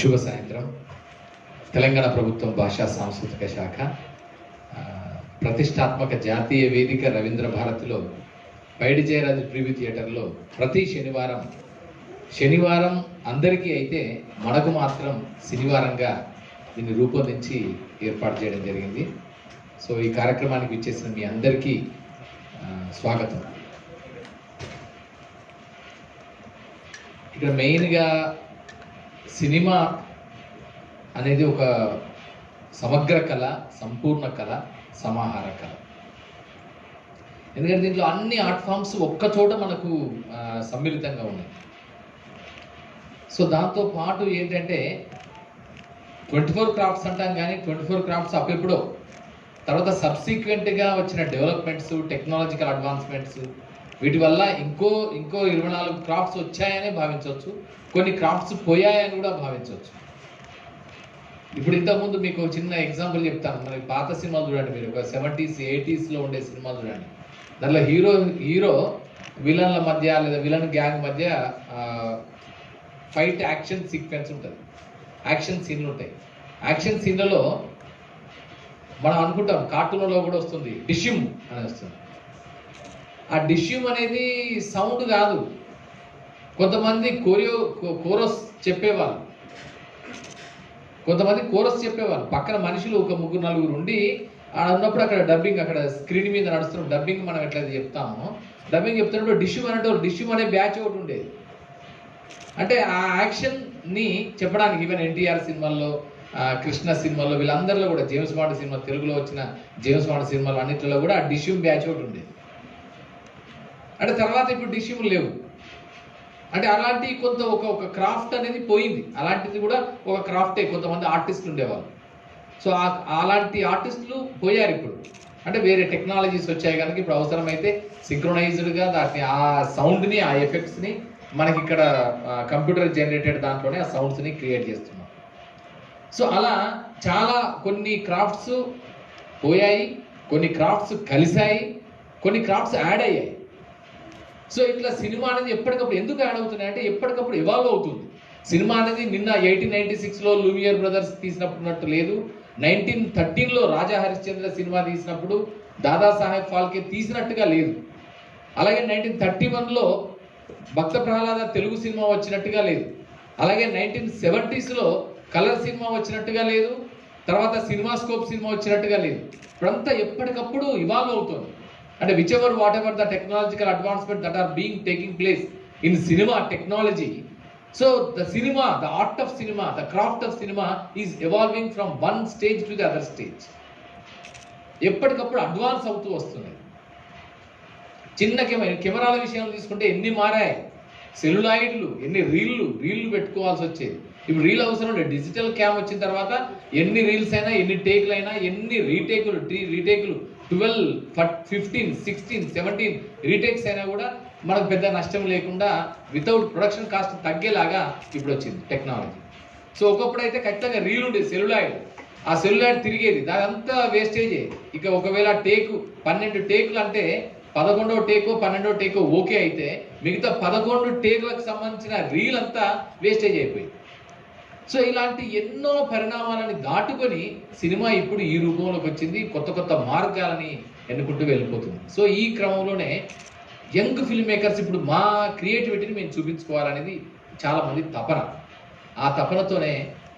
శుభ సాయంత్రం. తెలంగాణ ప్రభుత్వం భాషా సాంస్కృతిక శాఖ ప్రతిష్టాత్మక జాతీయ వేదిక రవీంద్ర భారతిలో పైడి జయరాజు ప్రివ్యూ థియేటర్లో ప్రతి శనివారం అందరికీ అయితే మనకు మాత్రం శనివారంగా దీన్ని రూపొందించి ఏర్పాటు చేయడం జరిగింది. సో ఈ కార్యక్రమానికి ఇచ్చేసిన మీ అందరికీ స్వాగతం. ఇక్కడ మెయిన్గా సినిమా అనేది ఒక సమగ్ర కళ, సంపూర్ణ కళ, సమాహార కళ. ఎందుకంటే దీంట్లో అన్ని ఆర్ట్ ఫామ్స్ ఒక్క చోట మనకు సమ్మిళితంగా ఉన్నాయి. సో దాంతో పాటు ఏంటంటే 24 క్రాఫ్ట్స్ అంటాం, కానీ 24 క్రాఫ్ట్స్ అప్పుడెప్పుడో, తర్వాత సబ్సిక్వెంట్గా వచ్చిన డెవలప్మెంట్స్, టెక్నాలజికల్ అడ్వాన్స్మెంట్స్, వీటి వల్ల ఇంకో 24 క్రాఫ్ట్స్ వచ్చాయనే భావించవచ్చు, కొన్ని క్రాఫ్ట్స్ పోయాయని కూడా భావించవచ్చు. ఇప్పుడు ఇంతకుముందు మీకు చిన్న ఎగ్జాంపుల్ చెప్తాను. మరి పాత సినిమాలు చూడండి, మీరు ఒక 70s 80sలో ఉండే సినిమాలు చూడండి. దాంట్లో హీరో విలన్ల మధ్య లేదా విలన్ గ్యాంగ్ మధ్య ఫైట్ యాక్షన్ సీక్వెన్స్ ఉంటుంది, యాక్షన్ సీన్లు ఉంటాయి. యాక్షన్ సీన్లలో మనం అనుకుంటాం, కార్టూన్లో కూడా వస్తుంది డిష్యూమ్ అని వస్తుంది. ఆ డిష్యూమ్ అనేది సౌండ్ కాదు, కొంతమంది కోరస్ చెప్పేవాళ్ళు, పక్కన మనుషులు ఒక 3-4 ఉండి ఉన్నప్పుడు అక్కడ డబ్బింగ్, అక్కడ స్క్రీన్ మీద నడుస్తున్నాం డబ్బింగ్, మనం ఎట్లయితే చెప్తామో డబ్బింగ్ చెప్తున్నప్పుడు డిష్యూమ్ అనే బ్యాచ్ ఒకటి ఉండేది. అంటే ఆ యాక్షన్ని చెప్పడానికి ఈవెన్ ఎన్టీఆర్ సినిమాల్లో, కృష్ణ సినిమాల్లో, వీళ్ళందరిలో కూడా, జేమ్స్ బాండ్ సినిమా, తెలుగులో వచ్చిన జేమ్స్ బాండ్ సినిమాలు అన్నింటిలో కూడా ఆ డిష్యూమ్ బ్యాచ్ ఒకటి ఉండేది. అంటే తర్వాత ఇప్పుడు డిష్యూమ్ లేవు. అంటే అలాంటి ఒక క్రాఫ్ట్ అనేది పోయింది. అలాంటిది కూడా ఒక క్రాఫ్టే, కొంతమంది ఆర్టిస్టులు ఉండేవాళ్ళు. సో అలాంటి ఆర్టిస్టులు పోయారు ఇప్పుడు. అంటే వేరే టెక్నాలజీస్ వచ్చాయి కనుక ఇప్పుడు అవసరమైతే సింక్రొనైజ్డ్గా దాన్ని, ఆ సౌండ్ని, ఆ ఎఫెక్ట్స్ని మనకి ఇక్కడ కంప్యూటర్ జనరేటెడ్ దాంట్లోనే ఆ సౌండ్స్ని క్రియేట్ చేస్తున్నాం. సో అలా చాలా కొన్ని క్రాఫ్ట్స్ పోయాయి, కొన్ని క్రాఫ్ట్స్ కలిశాయి, కొన్ని క్రాఫ్ట్స్ యాడ్ అయ్యాయి. సో ఇట్లా సినిమా అనేది ఎప్పటికప్పుడు ఎందుకు యాడ్ అవుతున్నాయి అంటే ఎప్పటికప్పుడు ఎవాల్వ్ అవుతుంది. సినిమా అనేది నిన్న 1896లో లూమియర్ బ్రదర్స్ తీసినప్పుడు లేదు, 1913లో రాజా హరిశ్చంద్ర సినిమా తీసినప్పుడు దాదాసాహెబ్ ఫాల్కే తీసినట్టుగా లేదు, అలాగే 1931లో భక్త ప్రహ్లాద తెలుగు సినిమా వచ్చినట్టుగా లేదు, అలాగే 1970sలో కలర్ సినిమా వచ్చినట్టుగా లేదు, తర్వాత సినిమాస్కోప్ సినిమా వచ్చినట్టుగా లేదు. ఇప్పుడంతా ఎప్పటికప్పుడు ఇవాల్వ్ అవుతుంది. అంటే whatever the technological advancement that are being taking place in cinema technology, so the cinema, the art of cinema, the craft of cinema is evolving from one stage to the other stage. ఎప్పటికప్పుడు advance అవుతూ వస్తుంది. చిన్న కెమెరాల విషయంలో తీసుకుంటే ఎన్ని మారాయి, సెల్యులాయిడ్లు, ఎన్ని రీళ్లు పెట్టుకోవాల్సి వచ్చేది. ఇప్పుడు రీల్ అవసరం లేదు, డిజిటల్ క్యామ్ వచ్చిన తర్వాత ఎన్ని రీల్స్ అయినా, ఎన్ని టేక్లు అయినా, ఎన్ని రీటేకులు 12, 15, 16, 17 రీటేక్స్ అయినా కూడా మనకు పెద్ద నష్టం లేకుండా వితౌట్ ప్రొడక్షన్ కాస్ట్ తగ్గేలాగా ఇప్పుడు వచ్చింది టెక్నాలజీ. సో ఒకప్పుడు అయితే ఖచ్చితంగా రీల్ ఉండేది, సెల్యులాయిడ్, ఆ సెల్యులాయిడ్ తిరిగేది, దానంతా వేస్టేజే. ఇక ఒకవేళ 12 టేకులు అంటే 11వ టేకో 12వ టేకో ఓకే అయితే మిగతా 11 టేకులకు సంబంధించిన రీల్ అంతా వేస్టేజ్ అయిపోయింది. సో ఇలాంటి ఎన్నో పరిణామాలని దాటుకొని సినిమా ఇప్పుడు ఈ రూపంలోకి వచ్చింది, కొత్త మార్గాలని ఎన్నుకుంటూ వెళ్ళిపోతుంది. సో ఈ క్రమంలోనే యంగ్ ఫిల్మ్ మేకర్స్ ఇప్పుడు మా క్రియేటివిటీని మేము చూపించుకోవాలనేది చాలామంది తపన. ఆ తపనతోనే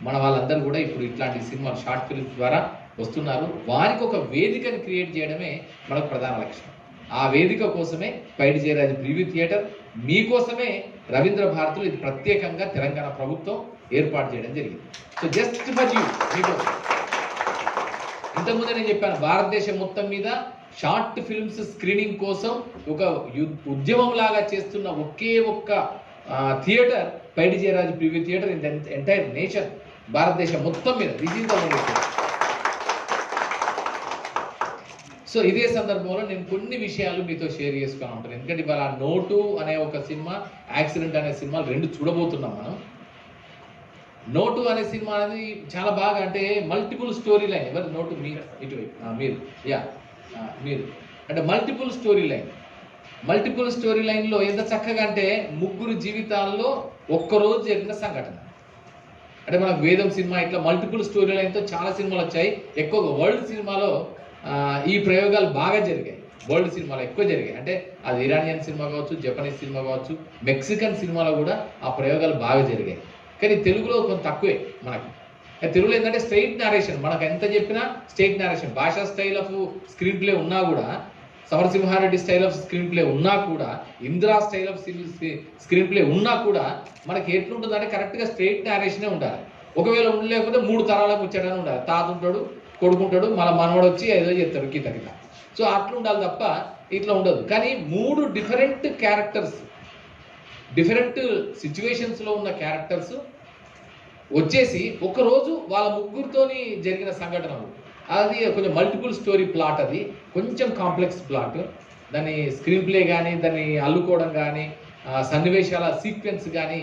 మన వాళ్ళందరూ కూడా ఇప్పుడు ఇట్లాంటి సినిమాలు, షార్ట్ ఫిల్మ్స్ ద్వారా వస్తున్నారు. వారికి ఒక వేదికను క్రియేట్ చేయడమే మనకు ప్రధాన లక్ష్యం. ఆ వేదిక కోసమే పైడి జయరాజు ప్రివ్యూ థియేటర్, మీకోసమే రవీంద్ర భారతిలో ఇది ప్రత్యేకంగా తెలంగాణ ప్రభుత్వం ఏర్పాటు చేయడం జరిగింది. సో జస్ట్ ఫర్ యూ, మీకోసం. ఇంతకుముందే నేను చెప్పాను, భారతదేశం మొత్తం మీద షార్ట్ ఫిల్మ్స్ స్క్రీనింగ్ కోసం ఒక ఉద్యమం లాగా చేస్తున్న ఒక్క theatre Paidi Jayaraju preview theatre in the entire nation, భారతదేశం మొత్తం మీద. This is the only. So ఇదే సందర్భంలో నేను కొన్ని విషయాలు మీతో షేర్ చేసుకుని ఉంటాను. ఎందుకంటే ఇవాళ నోటు అనే ఒక సినిమా, యాక్సిడెంట్ అనే సినిమాలు 2 చూడబోతున్నాం మనం. నోటు అనే సినిమా అనేది చాలా బాగా, అంటే మల్టిపుల్ స్టోరీ లైన్. ఎవరు నోటు? మీరు అంటే మల్టిపుల్ స్టోరీ లైన్లో ఎంత చక్కగా అంటే 3 జీవితాల్లో ఒక్కరోజు జరిగిన సంఘటన. అంటే మనకు వేదం సినిమా ఇట్లా మల్టిపుల్ స్టోరీ లైన్తో చాలా సినిమాలు వచ్చాయి. ఎక్కువగా వరల్డ్ సినిమాలో ఈ ప్రయోగాలు బాగా జరిగాయి. వరల్డ్ సినిమాలో ఎక్కువ జరిగాయి. అంటే అది ఇరానియన్ సినిమా కావచ్చు, జపనీస్ సినిమా కావచ్చు, మెక్సికన్ సినిమాలో కూడా ఆ ప్రయోగాలు బాగా జరిగాయి. కానీ తెలుగులో కొంచెం తక్కువే మనకి. తెలుగులో ఏంటంటే స్ట్రైట్ నారేషన్, మనకు ఎంత చెప్పినా స్ట్రైట్ నారేషన్. భాషా స్టైల్ ఆఫ్ స్క్రీన్ ప్లే ఉన్నా కూడా, Samarasimha Reddy style off screen play ఉన్నా కూడా, Indira style off screen play ఉన్నా కూడా మనకి ఎట్లుంటుందంటే కరెక్ట్గా స్ట్రైట్ నారేషనే ఉండాలి. ఒకవేళ ఉండలేకపోతే 3 తరాలకు వచ్చాడని ఉండాలి. తాత ఉంటాడు, కొడుకుంటాడు, మళ్ళీ మనవాడు వచ్చి ఏదో చేస్తాడు గీత గీత. సో అట్లా ఉండాలి తప్ప ఇట్లా ఉండదు. కానీ 3 డిఫరెంట్ క్యారెక్టర్స్, డిఫరెంట్ సిచ్యువేషన్స్లో ఉన్న క్యారెక్టర్స్ వచ్చేసి ఒకరోజు వాళ్ళ ముగ్గురితోని జరిగిన సంఘటనలు. అది కొంచెం మల్టిపుల్ స్టోరీ ప్లాట్, అది కొంచెం కాంప్లెక్స్ ప్లాట్. దాని స్క్రీన్ ప్లే కానీ, దాన్ని అల్లుకోవడం కానీ, సన్నివేశాల సీక్వెన్స్ కానీ,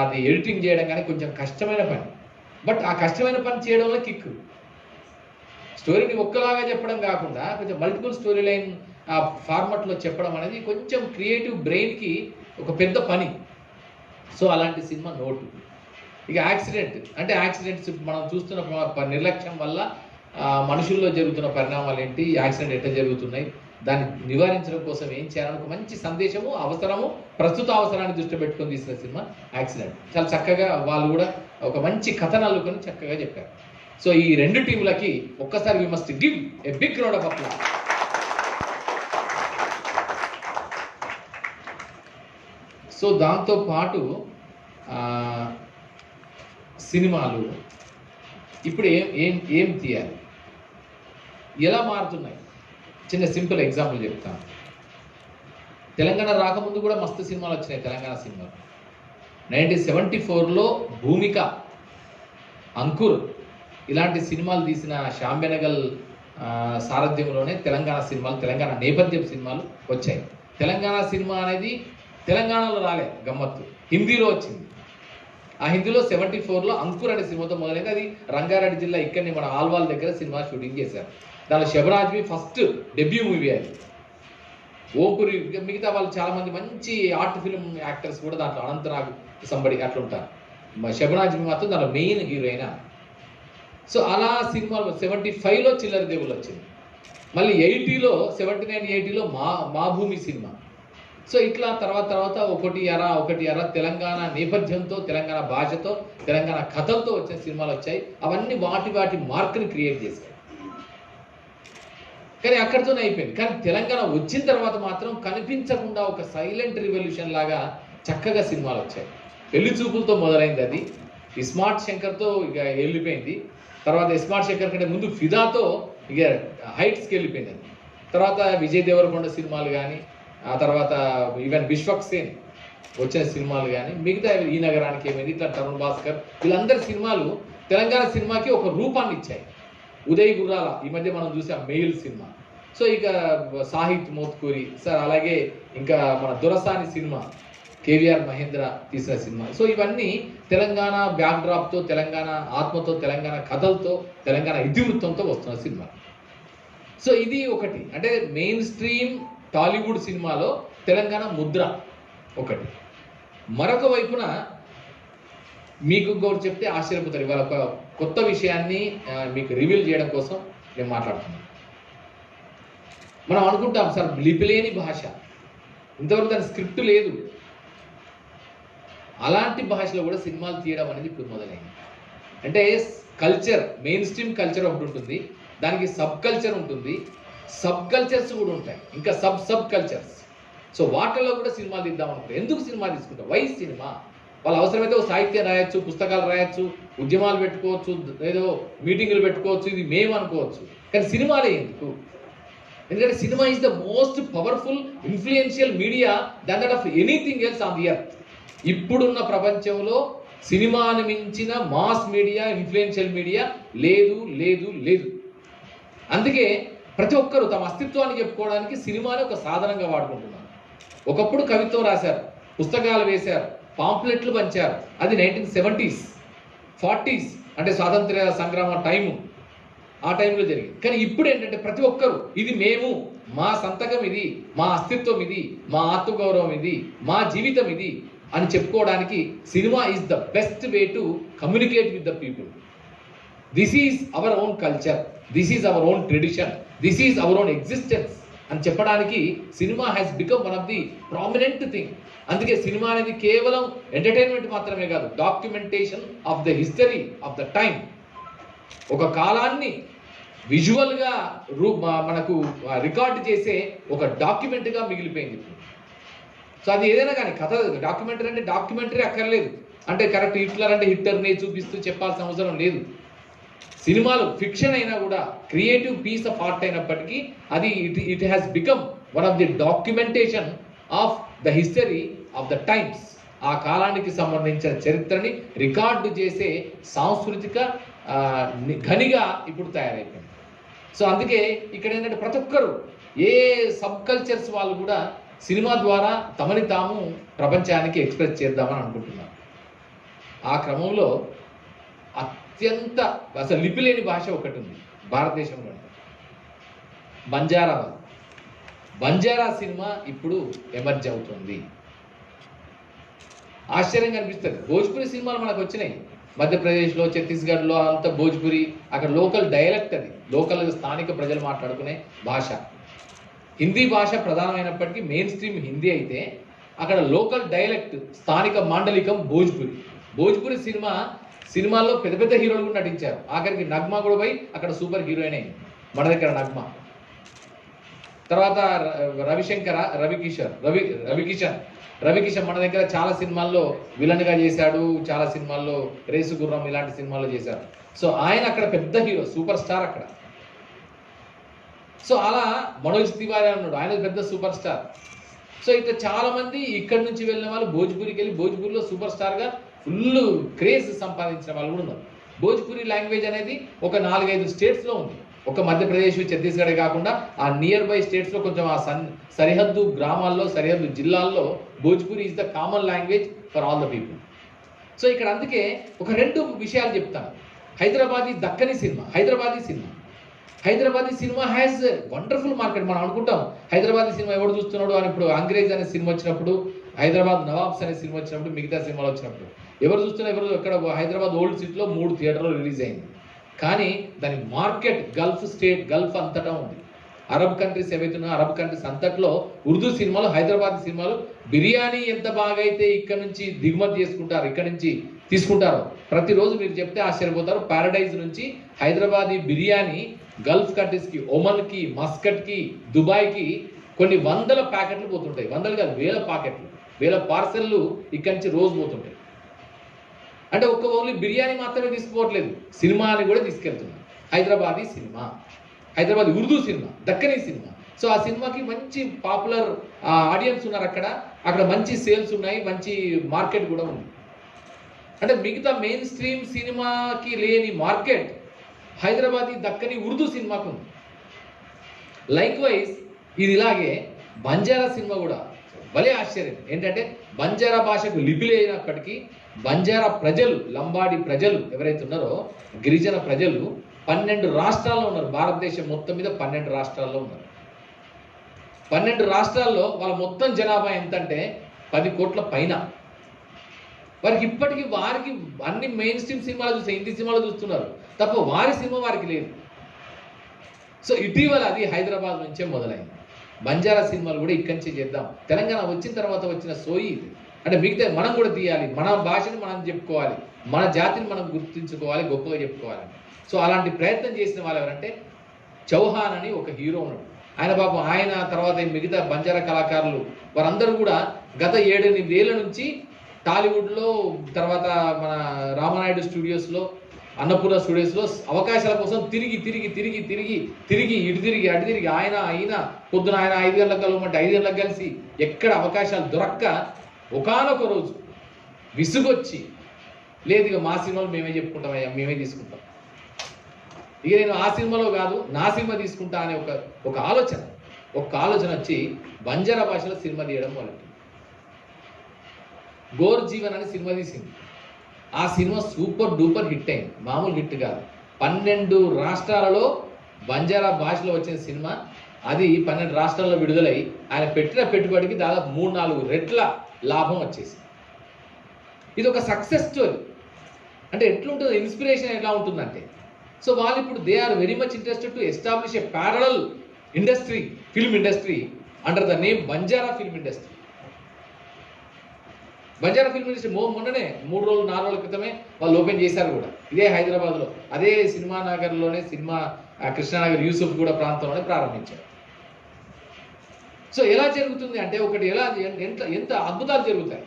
అది ఎడిటింగ్ చేయడం కానీ కొంచెం కష్టమైన పని. బట్ ఆ కష్టమైన పని చేయడంలో కిక్కు. స్టోరీని ఒక్కలాగా చెప్పడం కాకుండా కొంచెం మల్టిపుల్ స్టోరీ లైన్ ఆ ఫార్మాట్లో చెప్పడం అనేది కొంచెం క్రియేటివ్ బ్రెయిన్కి ఒక పెద్ద పని. సో అలాంటి సినిమా నోటు. ఇక యాక్సిడెంట్స్ మనం చూస్తున్న నిర్లక్ష్యం వల్ల మనుషుల్లో జరుగుతున్న పరిణామాలు ఏంటి, యాక్సిడెంట్ ఎట్లా జరుగుతున్నాయి, దాన్ని నివారించడం కోసం ఏం చేయాలని ఒక మంచి సందేశము, అవసరము, ప్రస్తుత అవసరాన్ని దృష్టి పెట్టుకొని తీసిన సినిమా యాక్సిడెంట్. చాలా చక్కగా వాళ్ళు కూడా ఒక మంచి కథను అల్లుకొని చక్కగా చెప్పారు. సో ఈ 2 టీంలకి ఒక్కసారి we must give a big round of applause. So దాంతో పాటు సినిమాలు ఇప్పుడు ఏం తీయాలి, ఎలా మారుతున్నాయి, చిన్న సింపుల్ ఎగ్జాంపుల్ చెప్తాను. తెలంగాణ రాకముందు కూడా మస్తు సినిమాలు వచ్చినాయి. తెలంగాణ సినిమాలు 1974లో భూమిక, అంకుర్ ఇలాంటి సినిమాలు తీసిన శ్యామ్ బెనగల్ సారథ్యంలోనే తెలంగాణ సినిమాలు, తెలంగాణ నేపథ్యం సినిమాలు వచ్చాయి. తెలంగాణ సినిమా అనేది తెలంగాణలో రాలే, గమ్మత్తు హిందీలో వచ్చింది. ఆ హిందీలో 74లో అంకుర్ అనే సినిమాతో మొదలైంది. అది రంగారెడ్డి జిల్లా ఇక్కడిని మన ఆల్వాల్ దగ్గర సినిమా షూటింగ్ చేశారు. దానిలో శబరాజ్వి ఫస్ట్ డెబ్యూ మూవీ అది. ఓపురి, మిగతా వాళ్ళు చాలా మంది మంచి ఆర్ట్ ఫిల్మ్ యాక్టర్స్ కూడా దాంట్లో, అనంతనాగ్ సంబడి అట్లా ఉంటారు. శబరాజ్వి మాత్రం దానిలో మెయిన్ హీరోయిన్. సో అలా సినిమాలు 75లో చిల్లర దేవుళ్ళు వచ్చింది. మళ్ళీ 80లో 79-80లో మా భూమి సినిమా. సో ఇట్లా తర్వాత ఒకటి అర తెలంగాణ నేపథ్యంతో, తెలంగాణ భాషతో, తెలంగాణ కథలతో వచ్చిన సినిమాలు వచ్చాయి. అవన్నీ వాటి మార్క్ని క్రియేట్ చేశాయి. కానీ అక్కడితోనే అయిపోయింది. కానీ తెలంగాణ వచ్చిన తర్వాత మాత్రం కనిపించకుండా ఒక సైలెంట్ రివల్యూషన్ లాగా చక్కగా సినిమాలు వచ్చాయి. పెళ్లి చూపులతో మొదలైంది, అది ఇస్మార్ట్ శంకర్తో ఇక వెళ్ళిపోయింది. తర్వాత ఇస్మార్ట్ శంకర్ కంటే ముందు ఫిదాతో ఇక హైట్స్కి వెళ్ళిపోయింది. అది తర్వాత విజయ్ దేవరకొండ సినిమాలు కానీ, ఆ తర్వాత ఈవెన్ విశ్వక్ సేన్ వచ్చిన సినిమాలు కానీ, మిగతా ఈ నగరానికి ఏమైంది, ఇట్లా తరుణ్ భాస్కర్, వీళ్ళందరి సినిమాలు తెలంగాణ సినిమాకి ఒక రూపాన్ని ఇచ్చాయి. ఉదయ్ గుర్రాల ఈ మధ్య మనం చూసాం మెయిల్ సినిమా. సో ఇక సాహిత్ మోత్కూరి సార్, అలాగే ఇంకా మన దొరసాని సినిమా కేవీఆర్ మహేంద్ర తీసిన సినిమా. సో ఇవన్నీ తెలంగాణ బ్యాక్డ్రాప్తో, తెలంగాణ ఆత్మతో, తెలంగాణ కథలతో, తెలంగాణ ఇతివృత్తంతో వస్తున్న సినిమా. సో ఇది ఒకటి. అంటే మెయిన్ స్ట్రీమ్ టాలీవుడ్ సినిమాలో తెలంగాణ ముద్ర ఒకటి. మరొక వైపున మీకు ఇంకొకటి చెప్తే ఆశ్చర్యపోతారు. ఇవాళ ఒక కొత్త విషయాన్ని మీకు రివీల్ చేయడం కోసం నేను మాట్లాడుతున్నాను. మనం అనుకుంటాం సార్ లిపిలేని భాష, ఇంతవరకు దాని స్క్రిప్ట్ లేదు. అలాంటి భాషలో కూడా సినిమాలు తీయడం అనేది ఇప్పుడు మొదలైంది. అంటే కల్చర్, మెయిన్ స్ట్రీమ్ కల్చర్ ఒకటి ఉంటుంది, దానికి సబ్ కల్చర్ ఉంటుంది, సబ్ కల్చర్స్ కూడా ఉంటాయి, ఇంకా సబ్ కల్చర్స్. సో వాటిల్లో కూడా సినిమాలు తీద్దాం అనుకుంటారు. ఎందుకు సినిమా తీసుకుంటాం? Why cinema? వాళ్ళు అవసరమైతే సాహిత్యం రాయొచ్చు, పుస్తకాలు రాయొచ్చు, ఉద్యమాలు పెట్టుకోవచ్చు, ఏదో మీటింగులు పెట్టుకోవచ్చు, ఇది మేము అనుకోవచ్చు. కానీ సినిమాలే ఎందుకు? ఎందుకంటే cinema is the most powerful influential media than that of anything else on the earth. ఇప్పుడున్న ప్రపంచంలో సినిమాని మించిన మాస్ మీడియా, ఇన్ఫ్లుయెన్షియల్ మీడియా లేదు లేదు లేదు. అందుకే ప్రతి ఒక్కరూ తమ అస్తిత్వాన్ని చెప్పుకోవడానికి సినిమాని ఒక సాధనంగా వాడుకుంటున్నారు. ఒకప్పుడు కవిత్వం రాశారు, పుస్తకాలు వేశారు, పాంప్లెట్లు పంచారు. అది 1970s 40s అంటే స్వాతంత్ర్య సంగ్రామ టైము, ఆ టైంలో జరిగింది. కానీ ఇప్పుడు ఏంటంటే ప్రతి ఒక్కరు ఇది మేము, మా సంతకం ఇది, మా అస్తిత్వం ఇది, మా ఆత్మగౌరవం ఇది, మా జీవితం ఇది, అని చెప్పుకోవడానికి cinema is the best way to communicate with the people. This is our own culture, this is our own tradition, this is our own existence అని చెప్పడానికి cinema has become one of the prominent thing. అందుకే cinema అనేది కేవలం entertainment మాత్రమే కాదు, documentation of the history of the time. ఒక కాలాన్ని విజువల్గా మనకు రికార్డ్ చేసే ఒక డాక్యుమెంట్గా మిగిలిపోయింది. సో అది ఏదైనా కానీ కథ డాక్యుమెంటరీ అంటే డాక్యుమెంటరీ అక్కర్లేదు, అంటే కరెక్ట్ హిట్లర్ అంటే హిట్లర్ని చూపిస్తూ చెప్పాల్సిన అవసరం లేదు. సినిమాలు ఫిక్షన్ అయినా కూడా క్రియేటివ్ పీస్ ఆఫ్ ఆర్ట్ అయినప్పటికీ అది it has become one of the documentation of the history of the times. ఆ కాలానికి సంబంధించిన చరిత్రని రికార్డు చేసే సాంస్కృతిక ఘనిగా ఇప్పుడు తయారైపోయింది. సో అందుకే ఇక్కడ ఏంటంటే ప్రతి ఒక్కరు ఏ సబ్ కల్చర్స్ వాళ్ళు కూడా సినిమా ద్వారా తమని తాము ప్రపంచానికి ఎక్స్ప్రెస్ చేద్దామని అనుకుంటున్నారు. ఆ క్రమంలో అత్యంత అసలు లిపి లేని భాష ఒకటి ఉంది భారతదేశంలో, బంజారా సినిమా ఇప్పుడు ఎమర్జ్ అవుతుంది. ఆశ్చర్యంగా అనిపిస్తుంది. భోజ్పురి సినిమాలు మనకు వచ్చినాయి మధ్యప్రదేశ్లో, ఛత్తీస్గఢ్లో, అంత భోజ్పురి అక్కడ లోకల్ డైలెక్ట్, అది లోకల్ స్థానిక ప్రజలు మాట్లాడుకునే భాష. హిందీ భాష ప్రధానమైనప్పటికీ మెయిన్ స్ట్రీమ్ హిందీ అయితే అక్కడ లోకల్ డైలెక్ట్ స్థానిక మాండలికం భోజ్పురి సినిమాల్లో పెద్ద పెద్ద హీరోలు కూడా నటించారు. ఆఖరికి నగ్మా కూడా పోయి అక్కడ సూపర్ హీరోయిన్ అయింది మన దగ్గర నగ్మా. తర్వాత రవికిషన్ మన దగ్గర చాలా సినిమాల్లో విలన్గా చేశాడు, చాలా సినిమాల్లో రేసు గుర్రం ఇలాంటి సినిమాల్లో చేశాడు. సో ఆయన అక్కడ పెద్ద హీరో, సూపర్ స్టార్ అక్కడ. సో అలా మనోజ్ తివారీ అన్నాడు, ఆయన పెద్ద సూపర్ స్టార్. సో ఇట్లా చాలా మంది ఇక్కడి నుంచి వెళ్ళిన వాళ్ళు భోజ్పురికి వెళ్ళి భోజ్పూరిలో సూపర్ స్టార్గా ఫుల్ క్రేజ్ సంపాదించిన వాళ్ళు కూడా ఉన్నారు. భోజ్పురి లాంగ్వేజ్ అనేది ఒక 4-5 స్టేట్స్లో ఉంది. ఒక మధ్యప్రదేశ్, ఛత్తీస్గఢ్ కాకుండా ఆ నియర్ బై స్టేట్స్లో కొంచెం ఆ సరిహద్దు గ్రామాల్లో, సరిహద్దు జిల్లాల్లో Bhojpuri is the common language for all the people. So ఇక్కడ అందుకే ఒక 2 విషయాలు చెప్తాను. Deccani cinema, Hyderabadi cinema has wonderful market. మనం అనుకుంటాం హైదరాబాదీ సినిమా ఎవరు చూస్తున్నాడు అని. ఇప్పుడు అంగ్రేజ్ అనే సినిమా వచ్చినప్పుడు, హైదరాబాద్ నవాబ్స్ అనే సినిమా వచ్చినప్పుడు, మిగతా సినిమాలు వచ్చినప్పుడు ఎవరు చూస్తున్నారు? ఎక్కడ హైదరాబాద్ ఓల్డ్ సిటీలో 3 థియేటర్లు రిలీజ్ అయింది. కానీ దాని మార్కెట్ గల్ఫ్ అంతటా ఉంది. అరబ్ కంట్రీస్ ఏవైతున్నాయో అరబ్ కంట్రీస్ అంతట్లో ఉర్దూ సినిమాలు, హైదరాబాద్ సినిమాలు, బిర్యానీ ఎంత బాగా అయితే ఇక్కడ నుంచి దిగుమతి చేసుకుంటారు, ఇక్కడ నుంచి తీసుకుంటారో ప్రతిరోజు మీరు చెప్తే ఆశ్చర్యపోతారు. ప్యారడైజ్ నుంచి హైదరాబాదీ బిర్యానీ గల్ఫ్ కంట్రీస్కి, ఒమన్కి, మస్కట్కి, దుబాయ్కి కొన్ని 100 ప్యాకెట్లు పోతుంటాయి. 100 కాదు, 1000 ప్యాకెట్లు, 1000 పార్సెల్లు ఇక్కడి నుంచి రోజు పోతుంటాయి. అంటే ఓన్లీ బిర్యానీ మాత్రమే తీసుకోవట్లేదు, సినిమాని కూడా తీసుకెళ్తున్నారు. Hyderabad Urdu cinema, Dakkani cinema. So ఆ సినిమాకి మంచి పాపులర్ ఆడియన్స్ ఉన్నారు అక్కడ మంచి సేల్స్ ఉన్నాయి, మంచి మార్కెట్ కూడా ఉంది. అంటే మిగతా మెయిన్ స్ట్రీమ్ సినిమాకి లేని మార్కెట్ హైదరాబాదీ దక్కనీ ఉర్దూ సినిమాకు ఉంది. లైక్ వైజ్ ఇది ఇలాగే బంజారా సినిమా కూడా భలే ఆశ్చర్యం. ఏంటంటే బంజారా భాషకు లిపి లేనప్పటికీ బంజారా ప్రజలు, లంబాడి ప్రజలు ఎవరైతే ఉన్నారో, గిరిజన ప్రజలు 12 రాష్ట్రాల్లో ఉన్నారు. భారతదేశం మొత్తం మీద 12 రాష్ట్రాల్లో ఉన్నారు. 12 రాష్ట్రాల్లో వాళ్ళ మొత్తం జనాభా ఎంతంటే 10 కోట్ల పైన. వారికి ఇప్పటికీ అన్ని మెయిన్ స్ట్రీమ్ సినిమాలు చూస్తే, హిందీ సినిమాలు చూస్తున్నారు తప్ప వారి సినిమా వారికి లేదు. సో ఇటీవల అది హైదరాబాద్ నుంచే మొదలైంది. బంజారా సినిమాలు కూడా ఇక్కడి నుంచే చేద్దాం. తెలంగాణ వచ్చిన తర్వాత వచ్చిన సోయి ఇది. అంటే మిగతా మనం కూడా తీయాలి, మన భాషని మనం చెప్పుకోవాలి, మన జాతిని మనం గుర్తించుకోవాలి, గొప్పగా చెప్పుకోవాలి. సో అలాంటి ప్రయత్నం చేసిన వాళ్ళు ఎవరంటే చౌహాన్ అని ఒక హీరో ఉన్నాడు. ఆయన పాపం, ఆయన తర్వాత మిగతా బంజారా కళాకారులు వారందరూ కూడా గత 7-8 ఏళ్ళ నుంచి టాలీవుడ్లో, తర్వాత మన రామానాయుడు స్టూడియోస్లో, అన్నపూర్ణ స్టూడియోస్లో అవకాశాల కోసం తిరిగి ఇటు తిరిగి అటు తిరిగి ఆయన పొద్దున ఆయన 5 గంటలకు కలవమంటే 5 గంటలకు కలిసి ఎక్కడ అవకాశాలు దొరక్క ఒకానొక రోజు విసుగొచ్చి, లేదు ఇక మా సినిమాలు మేమే చెప్పుకుంటామయ్యా, మేమే తీసుకుంటాం, ఇక నేను ఆ సినిమాలో కాదు నా సినిమా తీసుకుంటా అనే ఒక ఆలోచన వచ్చి బంజారా భాషలో సినిమా తీయడం మొదలెట్టింది. గోర్ జీవన్ అని సినిమా తీసింది. ఆ సినిమా సూపర్ డూపర్ హిట్ అయింది, మామూలు హిట్ కాదు. 12 రాష్ట్రాలలో బంజారా భాషలో వచ్చిన సినిమా అది 12 రాష్ట్రాల్లో విడుదలై ఆయన పెట్టిన పెట్టుబడికి దాదాపు 3-4 రెట్ల లాభం వచ్చేసింది. ఇది ఒక సక్సెస్ స్టోరీ. అంటే ఎట్లుంటుంది, ఇన్స్పిరేషన్ ఎలా ఉంటుందంటే, సో వాళ్ళు ఇప్పుడు they are very much interested to establish a parallel industry, film industry under the name Banjara film industry. Banjara film industry మొన్ననే 3 రోజులు 4 రోజుల క్రితమే వాళ్ళు ఓపెన్ చేశారు కూడా, ఇదే హైదరాబాద్లో, అదే సినిమా నగర్లోనే, సినిమా కృష్ణానగర్ యూసుఫ్ కూడా ప్రాంతంలోనే ప్రారంభించారు. సో ఎలా జరుగుతుంది అంటే, ఒకటి ఎలా ఎంత అద్భుతాలు జరుగుతాయి.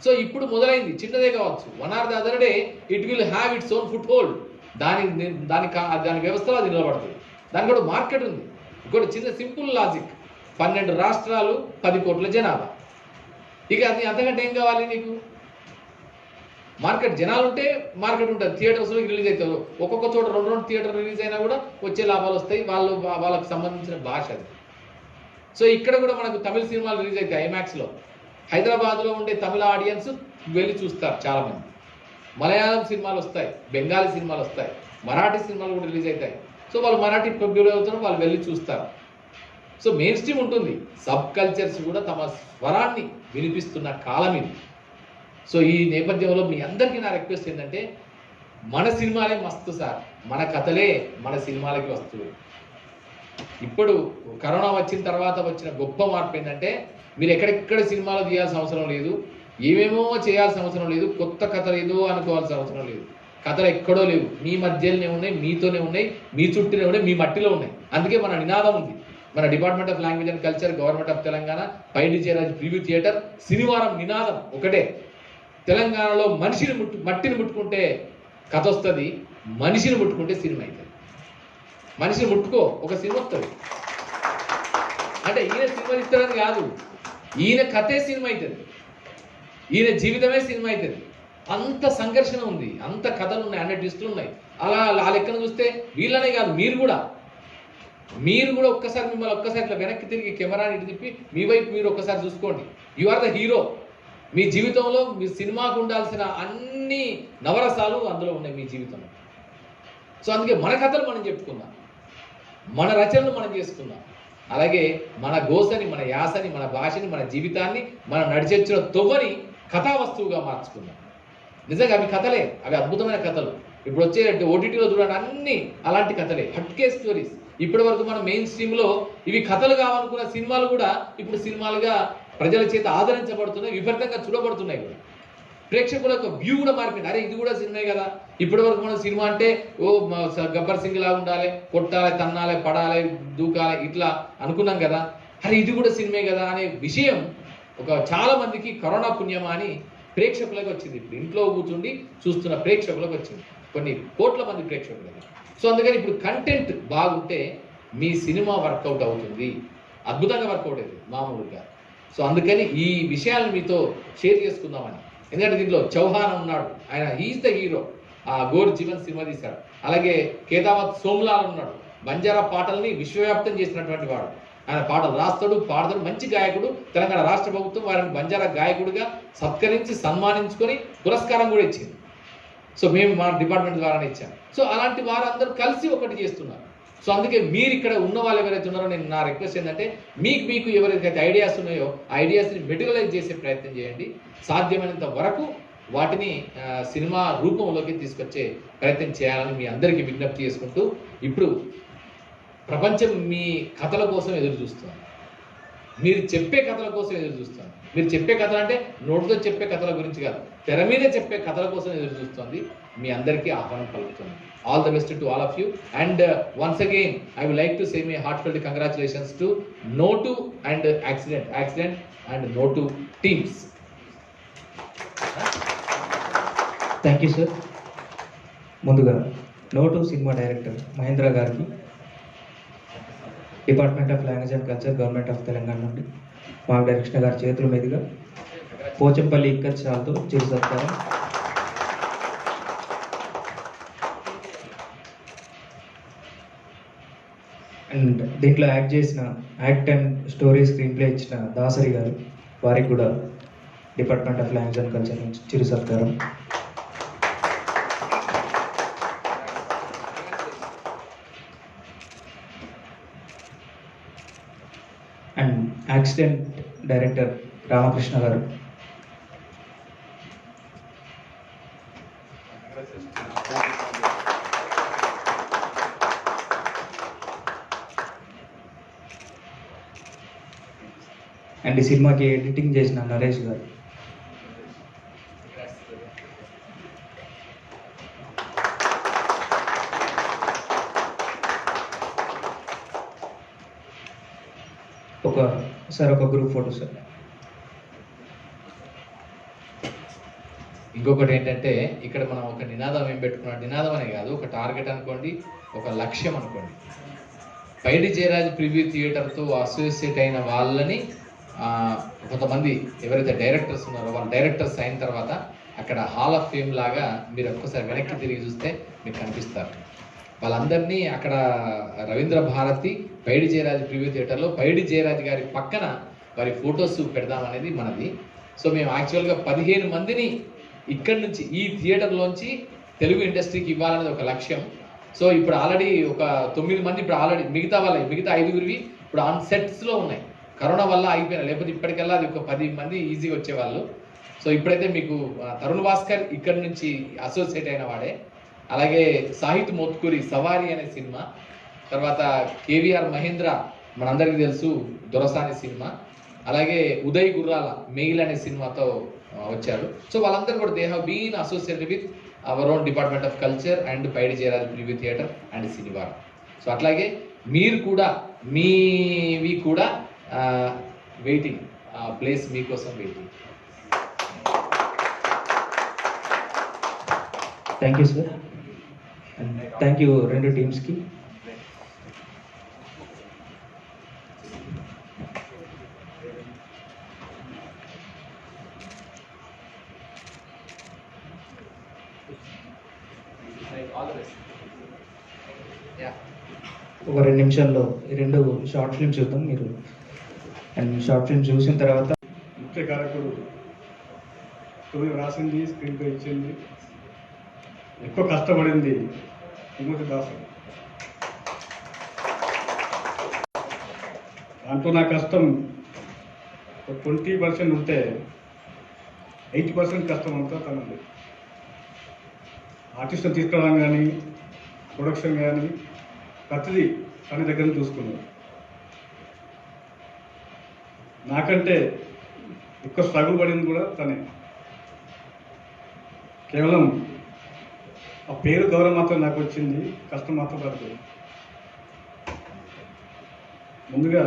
సో ఇప్పుడు మొదలైంది, చిన్నదే కావచ్చు, 1 or the other day it will have its own foot hold. దాని వ్యవస్థలో అది నిలబడుతుంది. దానికి కూడా మార్కెట్ ఉంది. ఇంకోటి చిన్న సింపుల్ లాజిక్, 12 రాష్ట్రాలు, 10 కోట్ల జనాభా. ఇక అది అంతకంటే ఏం కావాలి నీకు? మార్కెట్, జనాలు ఉంటే మార్కెట్ ఉంటుంది. థియేటర్స్లో రిలీజ్ అవుతారు, ఒక్కొక్క చోట 2 థియేటర్ రిలీజ్ అయినా కూడా వచ్చే లాభాలు వస్తాయి. వాళ్ళకి సంబంధించిన భాష అది. సో ఇక్కడ కూడా మనకు తమిళ సినిమాలు రిలీజ్ అవుతాయి ఐమాక్స్లో. హైదరాబాద్లో ఉండే తమిళ ఆడియన్స్ వెళ్ళి చూస్తారు చాలామంది. మలయాళం సినిమాలు వస్తాయి, బెంగాలీ సినిమాలు వస్తాయి, మరాఠీ సినిమాలు కూడా రిలీజ్ అవుతాయి. సో వాళ్ళు మరాఠీ పబ్లిక్ అవుతారు, వాళ్ళు వెళ్ళి చూస్తారు. సో మెయిన్ స్ట్రీమ్ ఉంటుంది. సబ్ కల్చర్స్ కూడా తమ స్వరాన్ని వినిపిస్తున్న కాలం ఇది. సో ఈ నేపథ్యంలో మీ అందరికీ నా రిక్వెస్ట్ ఏంటంటే, మన సినిమాలే మస్తు సార్, మన కథలే మన సినిమాలకి వస్తుంది. ఇప్పుడు కరోనా వచ్చిన తర్వాత వచ్చిన గొప్ప మార్పు ఏంటంటే, మీరు ఎక్కడెక్కడ సినిమాలు తీయాల్సిన అవసరం లేదు, ఏమేమో చేయాల్సిన అవసరం లేదు, కొత్త కథలు ఏదో అనుకోవాల్సిన అవసరం లేదు. కథలు ఎక్కడో లేవు, మీ మధ్యలోనే ఉన్నాయి, మీతోనే ఉన్నాయి, మీ చుట్టూనే ఉన్నాయి, మీ మట్టిలో ఉన్నాయి. అందుకే మన నినాదం ఉంది, మన department of language and culture, government of Telangana, Paidi Jayaraj preview theatre, శనివారం నినాదం ఒకటే, తెలంగాణలో మట్టిని ముట్టుకుంటే కథ వస్తుంది, మనిషిని ముట్టుకుంటే సినిమా అవుతుంది. మనిషిని ముట్టుకో, ఒక సినిమా వస్తుంది. అంటే ఈయన సినిమా ఇస్తాడని కాదు, ఈయన కథే సినిమా అవుతుంది, ఈయన జీవితమే సినిమా అవుతుంది. అంత సంఘర్షణ ఉంది, అంత కథలు ఉన్నాయి, అన్ని ట్విస్టులు ఉన్నాయి. అలా ఆ లెక్కను చూస్తే వీళ్ళనే కాదు, మీరు కూడా ఒక్కసారి మిమ్మల్ని ఒక్కసారి ఇట్లా వెనక్కి తిరిగి కెమెరాని ఇటు తిప్పి మీ వైపు మీరు ఒక్కసారి చూసుకోండి. You are the hero. మీ జీవితంలో మీ సినిమాకు ఉండాల్సిన అన్ని నవరసాలు అందులో ఉన్నాయి మీ జీవితంలో. సో అందుకే మన కథలు మనం చెప్పుకుందాం, మన రచనలు మనం చేసుకుందాం. అలాగే మన గోసని, మన యాసని, మన భాషని, మన జీవితాన్ని, మన నడిచొచ్చిన తొవ్వని కథా వస్తువుగా మార్చుకుందాం. నిజంగా అవి కథలే, అవి అద్భుతమైన కథలు. ఇప్పుడు వచ్చే ఓటీటీలో చూడండి, అన్ని అలాంటి కథలే, హట్కే స్టోరీస్. ఇప్పటి వరకు మన మెయిన్ స్ట్రీమ్లో ఇవి కథలు కావాలనుకున్న సినిమాలు కూడా ఇప్పుడు సినిమాలుగా ప్రజల చేత ఆదరించబడుతున్నాయి, విపరీతంగా చూడబడుతున్నాయి కూడా. ప్రేక్షకుల యొక్క వ్యూ కూడా మారిపోయింది. అరే ఇది కూడా సినిమా కదా. ఇప్పటి వరకు మనం సినిమా అంటే గబ్బర్ సింగ్ లాగా ఉండాలి, కొట్టాలి, తన్నాలి, పడాలి, దూకాలి, ఇట్లా అనుకున్నాం కదా. అరే ఇది కూడా సినిమే కదా అనే విషయం చాలా మందికి కరోనా పుణ్యమా అని ప్రేక్షకులకు వచ్చింది. ఇప్పుడు ఇంట్లో కూర్చుండి చూస్తున్న ప్రేక్షకులకు వచ్చింది, కొన్ని కోట్ల మంది ప్రేక్షకులకు. సో అందుకని ఇప్పుడు కంటెంట్ బాగుంటే మీ సినిమా వర్కౌట్ అవుతుంది, అద్భుతంగా వర్కౌట్ అవుతుంది మామూలుగా. సో అందుకని ఈ విషయాలను మీతో షేర్ చేసుకుందామని. ఎందుకంటే దీంట్లో చౌహాన్ ఉన్నాడు, ఆయన he's the hero, Gor Jeevan cinema తీశాడు. అలాగే కేదావత్ సోమ్లాల్ ఉన్నాడు, బంజారా పాటల్ని విశ్వవ్యాప్తం చేసినటువంటి వాడు. ఆయన పాటలు రాస్తాడు, పాడతాడు, మంచి గాయకుడు. తెలంగాణ రాష్ట్ర ప్రభుత్వం వారిని బంజారా గాయకుడిగా సత్కరించి సన్మానించుకొని పురస్కారం కూడా ఇచ్చింది. సో మేము మా డిపార్ట్మెంట్ ద్వారానే ఇచ్చాం. సో అలాంటి వారందరూ కలిసి ఒకటి చేస్తున్నారు. సో అందుకే మీరు ఇక్కడ ఉన్న వాళ్ళు ఎవరైతే ఉన్నారో, నేను నా రిక్వెస్ట్ ఏంటంటే, మీకు ఎవరైతే ఐడియాస్ ఉన్నాయో ఆ ఐడియాస్ని మెటీరియలైజ్ చేసే ప్రయత్నం చేయండి. సాధ్యమైనంత వరకు వాటిని సినిమా రూపంలోకి తీసుకొచ్చే ప్రయత్నం చేయాలని మీ అందరికీ విజ్ఞప్తి చేసుకుంటూ, ఇప్పుడు ప్రపంచం మీ కథల కోసం ఎదురు చూస్తుంది, మీరు చెప్పే కథల కోసం ఎదురు చూస్తుంది. మీరు చెప్పే కథలు అంటే నోటితో చెప్పే కథల గురించి కాదు, తెర మీద చెప్పే కథల కోసం ఎదురు చూస్తుంది. మీ అందరికీ ఆహ్వానం పలుకుతుంది. All the best to all of you. And once again I would like to say my heartfelt congratulations to Notu and accident and Notu teams. Thank you sir. ముందుగా నోటు సినిమా డైరెక్టర్ మహేంద్ర గారికి, department of language and culture, government of Telangana నుండి మా కృష్ణ గారి చేతుల మీదుగా పోచంపల్లి ఇక్కత్ షాల్తో చిరు సత్కారం. And దీంట్లో act and story screen play ఇచ్చిన దాసరి గారు, వారికి కూడా department of language and culture నుంచి చిరు సత్కారం. అండ్ యాక్సిడెంట్ డైరెక్టర్ రామకృష్ణ గారు, అండ్ ఈ సినిమాకి ఎడిటింగ్ చేసిన నరేష్ గారు. ఒక గ్రూప్ ఫోటో సార్. ఇంకొకటి ఏంటంటే ఇక్కడ మనం ఒక నినాదం ఏం పెట్టుకున్నాం, నినాదం అనే కాదు, ఒక టార్గెట్ అనుకోండి, ఒక లక్ష్యం అనుకోండి. పైడి జయరాజ్ ప్రివ్యూ థియేటర్తో అసోసియేట్ అయిన వాళ్ళని కొంతమంది ఎవరైతే డైరెక్టర్స్ ఉన్నారో వాళ్ళ డైరెక్టర్స్ అయిన తర్వాత అక్కడ హాల్ ఆఫ్ ఫేమ్ లాగా మీరు ఒక్కసారి వెనక్కి తిరిగి చూస్తే మీకు కనిపిస్తారు. వాళ్ళందరినీ అక్కడ రవీంద్ర భారతి పైడి జయరాజ్ ప్రివ్యూ థియేటర్లో పైడి జయరాజ్ గారి పక్కన వారి ఫొటోస్ పెడదామనేది మనది. సో మేము యాక్చువల్గా 15 మందిని ఇక్కడి నుంచి ఈ థియేటర్లోంచి తెలుగు ఇండస్ట్రీకి ఇవ్వాలనేది ఒక లక్ష్యం. సో ఇప్పుడు ఆల్రెడీ ఒక 9 మంది ఇప్పుడు ఆల్రెడీ మిగతా 5గురివి ఇప్పుడు ఆన్ సెట్స్లో ఉన్నాయి. కరోనా వల్ల అయిపోయినాయి, లేకపోతే ఇప్పటికల్లా అది ఒక 10 మంది ఈజీగా వచ్చేవాళ్ళు. సో ఇప్పుడైతే మీకు తరుణ్ భాస్కర్ ఇక్కడి నుంచి అసోసియేట్ అయిన వాడే. అలాగే సాహిత్ మోత్కూరి సవారీ అనే సినిమా, తర్వాత కేవీఆర్ మహేంద్ర మనందరికీ తెలుసు దొరసాని సినిమా, అలాగే ఉదయ్ గుర్రాల మెయిల్ అనే సినిమాతో వచ్చారు. సో వాళ్ళందరూ కూడా they have been associated with our own department of culture and Paidi Jayaraj preview theatre and Sinivar. So అట్లాగే మీరు కూడా మీవి కూడా వెయిటింగ్, ప్లేస్ మీకోసం waiting. Thank you sir, and thank you 2 టీమ్స్కి. ఒక 2 నిమిషాల్లో ఈ 2 షార్ట్ ఫిల్మ్స్ చూద్దాం మీరు. అండ్ షార్ట్ ఫిల్మ్ చూసిన తర్వాత ముఖ్య కారకుడు తొమ్మిది రాసింది, స్క్రీన్ ప్లే ఇచ్చింది, ఎక్కువ కష్టపడింది తిమోతి దాసరి. దాంట్లో నా కష్టం 20% ఉంటే 80% కష్టం అంతా తనది. ఆర్టిస్ట్ని తీసుకురావడం కానీ ప్రొడక్షన్ కానీ ప్రతిదీ తన దగ్గర చూసుకున్నాడు. నాకంటే ఎక్కువ స్ట్రగుల్ పడింది కూడా తనే. కేవలం ఆ పేరు గౌరవం మాత్రం నాకు వచ్చింది, కష్టం మాత్రం పడుతుంది. ముందుగా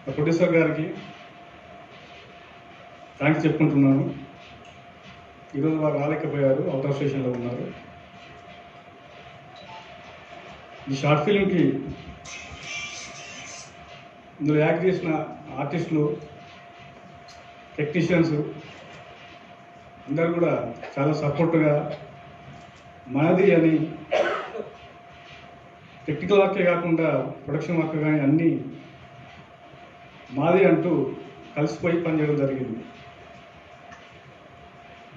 ప్రొడ్యూసర్ గారికి థ్యాంక్స్ చెప్పుకుంటున్నాను. ఈరోజు వారు రాలేకపోయారు, అవుట్ ఆఫ్ స్టేషన్లో ఉన్నారు. ఈ షార్ట్ ఫిల్మ్కి ఇందులో యాక్ట్ చేసిన ఆర్టిస్టులు, టెక్నీషియన్స్ అందరూ కూడా చాలా సపోర్ట్గా మనది అని టెక్నికల్ వర్కే కాకుండా ప్రొడక్షన్ వర్క్ కానీ అన్నీ మాది అంటూ కలిసిపోయి పనిచేయడం జరిగింది.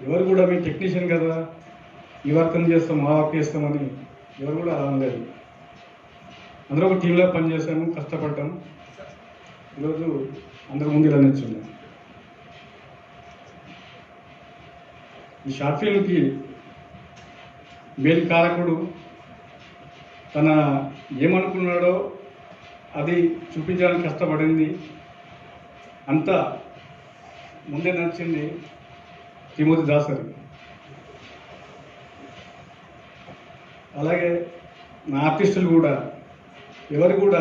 ఎవరు కూడా మేము టెక్నీషియన్ కదా ఈ వర్క్ చేస్తాం ఆ వర్క్ చేస్తామని ఎవరు కూడా అనలేదు. అందరూ ఒక టీంలో పనిచేసాము, కష్టపడ్డాము. ఈరోజు అందరి ముందు ఇలా నిల్చున్నాం. ఈ షార్ట్ ఫిల్మ్కి మెయిన్ కారకుడు తన ఏమనుకున్నాడో అది చూపించడానికి కష్టపడింది, అంతా ముందే నడిచింది తిమోతి దాసరి. అలాగే నా ఆర్టిస్టులు కూడా ఎవరు కూడా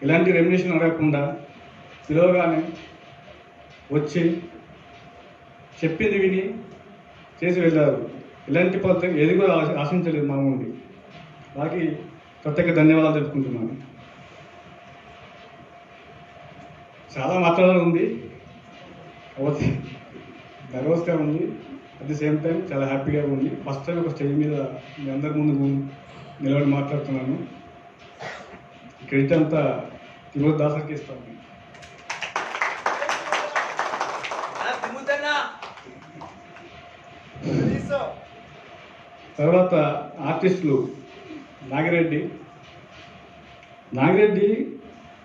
ఎలాంటి రెమ్యునేషన్ అడగకుండా పిలవగానే వచ్చి చెప్పింది విని చేసి వెళ్ళారు. ఎలాంటి పద్ధతి ఏది కూడా ఆశించలేదు మా నుండి. వారికి ప్రత్యేక ధన్యవాదాలు తెలుపుకుంటున్నాను. చాలా మాట్లాడాలని ఉంది, కాబట్టి నర్వస్గా ఉంది, అట్ ది సేమ్ టైం చాలా హ్యాపీగా ఉంది. ఫస్ట్ టైం ఒక స్టేజ్ మీద మీ అందరి ముందు నిలబడి మాట్లాడుతున్నాను. క్రెడిట్ అంతా తిమోతి దాసరికి ఇస్తాను. తర్వాత ఆర్టిస్టులు నాగిరెడ్డి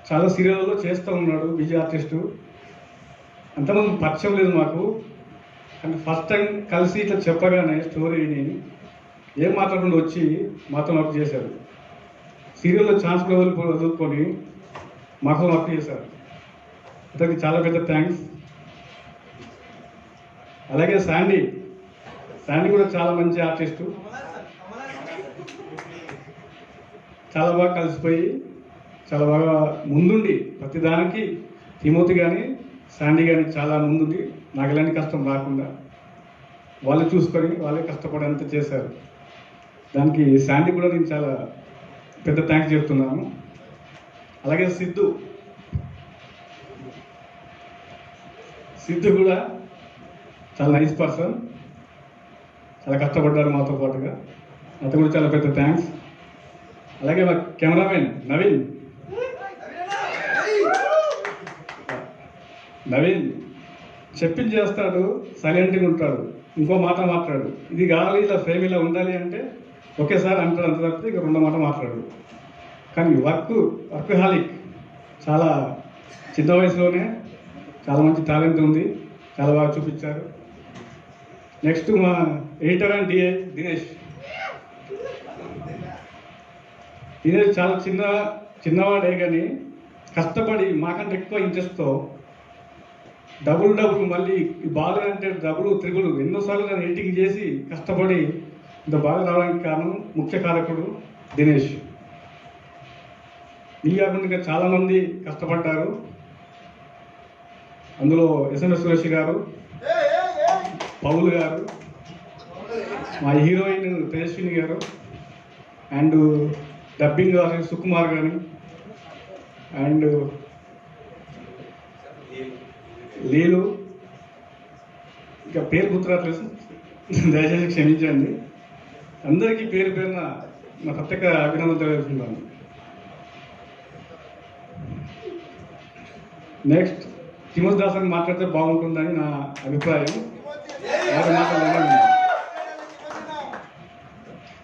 చాలా సీరియల్లో చేస్తూ ఉన్నాడు, విజయ్ ఆర్టిస్టు. అంతమంది పరిచయం లేదు మాకు, అంటే ఫస్ట్ టైం కలిసి ఇట్లా చెప్పగానే స్టోరీని ఏం మాట్లాడకుండా వచ్చి మాతో వర్క్ చేశారు. సీరియల్లో ఛాన్స్ కూడా వదులుకొని మాతో వర్క్ చేశారు. అతనికి చాలా పెద్ద థ్యాంక్స్. అలాగే శాండీ కూడా చాలా మంచి ఆర్టిస్టు. చాలా బాగా కలిసిపోయి చాలా బాగా ముందుండి ప్రతిదానికి తిమోతి కానీ శాండీ కానీ చాలా ముందుండి నాకు ఎలాంటి కష్టం రాకుండా వాళ్ళు చూసుకొని వాళ్ళే కష్టపడేంత చేశారు. దానికి శాండీ కూడా నేను చాలా పెద్ద థ్యాంక్స్ చెప్తున్నాను. అలాగే సిద్ధు కూడా చాలా నైస్ పర్సన్, చాలా కష్టపడ్డారు మాతో పాటుగా. అతను కూడా చాలా పెద్ద థ్యాంక్స్. అలాగే మా కెమెరామెన్ నవీన్ చెప్పింది చేస్తాడు, సైలెంట్గా ఉంటాడు, ఇంకో మాట మాట్లాడు, ఇది కావాలి ఇలా ఫ్రేమ్ ఇలా ఉండాలి అంటే ఒకేసారి అంటాడు, అంత తప్పితే ఇక రెండో మాట మాట్లాడు. కానీ వర్క్ హాలిక్, చాలా చిన్న వయసులోనే చాలా మంచి టాలెంట్ ఉంది, చాలా బాగా చూపించారు. నెక్స్ట్ మా ఎడిటర్ అండ్ డిఏ దినేష్ చాలా చిన్నవాడే కానీ కష్టపడి మాకంటే ఎక్కువ ఇంట్రెస్ట్తో డబుల్ మళ్ళీ బాగాలంటే డబుల్ త్రిబుల్ ఎన్నోసార్లు నేను ఎడిటింగ్ చేసి కష్టపడి ఇంత బాగా రావడానికి కారణం ముఖ్య కారకుడు దినేష్. ఇది కాకుండా ఇంకా చాలామంది కష్టపడ్డారు. అందులో ఎస్ఎంఎస్ సురేష్ గారు, పౌల్ గారు, మా హీరోయిన్ తేజస్విని గారు, అండ్ డబ్బింగ్ సుకుమార్ గారు, అండ్ లీలు, ఇంకా పేరు గుర్తురాట్లేదు, దయచేసి క్షమించండి. అందరికీ పేరు పేరున నా ప్రత్యేక అభినందనలు తెలియజేస్తున్నాను. నెక్స్ట్ తిమోతి దాస్ అని మాట్లాడితే బాగుంటుందని నా అభిప్రాయం.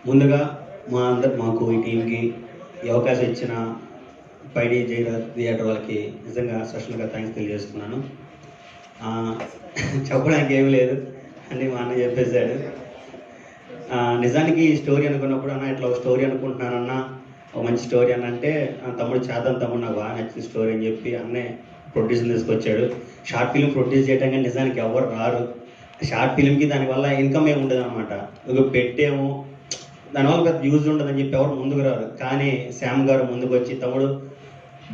ముందుగా మాకు ఈ టీంకి ఈ అవకాశం ఇచ్చిన పైడి జయరాజ్ థియేటర్ వాళ్ళకి నిజంగా స్పెషల్గా థ్యాంక్స్ తెలియజేస్తున్నాను. చెప్పడానికి ఏమీ లేదు అని మా అన్న చెప్పేశాడు. నిజానికి స్టోరీ అనుకున్నప్పుడు అన్న ఇట్లా ఒక స్టోరీ అనుకుంటున్నానన్నా, ఒక మంచి స్టోరీ అని అంటే తమ్ముడు చేద్దాం తమ్ముడు, నాకు బాగా నచ్చిన స్టోరీ అని చెప్పి అన్నే ప్రొడ్యూసర్ తీసుకొచ్చాడు. షార్ట్ ఫిల్మ్ ప్రొడ్యూస్ చేయడానికి నిజానికి ఎవరు రారు. షార్ట్ ఫిల్మ్కి దానివల్ల ఇన్కమ్ ఏమి ఉండదు అనమాట. ఒక పెట్టేమో దానివల్ల పెద్ద యూజ్ ఉండదని చెప్పి ఎవరు ముందుకు రారు. కానీ శ్యామ్ గారు ముందుకు వచ్చి తమ్ముడు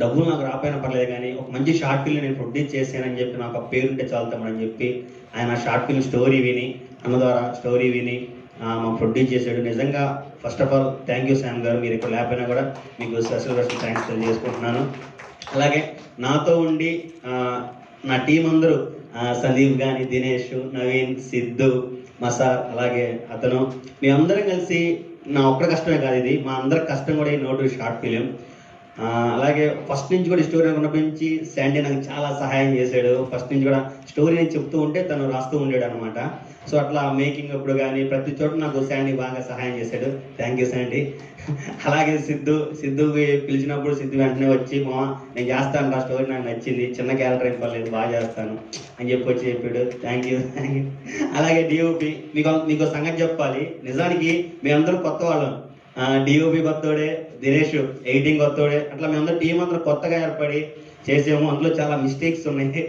డబ్బులు నాకు రాపోయినా పర్లేదు కానీ ఒక మంచి షార్ట్ ఫిల్మ్ నేను ప్రొడ్యూస్ చేశానని చెప్పి నాకు ఆ పేరుంటే చాలు తమ్ముడు అని చెప్పి ఆయన షార్ట్ ఫిల్మ్ స్టోరీ విని అన్న ద్వారా స్టోరీ విని మాకు ప్రొడ్యూస్ చేశాడు. నిజంగా first of all thank you Shyam గారు. మీరు ఇక్కడ లేకపోయినా కూడా మీకు స్పెషల్ థ్యాంక్స్ తెలియజేసుకుంటున్నాను. అలాగే నాతో ఉండి నా టీం అందరూ సందీప్ కానీ, దినేష్, నవీన్, సిద్ధు, మసార్, అలాగే అతను, మేమందరం కలిసి నా ఒక్క కష్టమే కాదు, ఇది మా అందరి కష్టం కూడా ఈ నోటు షార్ట్ ఫిలిం. అలాగే ఫస్ట్ నుంచి కూడా స్టోరీ అనుకున్నప్పటి నుంచి శాండీ నాకు చాలా సహాయం చేశాడు. ఫస్ట్ నుంచి కూడా స్టోరీ నేను చెప్తూ ఉంటే తను రాస్తూ ఉండేడు అనమాట. సో అట్లా మేకింగ్ అప్పుడు కానీ ప్రతి చోట నాకు శాండీ బాగా సహాయం చేశాడు. Thank you Sandy. అలాగే సిద్ధుకి పిలిచినప్పుడు సిద్ధు వెంటనే వచ్చి మా నేను చేస్తాను ఆ స్టోరీ, నాకు నచ్చింది, చిన్న క్యారెక్టర్ ఏం పర్లేదు బాగా చేస్తాను అని చెప్పి వచ్చి చెప్పాడు. Thank you. అలాగే డిఓపి, మీకు సంగతి చెప్పాలి, నిజానికి మేమందరం కొత్త వాళ్ళం. డిఓపి కొత్తోడే, దినేష్ ఎడిటింగ్ కొత్తోడే, అట్లా మేమందరం టీం అందరూ కొత్తగా ఏర్పడి చేసాము. అందులో చాలా మిస్టేక్స్ ఉన్నాయి,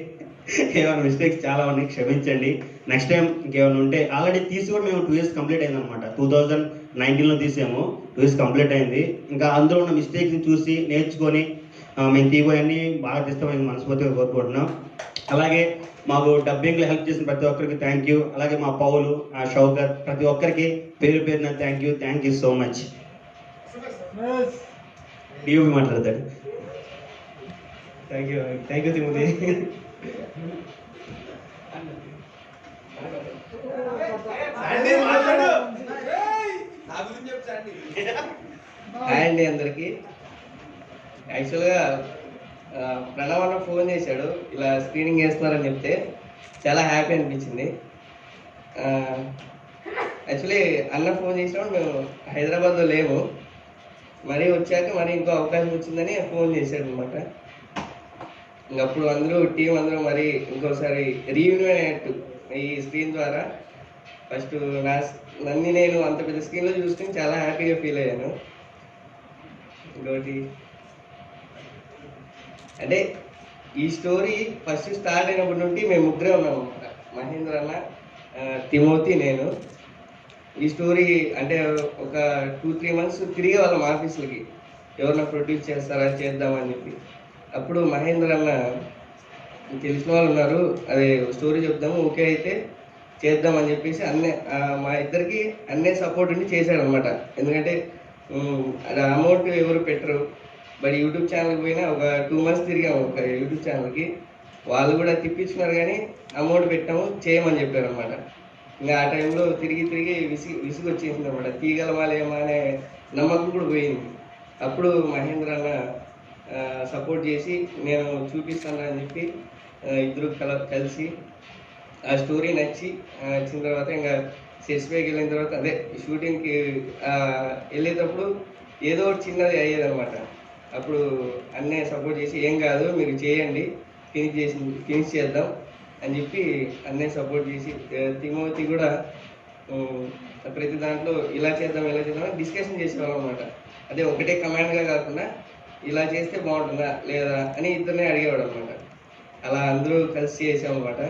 ఏమైనా మిస్టేక్స్ చాలా ఉన్నాయి, క్షమించండి. నెక్స్ట్ టైం ఇంకేమైనా ఉంటే ఆల్రెడీ తీసి కూడా మేము 2 years కంప్లీట్ అయింది అనమాట. 2019లో తీసాము, 2 years కంప్లీట్ అయింది. ఇంకా అందులో ఉన్న మిస్టేక్స్ని చూసి నేర్చుకొని మేము తీయబోయన్నీ బాగా తీస్తామని మనస్ఫూర్తిగా కోరుకుంటున్నాం. అలాగే మాకు డబ్బింగ్లో హెల్ప్ చేసిన ప్రతి ఒక్కరికి థ్యాంక్ యూ. అలాగే మా పౌలు, షౌకత్, ప్రతి ఒక్కరికి పేరు పేరున thank you so much. DOP మాట్లాడతాడు. Thank you Timothy. హాయ్ అండి అందరికి. యాక్చువల్గా ప్రణవ్ అన్న ఫోన్ చేశాడు ఇలా స్క్రీనింగ్ చేస్తున్నారని చెప్తే చాలా హ్యాపీ అనిపించింది. యాక్చువల్లీ అన్న ఫోన్ చేసినప్పుడు మేము హైదరాబాద్లో లేము, మరీ వచ్చాక మరీ ఇంకో అవకాశం వచ్చిందని ఫోన్ చేశాడు అనమాట. ఇంకప్పుడు అందరూ టీం అందరూ మరి ఇంకోసారి రీయూనియన్ అయినట్టు ఈ స్క్రీన్ ద్వారా ఫస్ట్ నన్ను నేను అంత పెద్ద స్క్రీన్లో చూసుకుని చాలా హ్యాపీగా ఫీల్ అయ్యాను. ఇంకోటి అంటే ఈ స్టోరీ ఫస్ట్ స్టార్ట్ అయినప్పటి నుండి మేము ముగ్గురే ఉన్నాం అనమాట. మహేంద్ర అన్న, తిమోతి, నేను. ఈ స్టోరీ అంటే ఒక 2-3 మంత్స్ తిరిగే వాళ్ళం ఆఫీసులకి, ఎవరన్నా ప్రొడ్యూస్ చేస్తారా చేద్దామని చెప్పి. అప్పుడు మహేంద్ర అన్న తెలిసిన వాళ్ళు ఉన్నారు, అదే స్టోరీ చెప్దాము, ఓకే అయితే చేద్దామని చెప్పేసి మా ఇద్దరికి అన్నే సపోర్ట్ ఉండి చేశాడు అనమాట. ఎందుకంటే అది అమౌంట్ ఎవరు పెట్టరు. బట్ యూట్యూబ్ ఛానల్కి పోయినా ఒక 2 మంత్స్ తిరిగాము ఒక యూట్యూబ్ ఛానల్కి. వాళ్ళు కూడా తిప్పించుకున్నారు కానీ అమౌంట్ పెట్టాము, చేయమని చెప్పారు అనమాట. ఇంకా ఆ టైంలో తిరిగి విసుగు వచ్చేసింది అనమాట. తీగలమాలేమో అనే నమ్మకం కూడా పోయింది. అప్పుడు మహేంద్ర అన్న సపోర్ట్ చేసి నేను చూపిస్తాను అని చెప్పి ఇద్దరు కలిసి ఆ స్టోరీ వచ్చిన తర్వాత ఇంకా సెట్స్పైకి వెళ్ళిన తర్వాత అదే షూటింగ్కి వెళ్ళేటప్పుడు ఏదో ఒకటి చిన్నది అయ్యేదన్నమాట. అప్పుడు అన్నే సపోర్ట్ చేసి ఏం కాదు మీరు చేయండి, ఫినిష్ చేద్దాం అని చెప్పి అన్నే సపోర్ట్ చేసి, తిమోతి కూడా ప్రతి దాంట్లో ఇలా చేద్దాం అని డిస్కషన్ చేసేవాళ్ళం అనమాట. అదే ఒకటే కమాండ్గా కాకుండా ఇలా చేస్తే బాగుంటుందా లేదా అని ఇద్దరినే అడిగేవాడు అనమాట. అలా అందరూ కలిసి చేసామన్నమాట.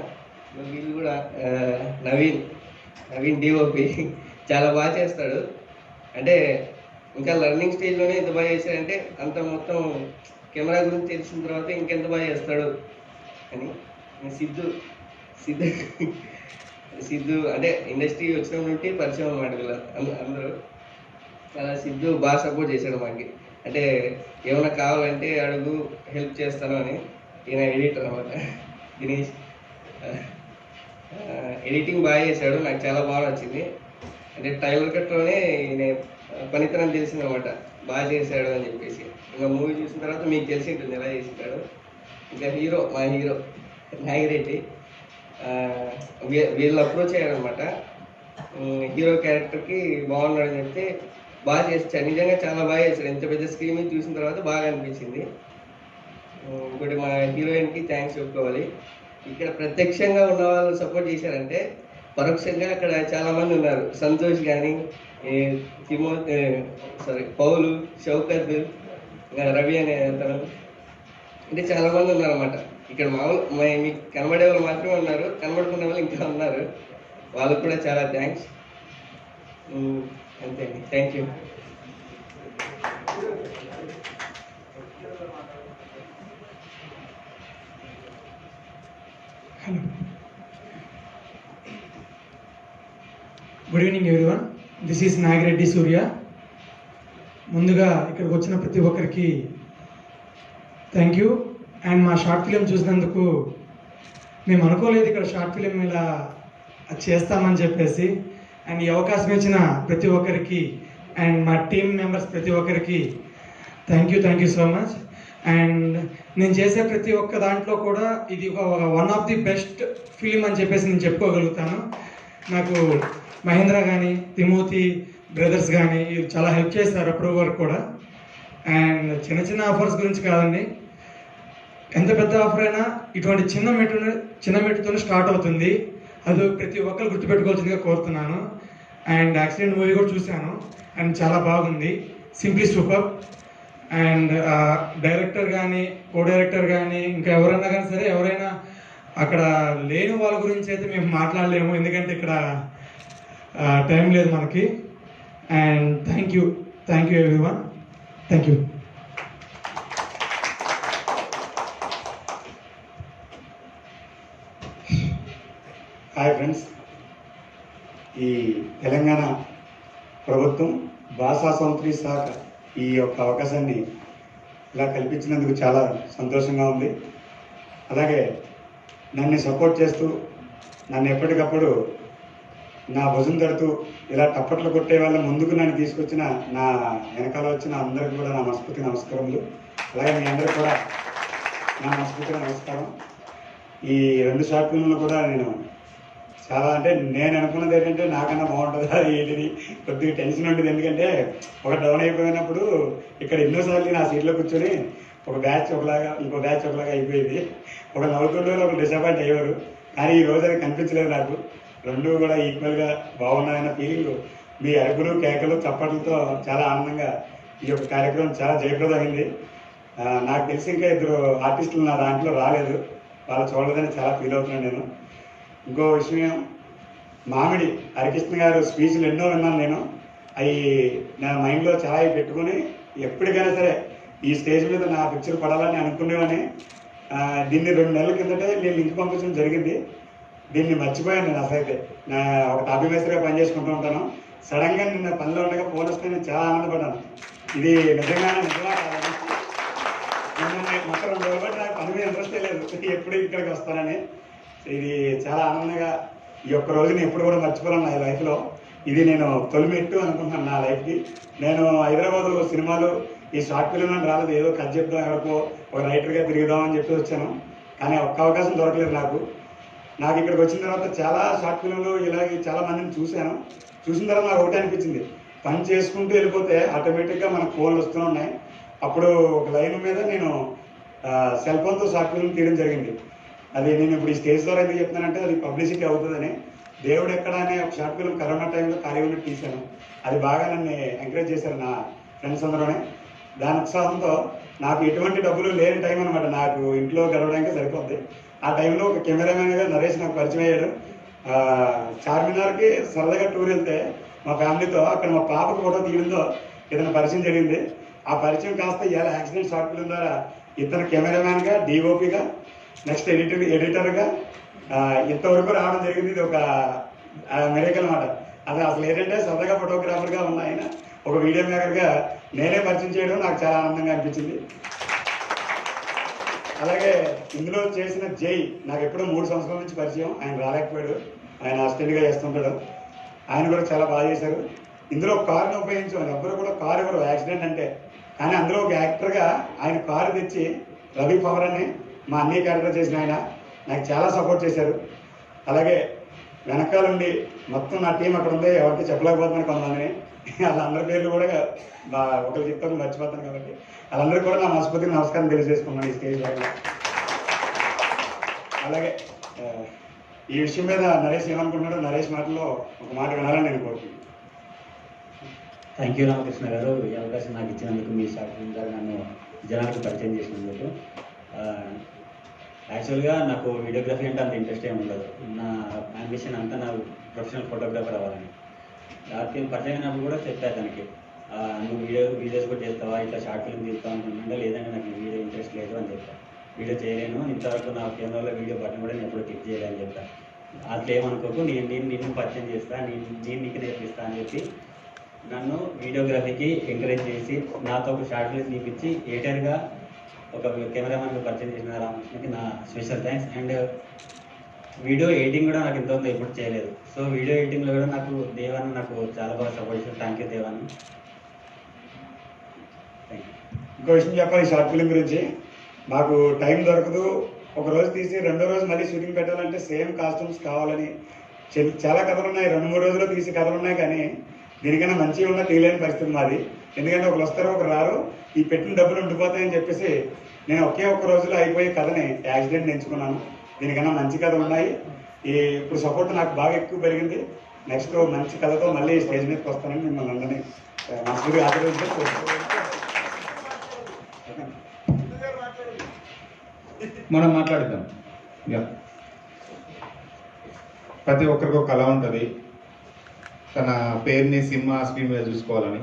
వీళ్ళు కూడా నవీన్ డిఓపి చాలా బాగా చేస్తాడు. అంటే ఇంకా లర్నింగ్ స్టేజ్లోనే ఎంత బాగా చేశాడంటే అంత మొత్తం కెమెరా గురించి తెలిసిన తర్వాత ఇంకెంత బాగా చేస్తాడు అని. సిద్ధు అంటే ఇండస్ట్రీ వచ్చిన నుండి పరిచయం అన్నమాట వీళ్ళ అందరూ. అలా సిద్ధు బాగా సపోర్ట్ చేశాడు మాకు. అంటే ఏమైనా కావాలంటే అడుగు, హెల్ప్ చేస్తాను అని. ఈయన ఎడిటర్ అన్నమాట దినేష్. ఎడిటింగ్ బాగా చేశాడు, నాకు చాలా బాగా నచ్చింది. అంటే ట్రైలర్ కట్లోనే ఈయన పనితనం తెలిసింది అనమాట, బాగా చేశాడు అని చెప్పేసి. ఇంకా మూవీ చూసిన తర్వాత మీకు తెలిసి ఉంటుంది ఎలా చేసింటాడు. ఇంకా మా హీరో నాగిరెడ్డి, వీళ్ళు అప్రోచ్ అయ్యారనమాట. హీరో క్యారెక్టర్కి బాగున్నాడని చెప్తే బాగా చేస్తాడు, నిజంగా చాలా బాగా చేశాడు. ఎంత పెద్ద స్క్రీన్ మీద చూసిన తర్వాత బాగా అనిపించింది. ఇంకోటి మా హీరోయిన్కి థ్యాంక్స్ చెప్పుకోవాలి. ఇక్కడ ప్రత్యక్షంగా ఉన్న వాళ్ళు సపోర్ట్ చేశారంటే పరోక్షంగా అక్కడ చాలామంది ఉన్నారు. సంతోష్ కానీ, పౌలు, షౌకత్, రవి అనే అతను, అంటే చాలామంది ఉన్నారన్నమాట. ఇక్కడ మీకు కనబడే వాళ్ళు మాత్రమే ఉన్నారు, కనబడుకునే వాళ్ళు ఇంకా ఉన్నారు. వాళ్ళకు కూడా చాలా థ్యాంక్స్. అంతే అండి, thank you. Hello, good evening everyone. This is Nagireddy Surya. ముందుగా ఇక్కడికి వచ్చిన ప్రతి ఒక్కరికి థ్యాంక్ యూ. అండ్ మా షార్ట్ ఫిలిం చూసినందుకు మేము అనుకోలేదు ఇక్కడ షార్ట్ ఫిలిం ఇలా చేస్తామని చెప్పేసి. అండ్ ఈ అవకాశం ఇచ్చిన ప్రతి ఒక్కరికి అండ్ మా టీమ్ మెంబర్స్ ప్రతి ఒక్కరికి thank you so much. And నేను చేసే ప్రతి ఒక్క దాంట్లో కూడా ఇది one of the best film అని చెప్పేసి నేను చెప్పుకోగలుగుతాను. నాకు మహేంద్ర కానీ, తిమోతి బ్రదర్స్ కానీ చాలా హెల్ప్ చేస్తారు అప్పుడు వరకు కూడా. అండ్ చిన్న ఆఫర్స్ గురించి కాదండి, ఎంత పెద్ద ఆఫర్ అయినా ఇటువంటి చిన్న మెట్టుతో స్టార్ట్ అవుతుంది. అది ప్రతి ఒక్కరు గుర్తుపెట్టుకోవాల్సిందిగా కోరుతున్నాను. అండ్ యాక్సిడెంట్ మూవీ కూడా చూశాను అండ్ చాలా బాగుంది, సింప్లీ సూపర్. అండ్ డైరెక్టర్ కానీ, కో డైరెక్టర్ కానీ, ఇంకా ఎవరైనా కానీ సరే, ఎవరైనా అక్కడ లేని వాళ్ళ గురించి అయితే మేము మాట్లాడలేము, ఎందుకంటే ఇక్కడ టైం లేదు మనకి. And thank you everyone, thank you. Hi friends, ఈ తెలంగాణ ప్రభుత్వం భాషా సంస్కృతి శాఖ ఈ యొక్క అవకాశాన్ని ఇలా కల్పించినందుకు చాలా సంతోషంగా ఉంది. అలాగే నన్ను సపోర్ట్ చేస్తూ నన్ను ఎప్పటికప్పుడు నా భుజం తడుతూ ఇలా టప్పట్లు కొట్టే వాళ్ళ ముందుకు నన్ను తీసుకొచ్చిన నా వెనకాల వచ్చిన అందరికీ కూడా నా మనస్ఫూర్తి నమస్కారములు. అలాగే మీ అందరికీ కూడా నా మనస్ఫూర్తిగా నమస్కారం. ఈ 2 షార్ట్ ఫిల్మ్లు కూడా నేను అనుకున్నది ఏంటంటే నాకన్నా బాగుంటుందా ఏంటిది కొద్దిగా టెన్షన్ ఉంటుంది. ఎందుకంటే ఒక డౌన్ అయిపోయినప్పుడు ఇక్కడ ఎన్నోసార్లు నా సీట్లో కూర్చొని ఒక బ్యాచ్ ఒకలాగా ఇంకో బ్యాచ్ ఒకలాగా అయిపోయేది. ఒక నవ్వుతుండే ఒక డిసప్పాయింట్ అయ్యేవారు. కానీ ఈ రోజు అది కనిపించలేదు నాకు. రెండు కూడా ఈక్వల్గా బాగున్నాయన్న ఫీలింగ్. మీ అరుపులు కేకలు చప్పట్లతో చాలా ఆనందంగా ఈ యొక్క కార్యక్రమం చాలా జయప్రదమైంది. నాకు తెలిసి ఇంకా ఇద్దరు ఆర్టిస్టులు నా దాంట్లో రాలేదు, వాళ్ళు చూడలేదని చాలా ఫీల్ అవుతున్నాను నేను. ఇంకో విషయం, మామిడి హరికృష్ణ గారు స్పీచ్లు ఎన్నో విన్నాను నేను. అవి నా మైండ్లో చాలా పెట్టుకుని ఎప్పటికైనా సరే ఈ స్టేజ్ మీద నా పిక్చర్ పడాలని అనుకునేవని. దీన్ని 2 నెలల కిందటే నేను లింక్ పంపించడం జరిగింది. దీన్ని మర్చిపోయాను నేను. అసలైతే నా ఒక తాపీ మేస్త్రిగా పనిచేసుకుంటూ ఉంటాను. సడన్గా నిన్న పనిలో ఉండగా ఫోన్ వస్తే నేను చాలా ఆనందపడ్డాను. ఇది నిజంగా కాదని. మొత్తం 2 రోజులు బట్టి నాకు పని మీద ఇంట్రెస్టే లేదు, ఎప్పుడు ఇక్కడికి వస్తానని. ఇది చాలా ఆనందంగా ఈ ఒక్క రోజుని ఎప్పుడు కూడా మర్చిపోలేను నా లైఫ్లో. ఇది నేను తొలిమెట్టు అనుకుంటున్నాను నా లైఫ్కి. నేను హైదరాబాద్ సినిమాలు ఈ షార్ట్ ఫిల్మ్ అని రాలేదు, ఏదో కథ చెప్దాం ఎవరికో ఒక రైటర్గా తిరుగుదామని చెప్పి వచ్చాను. కానీ ఒక్క అవకాశం దొరకలేదు నాకు. ఇక్కడికి వచ్చిన తర్వాత చాలా షార్ట్ ఫిల్మ్లు ఇలాగే చాలా మందిని చూశాను. చూసిన తర్వాత నాకు ఒకటే అనిపించింది, పని చేసుకుంటూ వెళ్ళిపోతే ఆటోమేటిక్గా మనకు ఫోన్లు వస్తూ ఉన్నాయి. అప్పుడు ఒక లైన్ మీద నేను సెల్ ఫోన్తో షార్ట్ ఫిల్మ్ తీయడం జరిగింది. అది నేను ఇప్పుడు ఈ స్టేజ్ ద్వారా ఎందుకు చెప్తున్నానంటే అది పబ్లిసిటీ అవుతుందని. దేవుడు ఎక్కడ అనే ఒక షార్ట్ ఫిల్మ్ కరోనా టైంలో ఖాళీ ఉండి తీశాను. అది బాగా నన్ను ఎంకరేజ్ చేశారు నా ఫ్రెండ్స్ అందరూనే. దాని ఉత్సాహంతో నాకు ఎటువంటి డబ్బులు లేని టైం అనమాట, నాకు ఇంట్లో గడవడానికి సరిపోద్ది. ఆ టైంలో ఒక కెమెరామెన్గా నరేష్ నాకు పరిచయం అయ్యాడు. చార్మినార్కి సరదాగా టూర్ వెళ్తే మా ఫ్యామిలీతో అక్కడ మా పాపకు ఫోటో తీయడంతో ఇతను పరిచయం జరిగింది. ఆ పరిచయం కాస్త ఇవాళ యాక్సిడెంట్ షార్ట్ ఫిల్మ్ ద్వారా ఇతను కెమెరామ్యాన్గా, డిఓపిగా, నెక్స్ట్ ఎడిటర్గా ఇంతవరకు రావడం జరిగింది. ఇది ఒక మిరేకల్ అన్నమాట. అది అసలు ఏంటంటే సరదాగా ఫోటోగ్రాఫర్గా ఉన్న ఆయన ఒక వీడియో మేకర్గా నేనే పరిచయం చేయడం నాకు చాలా ఆనందంగా అనిపించింది. అలాగే ఇందులో చేసిన జై నాకు ఎప్పుడో 3 సంవత్సరాల నుంచి పరిచయం. ఆయన రాలేకపోయాడు, ఆయన అసిస్టెంట్గా చేస్తుంటాడు. ఆయన కూడా చాలా బాగా చేశారు. ఇందులో కారుని ఉపయోగించాను, ఎవ్వరు కూడా కారు ఇవ్వరు యాక్సిడెంట్ అంటే. కానీ అందులో ఒక యాక్టర్గా ఆయన కారు తెచ్చి రవి పవర్ అని మా అన్నయ్య క్యారెక్టర్ చేసిన ఆయన నాకు చాలా సపోర్ట్ చేశారు. అలాగే వెనకాలండి మొత్తం నా టీం అక్కడ ఉంది, ఎవరికి చెప్పలేకపోతున్నాను కొంతమందిని. వాళ్ళందరి పేర్లు కూడా ఒకరు చెప్తాను మర్చిపోతాను కాబట్టి వాళ్ళందరికీ కూడా నా మనస్ఫూర్తిగా నమస్కారం తెలియజేసుకున్నాను ఈ స్టేజ్ పైన. అలాగే ఈ విషయం మీద నరేష్ ఏమనుకుంటున్నాడో నరేష్ మాటలో ఒక మాట వినాలని నేను కోరుకుంటున్నాను. థ్యాంక్ యూ రామకృష్ణ గారు, ఈ అవకాశం నాకు ఇచ్చినందుకు, మీ షార్ట్ ఫిల్మ్ ద్వారా నన్ను జనాలకు పరిచయం చేసినందుకు. యాక్చువల్గా నాకు వీడియోగ్రఫీ అంటే అంత ఇంట్రెస్ట్ ఏమి ఉండదు. నా అంబిషన్ అంతా నా ప్రొఫెషనల్ ఫోటోగ్రాఫర్ అవ్వాలని. దానికి పరిచయం అయినప్పుడు కూడా చెప్పాను తనకి, నువ్వు వీడియోస్ కూడా చేస్తావా, ఇట్లా షార్ట్ ఫిల్మ్ తీస్తావు అనుకుంటుంటే, లేదంటే నాకు వీడియో ఇంట్రెస్ట్ లేదు అని చెప్పాను. వీడియో చేయలేను, ఇంతవరకు నా కెమెరాలో వీడియో బటన్ కూడా నేను ఎప్పుడు క్లిక్ చేయలేని చెప్పాను. అట్లా ఏమనుకోకు, నిన్ను పరిచయం చేస్తా, నేను నీకు నేర్పిస్తా అని చెప్పి నన్ను వీడియోగ్రఫీకి ఎంకరేజ్ చేసి నాతో ఒక షార్ట్ ఫిల్మ్ తీపించి ఎడిటర్గా ఒక కెమెరామెన్గా పరిచయం చేసిన రామకృష్ణకి నా special thanks. And video editing కూడా నాకు ఇంతవరకు ఎప్పుడు చేయలేదు. సో వీడియో ఎడిటింగ్లో కూడా నాకు దేవాన్ని నాకు చాలా బాగా సపోర్ట్ చేశారు. థ్యాంక్ యూ దేవాన్ని. Thank you. ఇంకో విషయం చెప్పాలి షార్ట్ ఫిల్మ్ గురించి. మాకు టైం దొరకదు, ఒక రోజు తీసి రెండో రోజు మళ్ళీ షూటింగ్ పెట్టాలంటే సేమ్ కాస్ట్యూమ్స్ కావాలని చాలా కథలు ఉన్నాయి, 2-3 రోజుల్లో తీసే కథలు ఉన్నాయి. కానీ దీనికన్నా మంచిగా ఉన్న తీయలేని పరిస్థితి మాది. ఎందుకంటే ఒకరు వస్తారు ఒకరు రారు, ఈ పెట్టిన డబ్బులు ఉండిపోతాయని చెప్పేసి నేను ఒక్క రోజులో అయిపోయే కథని యాక్సిడెంట్ ఎంచుకున్నాను. దీనికన్నా మంచి కథ ఉన్నాయి. ఇప్పుడు సపోర్ట్ నాకు బాగా ఎక్కువ పెరిగింది. నెక్స్ట్ మంచి కథతో మళ్ళీ స్టేజ్ మీదకి వస్తానని మిమ్మల్ని అందరినీ మనస్ఫూర్తిగా ఆశీర్వదించి మనం మాట్లాడదాం. ప్రతి ఒక్కరికి ఒక కళ ఉంటుంది, తన పేరుని సినిమా స్క్రీన్ మీద చూసుకోవాలని.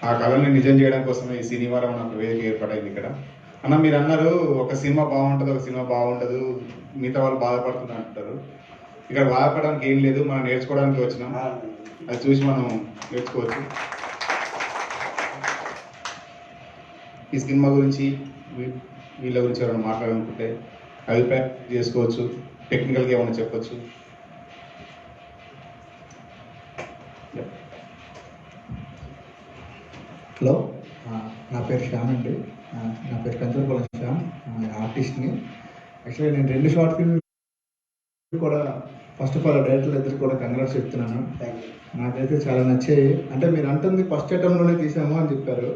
ఆ కళని నిజం చేయడం కోసమే ఈ శనివారం నాకు వేదిక ఏర్పాటైంది ఇక్కడ. అన్న మీరు అన్నారు ఒక సినిమా బాగుంటుంది, ఒక సినిమా బాగుండదు, మిగతా వాళ్ళు బాధపడుతున్నారు అంటారు. ఇక్కడ బాధపడడానికి ఏం లేదు, మనం నేర్చుకోవడానికి వచ్చినాం. అది చూసి మనం నేర్చుకోవచ్చు. ఈ సినిమా గురించి వీళ్ళ గురించి ఎవరైనా మాట్లాడాలనుకుంటే అభిప్రాయం చేసుకోవచ్చు, టెక్నికల్గా ఏమైనా చెప్పచ్చు. హలో, నా పేరు శ్యామ్ అండి. నా పేరు కంచరపల్లి శ్యామ్, ఆర్టిస్ట్ని. యాక్చువల్లీ నేను 2 షార్ట్ ఫిల్మ్ కూడా ఫస్ట్ ఆఫ్ ఆల్ డైరెక్టర్లు ఇద్దరు కూడా కంగ్రాట్స్ చెప్తున్నాను. నాకైతే చాలా నచ్చాయి. అంటే మీరు అంటుంది ఫస్ట్ అటెంప్ట్లోనే తీసాము అని చెప్పారు.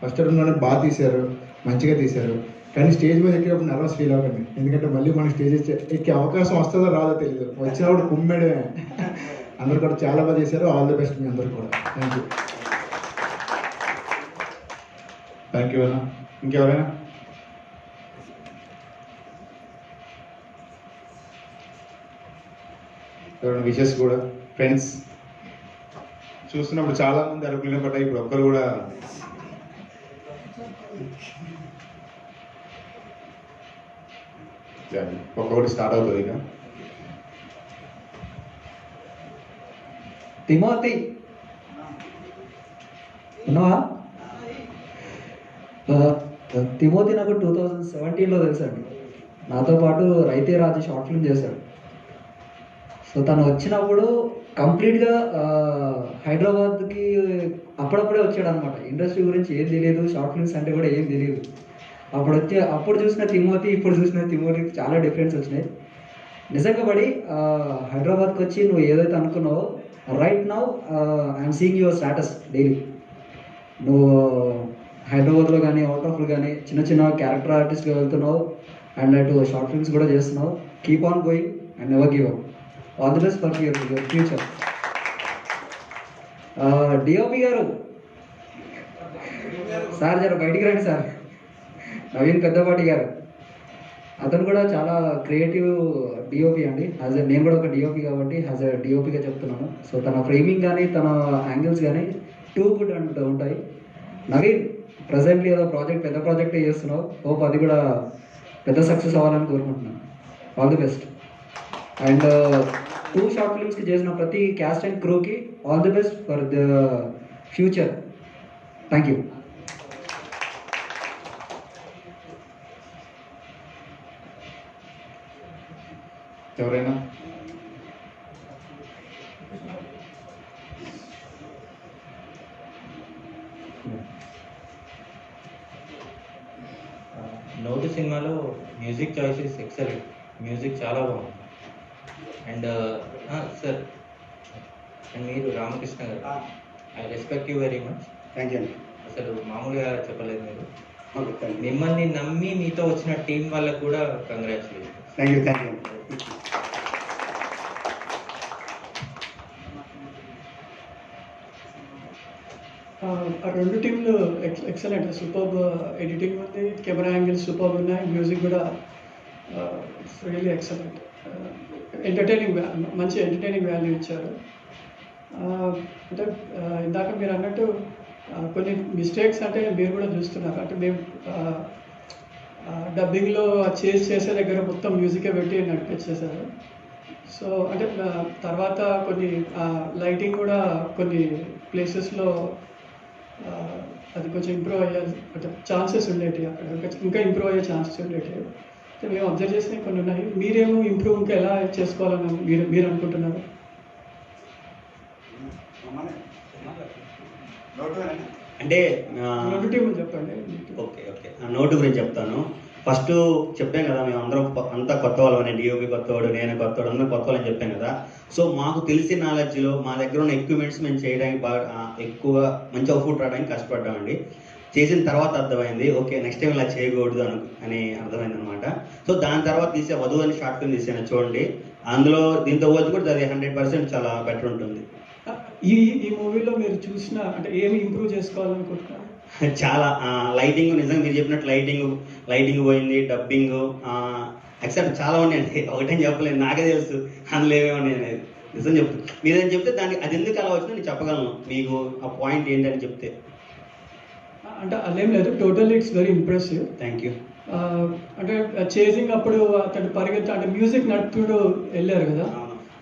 ఫస్ట్ అటెంప్ట్లోనే బాగా తీశారు, మంచిగా తీశారు. కానీ స్టేజ్ మీద ఎక్కేటప్పుడు నర్వస్ ఫీల్ అవ్వకండి, ఎందుకంటే మళ్ళీ మన స్టేజ్ ఎక్కే అవకాశం వస్తుందో రాదో తెలియదు, వచ్చినప్పుడు కుమ్మేడమే. అందరు కూడా చాలా బాగా చేశారు. ఆల్ ది బెస్ట్ మీ అందరు కూడా. Thank you. థ్యాంక్ యూ అన్న. ఇంకెవరైనా? ఎవరైనా విషెస్ కూడా? ఫ్రెండ్స్ చూస్తున్నప్పుడు చాలా మంది అరుపులు పడ్డాయి, ఇప్పుడు ఒక్కరు కూడా ఒక్కొక్కటి స్టార్ట్ అవుతుంది ఇక. తిమోతి ఉన్నావా? తిమోతి నాకు 2017లో తెలుసండి. నాతో పాటు రైతే రాజు షార్ట్ ఫిల్మ్ చేశాడు. సో తను వచ్చినప్పుడు కంప్లీట్గా హైదరాబాద్కి అప్పుడప్పుడే వచ్చాడు అనమాట. ఇండస్ట్రీ గురించి ఏం తెలియదు, షార్ట్ ఫిల్మ్స్ అంటే కూడా ఏం తెలియదు. అప్పుడు చూసిన తిమోతి ఇప్పుడు చూసిన తిమోతికి చాలా డిఫరెన్స్ వచ్చినాయి. నిజంగా పడి హైదరాబాద్కి వచ్చి నువ్వు ఏదైతే అనుకున్నావో right now I'm seeing your status daily. నువ్వు హైదరాబాద్లో కానీ అవుట్ ఆఫ్లో కానీ చిన్న చిన్న క్యారెక్టర్ ఆర్టిస్ట్గా వెళ్తున్నావు అండ్ అటు షార్ట్ ఫిల్మ్స్ కూడా చేస్తున్నావు. Keep on going and never give up. All the best for your future. DOP గారు సార్ జర బయటికి రండి సార్. నవీన్ పెద్దపాటి గారు, అతను కూడా చాలా క్రియేటివ్ డిఓపి అండి. నేను కూడా ఒక డిఓపి కాబట్టి యాజ్ ఎ డిఓపిగా చెప్తున్నాను. సో తన ఫ్రేమింగ్ కానీ తన యాంగిల్స్ కానీ టూ గుడ్ అండ్ ఉంటాయి. నవీన్ ప్రజెంట్లీ ఏదో పెద్ద ప్రాజెక్టే చేస్తున్నావు. హోప్ అది కూడా పెద్ద సక్సెస్ అవ్వాలని కోరుకుంటున్నాను. All the best. And 2 short ఫిల్మ్స్కి చేసిన ప్రతి క్యాస్ట్ అండ్ క్రూకి all the best for the future. Thank you. ఎవరైనా? నోటు సినిమాలో మ్యూజిక్ చాయిసెస్ ఎక్సలెంట్. మ్యూజిక్ చాలా బాగుంది. అండ్ సార్, అండ్ మీరు Ramakrishna garu, I respect you very much. Thank you అండి. అసలు మామూలుగా చెప్పలేదు మీరు. Okay, thank you. మిమ్మల్ని నమ్మి మీతో వచ్చిన టీం వాళ్ళకు కూడా congratulation. Thank you, thank you. ఆ రెండు టీంలు ఎక్సలెంట్. సూపర్బ్ ఎడిటింగ్ ఉంది, కెమెరా యాంగిల్స్ సూపర్బ్ ఉన్నాయి, మ్యూజిక్ కూడా ఇట్స్ రియల్లీ ఎక్సలెంట్. ఎంటర్టైనింగ్, మంచి ఎంటర్టైనింగ్ వాల్యూ ఇచ్చారు. అంటే ఇందాక మీరు అన్నట్టు కొన్ని మిస్టేక్స్ అంటే మీరు కూడా చూస్తున్నారు. అంటే మేము డబ్బింగ్లో చేసే దగ్గర మొత్తం మ్యూజికే పెట్టి నడిపించేశారు. సో అంటే తర్వాత కొన్ని లైటింగ్ కూడా కొన్ని ప్లేసెస్లో అది కొంచెం ఇంప్రూవ్ అయ్యే అంటే ఛాన్సెస్ ఉండేవి. అక్కడ ఇంకా ఇంప్రూవ్ అయ్యే ఛాన్సెస్ ఉండేవి. సో మేము అబ్జర్వ్ చేసినవి కొన్ని ఉన్నాయి. మీరేమో ఇంప్రూవ్ ఇంకా ఎలా చేసుకోవాలని మీరు అనుకుంటున్నారు? అంటే రెండు టీములు చెప్పండి. ఓకే ఓకే, నోటు గురించి చెప్తాను. ఫస్ట్ చెప్పాను కదా, మేము అందరం అంతా కొత్త వాళ్ళం అని. డిఓపి కొత్తవాడు, నేను కొత్తవాడు, అందరం కొత్త వాళ్ళని చెప్పాను కదా. సో మాకు తెలిసిన నాలెడ్జ్లో మా దగ్గర ఉన్న ఎక్విప్మెంట్స్ మేము చేయడానికి బాగా ఎక్కువ మంచి అవుట్పుట్ రావడానికి కష్టపడ్డామండి. చేసిన తర్వాత అర్థమైంది, ఓకే నెక్స్ట్ టైం ఇలా చేయకూడదు అని అర్థమైంది అనమాట. సో దాని తర్వాత తీసే వధువు అని షార్ట్ ఫిల్మ్ తీసాను చూడండి. అందులో దీంతో పోల్చి కూడా అది 100% చాలా బెటర్ ఉంటుంది. ఈ మూవీలో మీరు చూసిన అంటే ఏమి ఇంప్రూవ్ చేసుకోవాలనుకుంటున్నారు? చాలా లైటింగ్, నిజంగా మీరు చెప్పినట్టు లైటింగ్ పోయింది, డబ్బింగ్ ఎక్సెప్ట్ చాలా ఉన్నాయండి. ఒకటేం చెప్పలేదు, నాకే తెలుసు అందులో ఏమేమి ఉన్నాయి అనేది. నిజం చెప్తాను, మీరేం చెప్తే దానికి అది ఎందుకు అలా వచ్చినా నేను చెప్పగలను మీకు. ఆ పాయింట్ ఏంటని చెప్తే అంటే అదేం లేదు, totally it's very impressive. Thank you. అంటే చేసింగ్ అప్పుడు అతను అంటే మ్యూజిక్ నడుపుతూ వెళ్ళారు కదా.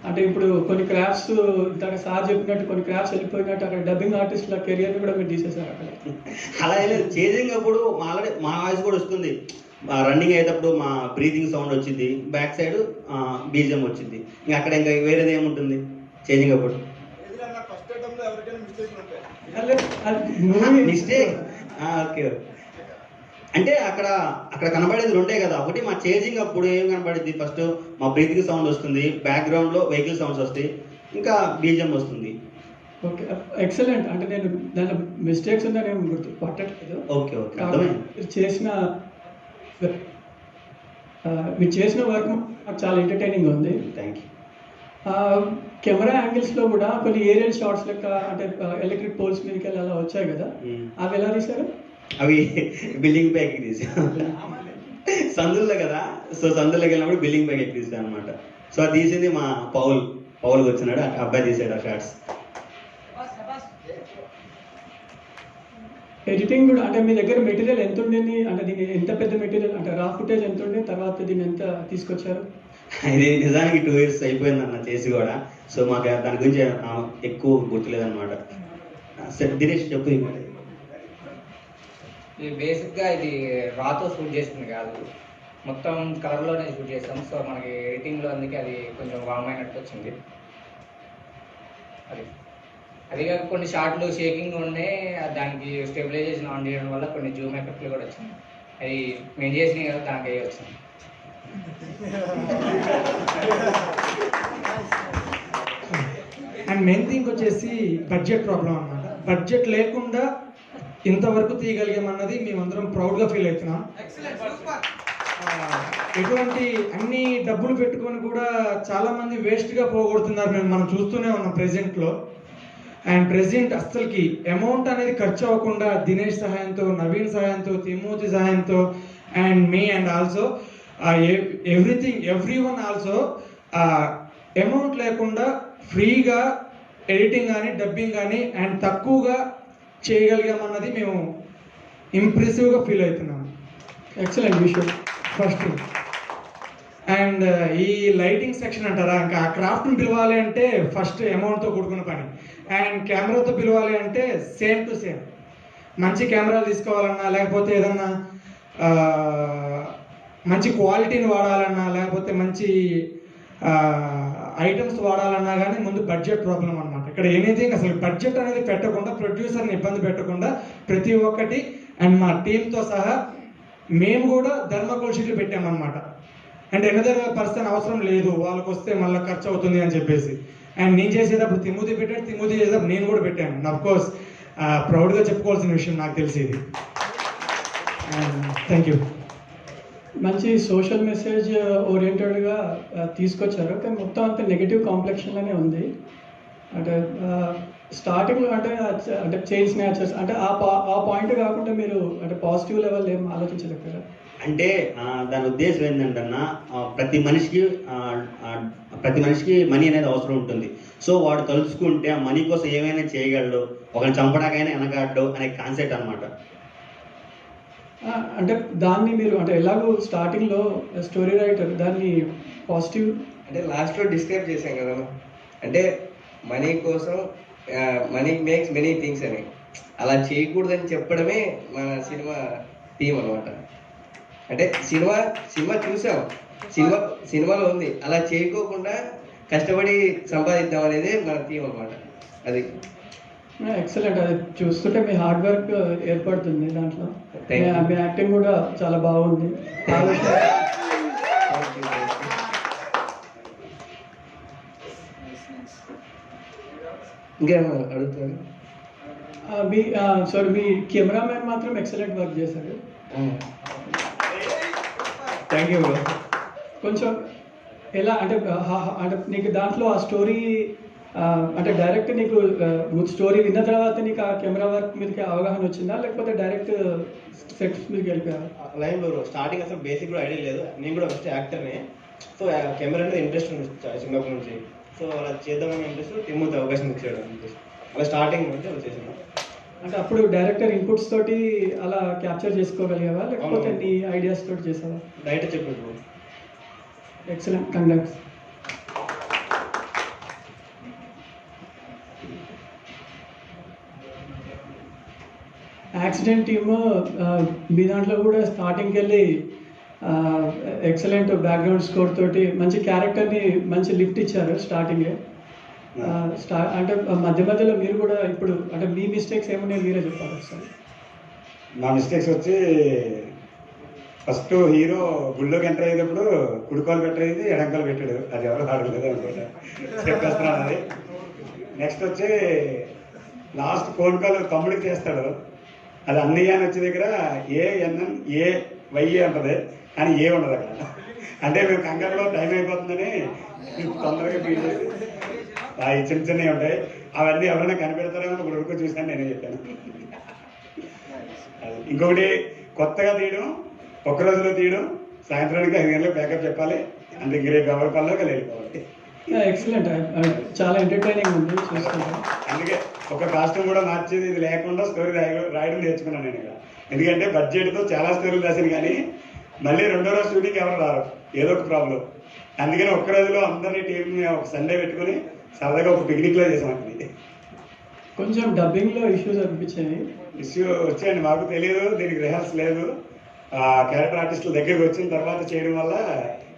అంటే ఇప్పుడు కొన్ని క్రాఫ్ట్స్ ఇందాక సార్ చెప్పినట్టు కొన్ని క్రాఫ్ట్స్ వెళ్ళిపోయినట్టు అక్కడ డబ్బింగ్ ఆర్టిస్ట్ల కెరియర్ని కూడా మీరు తీసేశారు అక్కడ. అలా లేదు, చేసింగ్ అప్పుడు ఆల్రెడీ మా వాయిస్ కూడా వస్తుంది. రన్నింగ్ అయ్యేటప్పుడు మా బ్రీతింగ్ సౌండ్ వచ్చింది, బ్యాక్ సైడ్ బీజిఎం వచ్చింది. ఇంకా అక్కడ ఇంకా వేరేది ఏముంటుంది చేసింగ్ అప్పుడు. Mistake okay. అంటే అక్కడ కనబడేది రెండే కదా. ఒకటి మా చేజింగ్ అప్పుడు ఏం కనబడింది, ఫస్ట్ మా బ్రీతింగ్ సౌండ్ వస్తుంది, బ్యాక్గ్రౌండ్లో వెహికల్ సౌండ్స్ వస్తాయి, ఇంకా బీజిఎం వస్తుంది. Okay, excellent. అంటే నేను దాని మిస్టేక్స్ ఉందని ఏమి గుర్తు పట్టట్లేదు. ఓకే ఓకే, చేసిన మీరు చేసిన వర్క్ నాకు చాలా ఎంటర్టైనింగ్ ఉంది. Thank you. కెమెరా యాంగిల్స్లో కూడా కొన్ని ఏరియల్ షార్ట్స్ లెక్క అంటే ఎలక్ట్రిక్ పోల్స్ మీదకి వెళ్ళి అలా వచ్చాయి కదా, అవి ఎలా తీశారు? అవి బిల్డింగ్ పైకి తీసా సందుల్లో కదా, సో సందుల్లోకి వెళ్ళినప్పుడు బిల్డింగ్ పైకి ఎక్కి తీసాను అనమాట. సో అది తీసింది మా పౌల్కి వచ్చినాడు, అబ్బాయి తీసాడు ఆ షార్ట్స్. ఎడిటింగ్ కూడా అంటే మీ దగ్గర మెటీరియల్ ఎంత ఉండేది, అంటే దీన్ని ఎంత పెద్ద మెటీరియల్ అంటే రా ఫుటేజ్ ఎంత ఉండే, తర్వాత దీన్ని ఎంత తీసుకొచ్చారు? ఇది నిజానికి 2 years అయిపోయింది అన్న చేసి కూడా, సో మాకు దాని గురించి ఎక్కువ గుర్తులేదన్నమాట. సరే దినేష్ చెప్పు. ఇది బేసిక్గా ఇది రాతో షూట్ చేసింది కాదు, మొత్తం కలర్లోనే షూట్ చేస్తాం. సో మనకి ఎడిటింగ్లో అందుకే అది కొంచెం వామ్ అయినట్టు వచ్చింది. అది కాక కొన్ని షార్ట్లు షేకింగ్ ఉండే, దానికి స్టెబిలైజేషన్ ఆన్ చేయడం వల్ల కొన్ని జూమ్ ఎఫెక్ట్లు కూడా వచ్చింది. అది మేము చేసినాయి కదా, దానికి అయ్యి వచ్చింది. అండ్ మెయిన్ థింగ్ వచ్చేసి బడ్జెట్ ప్రాబ్లం అన్నమాట. బడ్జెట్ లేకుండా ఇంతవరకు తీయగలిగామన్నది మేమందరం ప్రౌడ్గా ఫీల్ అవుతున్నాం. ఎటువంటి అన్ని డబ్బులు పెట్టుకొని కూడా చాలామంది వేస్ట్గా పోగొడుతున్నారు, మనం చూస్తూనే ఉన్నాం ప్రెజెంట్లో. అండ్ ప్రెజెంట్ అస్సలకి అమౌంట్ అనేది ఖర్చు అవ్వకుండా దినేష్ సహాయంతో, నవీన్ సహాయంతో, తిమోతి సహాయంతో and me and also everyone also amount లేకుండా ఫ్రీగా ఎడిటింగ్ కానీ డబ్బింగ్ కానీ అండ్ తక్కువగా చేయగలిగామన్నది మేము ఇంప్రెసివ్గా ఫీల్ అవుతున్నాము. ఎక్సలెంట్ విషయం ఫస్ట్. అండ్ ఈ లైటింగ్ సెక్షన్ అంటారా, ఇంకా ఆ క్రాఫ్ట్ని పిలవాలి అంటే ఫస్ట్ అమౌంట్తో కూడుకున్న పని. అండ్ కెమెరాతో పిలవాలి అంటే సేమ్ టు సేమ్. మంచి కెమెరాలు తీసుకోవాలన్నా, లేకపోతే ఏదన్నా మంచి క్వాలిటీని వాడాలన్నా, లేకపోతే మంచి ఐటమ్స్ వాడాలన్నా కానీ ముందు బడ్జెట్ ప్రాబ్లం అనమాట. ఇక్కడ ఎనీథింగ్ అసలు బడ్జెట్ అనేది పెట్టకుండా, ప్రొడ్యూసర్ని ఇబ్బంది పెట్టకుండా ప్రతి ఒక్కటి అండ్ మా టీంతో సహా మేము కూడా ధర్మకోల్ షీట్లు పెట్టామన్నమాట. అండ్ ఎనదర్ పర్సన్ అవసరం లేదు, వాళ్ళకి వస్తే మళ్ళీ ఖర్చు అవుతుంది అని చెప్పేసి. అండ్ నేను చేసేటప్పుడు తిమోతి పెట్టాడు, తిమోతి చేసేటప్పుడు నేను కూడా పెట్టాను. అఫ్ కోర్స్ ప్రౌడ్గా చెప్పుకోవాల్సిన విషయం నాకు తెలిసి ఇది. Thank you. మంచి సోషల్ మెసేజ్ ఓరియంటెడ్గా తీసుకొచ్చారు, కానీ మొత్తం అంతా నెగిటివ్ కాంప్లెక్షన్లోనే ఉంది. అంటే స్టార్టింగ్లో అంటే చైన్ స్నాచర్స్ అంటే ఆ పాయింట్ కాకుండా మీరు అంటే పాజిటివ్ లెవెల్ ఏం ఆలోచించలేరు. అంటే దాని ఉద్దేశం ఏంటంటన్నా, ప్రతి మనిషికి మనీ అనేది అవసరం ఉంటుంది. సో వాడు తలుచుకుంటే ఆ మనీ కోసం ఏమైనా చేయగలడు, ఒకరిని చంపడాకైనా వెనకాడు అనే కాన్సెప్ట్ అనమాట. అంటే దాన్ని మీరు అంటే ఎలాగో స్టార్టింగ్లో స్టోరీ రైటర్ దాన్ని పాజిటివ్ అంటే లాస్ట్లో డిస్క్రైబ్ చేశాం కదా, అంటే మనీ కోసం మనీ మేక్స్ మెనీ థింగ్స్ అని, అలా చేయకూడదని చెప్పడమే మన సినిమా థీమ్ అనమాట. అంటే సినిమా చూసాం, సినిమాలో ఉంది, అలా చేయకోకుండా కష్టపడి సంపాదిద్దాం అనేది మన థీమ్ అనమాట. అది ఎక్సలెంట్. అది చూస్తుంటే మీ హార్డ్ వర్క్ ఏర్పడుతుంది దాంట్లో. మీ యాక్టింగ్ కూడా చాలా బాగుంది. ఇంకా అడుగుతారు. మీ కెమెరామ్యాన్ మాత్రం ఎక్సలెంట్ వర్క్ చేశారు. Thank you. కొంచెం ఎలా అంటే నీకు దాంట్లో ఆ స్టోరీ అంటే డైరెక్ట్ నీకు స్టోరీ విన్న తర్వాత నీకు ఆ కెమెరా వర్క్ మీదకి అవగాహన వచ్చిందా, లేకపోతే డైరెక్ట్ సెట్స్ మీదకి వెళ్ళిపోయారు? లైవ్ స్టార్టింగ్ అసలు బేసిక్ కూడా ఐడియా లేదు, నేను కూడా ఫస్ట్ యాక్టర్నే. సో కెమెరా అనేది ఇంట్రెస్ట్ ఉంది చిన్నప్పటి నుంచి. సో అలా చేద్దామని ఇంట్రెస్ట్ తిమ్మూతి అవకాశం ఇచ్చాడు ఇంట్రెస్ట్. అలా స్టార్టింగ్ నుంచి అలా చేసాను. అంటే అప్పుడు డైరెక్టర్ ఇన్పుట్స్ తోటి అలా క్యాప్చర్ చేసుకోగలిగావా, లేకపోతే నీ ఐడియాస్ తోటి చేసావా? డైరెక్ట్ చెప్పాడు. Excellent, congrats. యాక్సిడెంట్ టీమ్ మీ దాంట్లో కూడా స్టార్టింగ్కి వెళ్ళి ఎక్సలెంట్ బ్యాక్గ్రౌండ్ స్కోర్ తోటి మంచి క్యారెక్టర్ని మంచి లిఫ్ట్ ఇచ్చారు స్టార్టింగే. అంటే మధ్యలో మీరు కూడా ఇప్పుడు అంటే మీ మిస్టేక్స్ ఏమున్నాయో మీరే చెప్పాలి ఒకసారి. నా మిస్టేక్స్ వచ్చి ఫస్ట్ హీరో గుళ్ళోకి ఎంటర్ అయ్యేటప్పుడు కుడికాలు పెట్టేది ఎడంకాలు పెట్టాడు, అది ఎవరు ఆడలేదు అనుకుంటా, చెప్పేస్తున్నాను అది. నెక్స్ట్ వచ్చి లాస్ట్ ఫోన్ కాల్ తమ్ముడికి చేస్తాడు, అది అన్నయ్య అని వచ్చే దగ్గర ఏఎన్ఎన్ వయ్యి అంటది, కానీ ఏ ఉండదు అక్కడ. అంటే మేము కంగారులో టైం అయిపోతుందని తొందరగా ఫీల్ చేసి ఈ చిన్న చిన్నవి ఉంటాయి, అవన్నీ ఎవరైనా కనిపెడతారేమో ఇప్పుడు వరకు చూసాను, నేనే చెప్పాను. ఇంకొకటి కొత్తగా తీయడం, ఒక్క రోజులో తీయడం, సాయంత్రానికి 5 గంటలకు బ్యాకప్ చెప్పాలి, అంటే ఇంక రేపు ఎవరి పనులకు వెళ్ళిపోవాలి. ఎక్సలెంట్, చాలా ఎంటర్టైనింగ్ ఉంది చూసుకుంటాం. అందుకే ఒక కాస్ట్యూమ్ కూడా మార్చేది ఇది లేకుండా స్టోరీ రాయడం నేర్చుకున్నాను నేను ఇక్కడ. ఎందుకంటే బడ్జెట్తో చాలా స్టోరీలు రాశాను, కానీ మళ్ళీ రెండో రోజు షూటింగ్ ఎవరు రారు, ఏదో ఒక ప్రాబ్లం. అందుకని ఒక్క రోజులో అందరినీ టీంని ఒక సండే పెట్టుకుని సరదాగా ఒక పిక్నిక్లో చేసాం. అక్కడికి కొంచెం డబ్బింగ్లో ఇష్యూస్ అనిపించాయి. ఇష్యూ వచ్చాయండి, మాకు తెలియదు, దీనికి రిహార్స్ లేదు. క్యారెక్టర్ ఆర్టిస్టుల దగ్గరికి వచ్చిన తర్వాత చేయడం వల్ల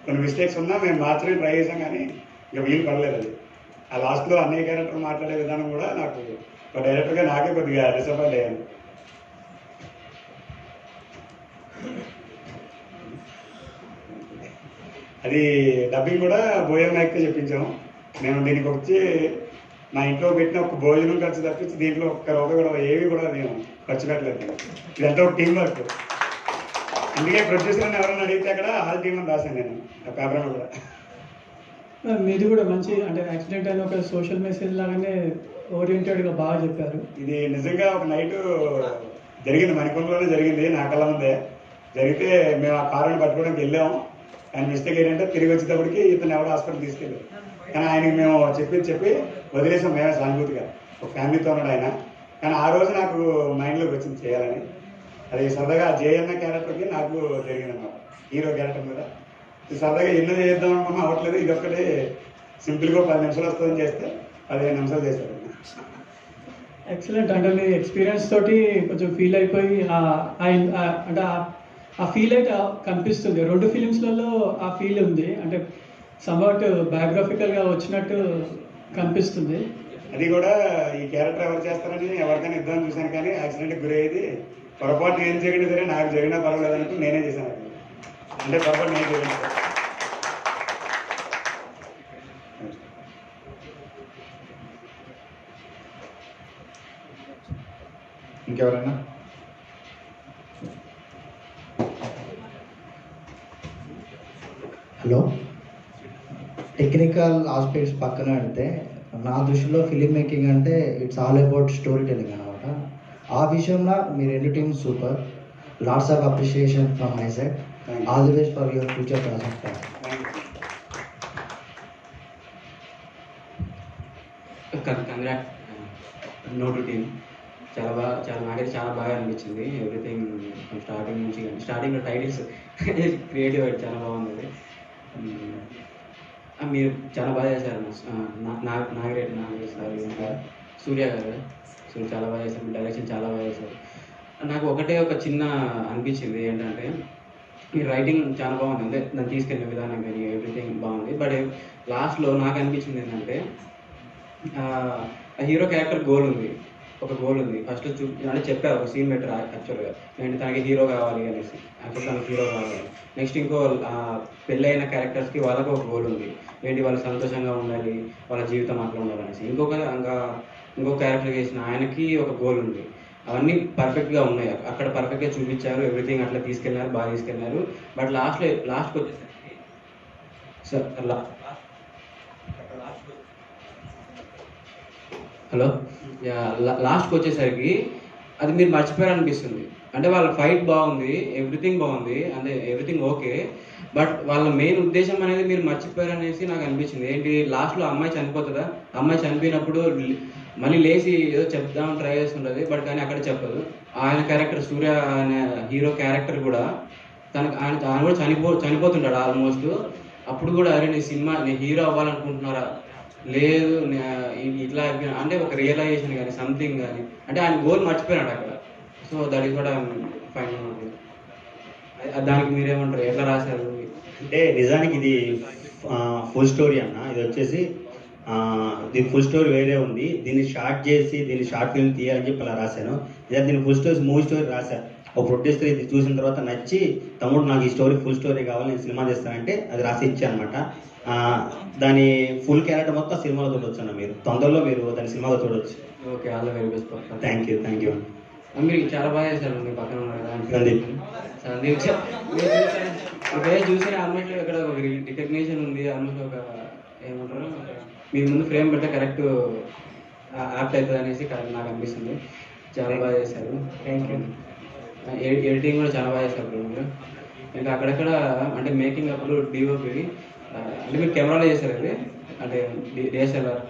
కొన్ని మిస్టేక్స్ ఉన్నా మేము మార్చడానికి ట్రై చేసాం, కానీ ఇక వీలు పడలేదు. అది ఆ లాస్ట్లో అన్నయ్య క్యారెక్టర్ మాట్లాడే విధానం కూడా నాకు ఒక డైరెక్టర్గా నాకే కొద్దిగా డిసప్పాయింట్ అయ్యాను. అది డబ్బింగ్ కూడా బోయల్ నాయక్తో చెప్పించాము. మేము దీనికి వచ్చి మా ఇంట్లో పెట్టిన ఒక భోజనం ఖర్చు తప్పించి దీంట్లో ఒక్క రూపాయి కూడా ఏవి కూడా మేము ఖర్చు పెట్టలేదు. ఇదంతా ఒక టీం వర్క్. అందుకే ప్రొడ్యూసర్ని ఎవరైనా అడిగితే అక్కడ ఆల్ టీం అని రాశాను నేను ఆ పేపర్ కూడా. మీది కూడా మంచి, అంటే యాక్సిడెంట్ అయిన ఒక సోషల్ మెసేజ్ లాగానే ఓరియంటెడ్గా బాగా చెప్పారు. ఇది నిజంగా ఒక నైట్ జరిగింది, మణికొండలోనే జరిగింది, నా కళ్ళ ముందే జరిగితే మేము ఆ కారుని పట్టుకోవడానికి వెళ్ళాము. ఆయన మిస్టేక్ ఏంటంటే తిరిగి వచ్చేటప్పటికి ఇతను ఎవడో హాస్పిటల్ తీసుకెళ్ళారు, కానీ ఆయనకి మేము చెప్పి వదిలేసాం మేమే సానుభూతిగా. ఒక ఫ్యామిలీతో ఉన్నాడు ఆయన, కానీ ఆ రోజు నాకు మైండ్లోకి వచ్చింది చేయాలని. అది సరదాగా జయన్న క్యారెక్టర్కి నాకు జరిగిందన్నమాట, హీరో క్యారెక్టర్ మీద. ఇది సరదాగా ఎన్నో చేద్దాం అనుకున్నా అవ్వట్లేదు, ఇది ఒక్కటే సింపుల్గా 10 నిమిషాలు వస్తుందని చేస్తే 15 నిమిషాలు చేశారు. ఎక్సలెంట్, అంటే మీ ఎక్స్పీరియన్స్ తోటి కొంచెం ఫీల్ అయిపోయి అంటే ఆ ఫీల్ అయితే కనిపిస్తుంది. 2 ఫిలిమ్స్లలో ఆ ఫీల్ ఉంది, అంటే సమ్వాట్ బయోగ్రఫికల్గా వచ్చినట్టు కనిపిస్తుంది. అది కూడా ఈ క్యారెక్టర్ ఎవరు చేస్తారని ఎవరికైనా ఇద్దామని చూశాను, కానీ యాక్సిడెంట్కి గురయ్యేది పొరపాటు ఏం చేయడం సరే నాకు జరిగినా పర్వాలేదు అనుకుంటూ నేనే చేశాను. అంటే పొరపాటు నేను జరిగింది. ఇంకెవరైనా? హలో. టెక్నికల్ ఆస్పెక్ట్స్ పక్కన పెడితే నా దృష్టిలో ఫిలిం మేకింగ్ అంటే it's all about story telling అనమాట. ఆ విషయంలో మీ 2 teams super. Lots of appreciation from my side. All the best for your future project. Congrat Notu team. నాకైతే చాలా బాగా అనిపించింది ఎవ్రీథింగ్ స్టార్టింగ్ నుంచి. కానీ స్టార్టింగ్లో టైటిల్స్ క్రియేటివ్ చాలా బాగుంది. మీరు చాలా బాగా చేశారు. నాగరేట్ సార్, ఇంకా సూర్య గారు చాలా బాగా చేశారు, డైరెక్షన్ చాలా బాగా చేశారు. నాకు ఒకటే ఒక చిన్న అనిపించింది ఏంటంటే, మీ రైటింగ్ చాలా బాగుంది, అంటే దాన్ని తీసుకెళ్ళిన విధానం కానీ ఎవ్రీథింగ్ బాగుంది. బట్ లాస్ట్లో నాకు అనిపించింది ఏంటంటే, హీరో క్యారెక్టర్ గోల్ ఉంది, ఒక గోల్ ఉంది. ఫస్ట్ అంటే చెప్పారు, ఒక సీన్ పెట్టారు యాక్చువల్గా, నేను తనకి హీరో కావాలి అనేసి. యాక్చువల్ తనకి హీరో కావాలి. నెక్స్ట్ ఇంకో పెళ్ళైన క్యారెక్టర్స్కి వాళ్ళకు ఒక గోల్ ఉంది, ఏంటి వాళ్ళు సంతోషంగా ఉండాలి, వాళ్ళ జీవితం అట్లా ఉండాలనేసి. ఇంకో క్యారెక్టర్ చేసిన ఆయనకి ఒక గోల్ ఉంది. అవన్నీ పర్ఫెక్ట్గా ఉన్నాయి, అక్కడ పర్ఫెక్ట్గా చూపించారు, ఎవ్రీథింగ్ అట్లా తీసుకెళ్ళినారు, బాగా తీసుకెళ్ళినారు. బట్ లాస్ట్కి వచ్చేసరికి సార్ హలో లాస్ట్కి వచ్చేసరికి అది మీరు మర్చిపోయారనిపిస్తుంది. అంటే వాళ్ళ ఫైట్ బాగుంది, ఎవ్రీథింగ్ బాగుంది, అంటే ఎవ్రీథింగ్ ఓకే, బట్ వాళ్ళ మెయిన్ ఉద్దేశం అనేది మీరు మర్చిపోయారనేసి నాకు అనిపించింది. ఏంటి లాస్ట్లో అమ్మాయి చనిపోతుందా, అమ్మాయి చనిపోయినప్పుడు మళ్ళీ లేచి ఏదో చెప్దామని ట్రై చేస్తుంటుంది, బట్ కానీ అక్కడ చెప్పదు. ఆయన క్యారెక్టర్ సూర్య అనే హీరో క్యారెక్టర్ కూడా ఆయన కూడా చనిపోతుంటాడు ఆల్మోస్ట్. అప్పుడు కూడా అరే నేను హీరో అవ్వాలనుకుంటున్నారా, లేదు ఇట్లా అంటే ఒక రియలైజేషన్ కానీ సంథింగ్ కానీ, అంటే ఆయన గోల్ మర్చిపోయినాడు అక్కడ. So that is what I fine. దానికి మీరేమంటారు, ఎట్లా రాశారు? అంటే నిజానికి ఇది ఫుల్ స్టోరీ అన్న. ఇది వచ్చేసి దీని ఫుల్ స్టోరీ వేరే ఉంది, దీన్ని షార్ట్ ఫిల్మ్ తీయాలని చెప్పి అలా రాశాను. ఇదే దీని ఫుల్ స్టోరీ మూవీ స్టోరీ రాశాను. ఒక ప్రొడ్యూసర్ ఇది చూసిన తర్వాత నచ్చి, తమ్ముడు నాకు ఈ స్టోరీ ఫుల్ స్టోరీ కావాలి, నేను సినిమా చేస్తానంటే అది రాసి ఇచ్చా అనమాట. దాని ఫుల్ క్యారెక్టర్ మొత్తం సినిమాలో చూడవచ్చు అన్న. మీరు తొందరలో దాని సినిమాలో చూడవచ్చు. Okay, all the very best. Thank you. మీరు చాలా బాగా చేశారు, మీ పక్కన ఉన్నారు కదా సందీప్. సందీప్ చూసిన ఆల్మోస్ట్ ఇక్కడ ఒక రికగ్నిషన్ ఉంది, ఆల్మోస్ట్ ఒక ఏమంటారు మీ ముందు ఫ్రేమ్ పెడితే కరెక్ట్ యాప్ట్ అవుతుంది అనేసి నాకు అనిపిస్తుంది. చాలా బాగా చేశారు. Thank you. ఎడిటింగ్ కూడా చాలా బాగా చేశారు మీరు. ఇంకా అక్కడక్కడ అంటే మేకింగ్ అప్పుడు డిఓపి అంటే మీరు కెమెరాలో చేశారు అది, అంటే డిఎస్ఎల్ఆర్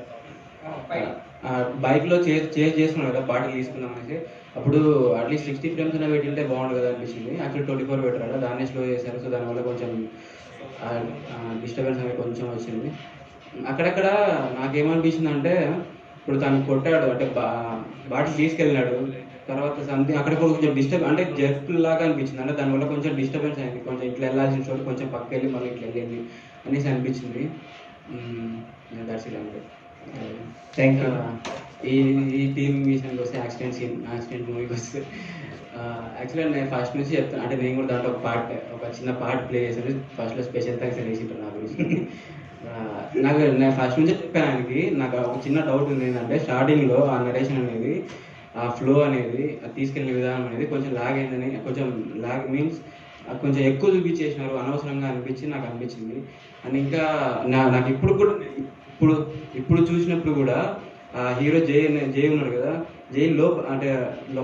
బైక్లో చేంజ్ చేసుకున్నాం కదా బాటిల్ తీసుకుందాం అనేసి, అప్పుడు అట్లీస్ట్ 60 ఫ్రేమ్స్ అయినా పెట్టింటే బాగుంటుంది కదా అనిపించింది. యాక్చువల్లీ 24 పెట్టారు కదా, దాన్ని స్లో చేశారు. సో దానివల్ల కొంచెం డిస్టర్బెన్స్ అనేది కొంచెం వచ్చింది. అక్కడక్కడ నాకేమనిపించింది అంటే, ఇప్పుడు తను కొట్టాడు అంటే బాటిల్ తీసుకెళ్ళినాడు, తర్వాత సంథింగ్ అక్కడ కొంచెం డిస్టర్బ్ అంటే జర్క్ లాగా అనిపించింది. అంటే దానివల్ల కొంచెం డిస్టర్బెన్స్ అయింది, కొంచెం ఇట్లా వెళ్ళాల్సిన చోటు కొంచెం పక్క వెళ్ళి మళ్ళీ ఇట్లా వెళ్ళింది అనేసి అనిపించింది. దట్స్ ఇట్ అంటే. Thank you. ఈ టీమ్ విషయానికి వస్తే యాక్సిడెంట్ మూవీకి వస్తే యాక్చువల్గా నేను ఫస్ట్ నుంచి చెప్తాను, అంటే నేను కూడా దాంట్లో ఒక చిన్న పార్ట్ ప్లే చేశాను. ఫస్ట్లో స్పెషల్ థ్యాంక్స్ అని వేసింటాను నా గురించి. నేను ఫస్ట్ నుంచి చెప్పాను ఆయనకి. నాకు ఒక చిన్న డౌట్ ఉంది ఏంటంటే, స్టార్టింగ్లో ఆ నరేషన్ అనేది, ఆ ఫ్లో అనేది, తీసుకెళ్ళిన విధానం అనేది కొంచెం లాగ్ అయిందని, కొంచెం లాగ్ మీన్స్ కొంచెం ఎక్కువ చూపించేసినారు అనవసరంగా అనిపించి నాకు అనిపించింది. అండ్ ఇంకా నాకు ఇప్పుడు చూసినప్పుడు కూడా ఆ హీరో జై ఉన్నాడు కదా, జై అంటే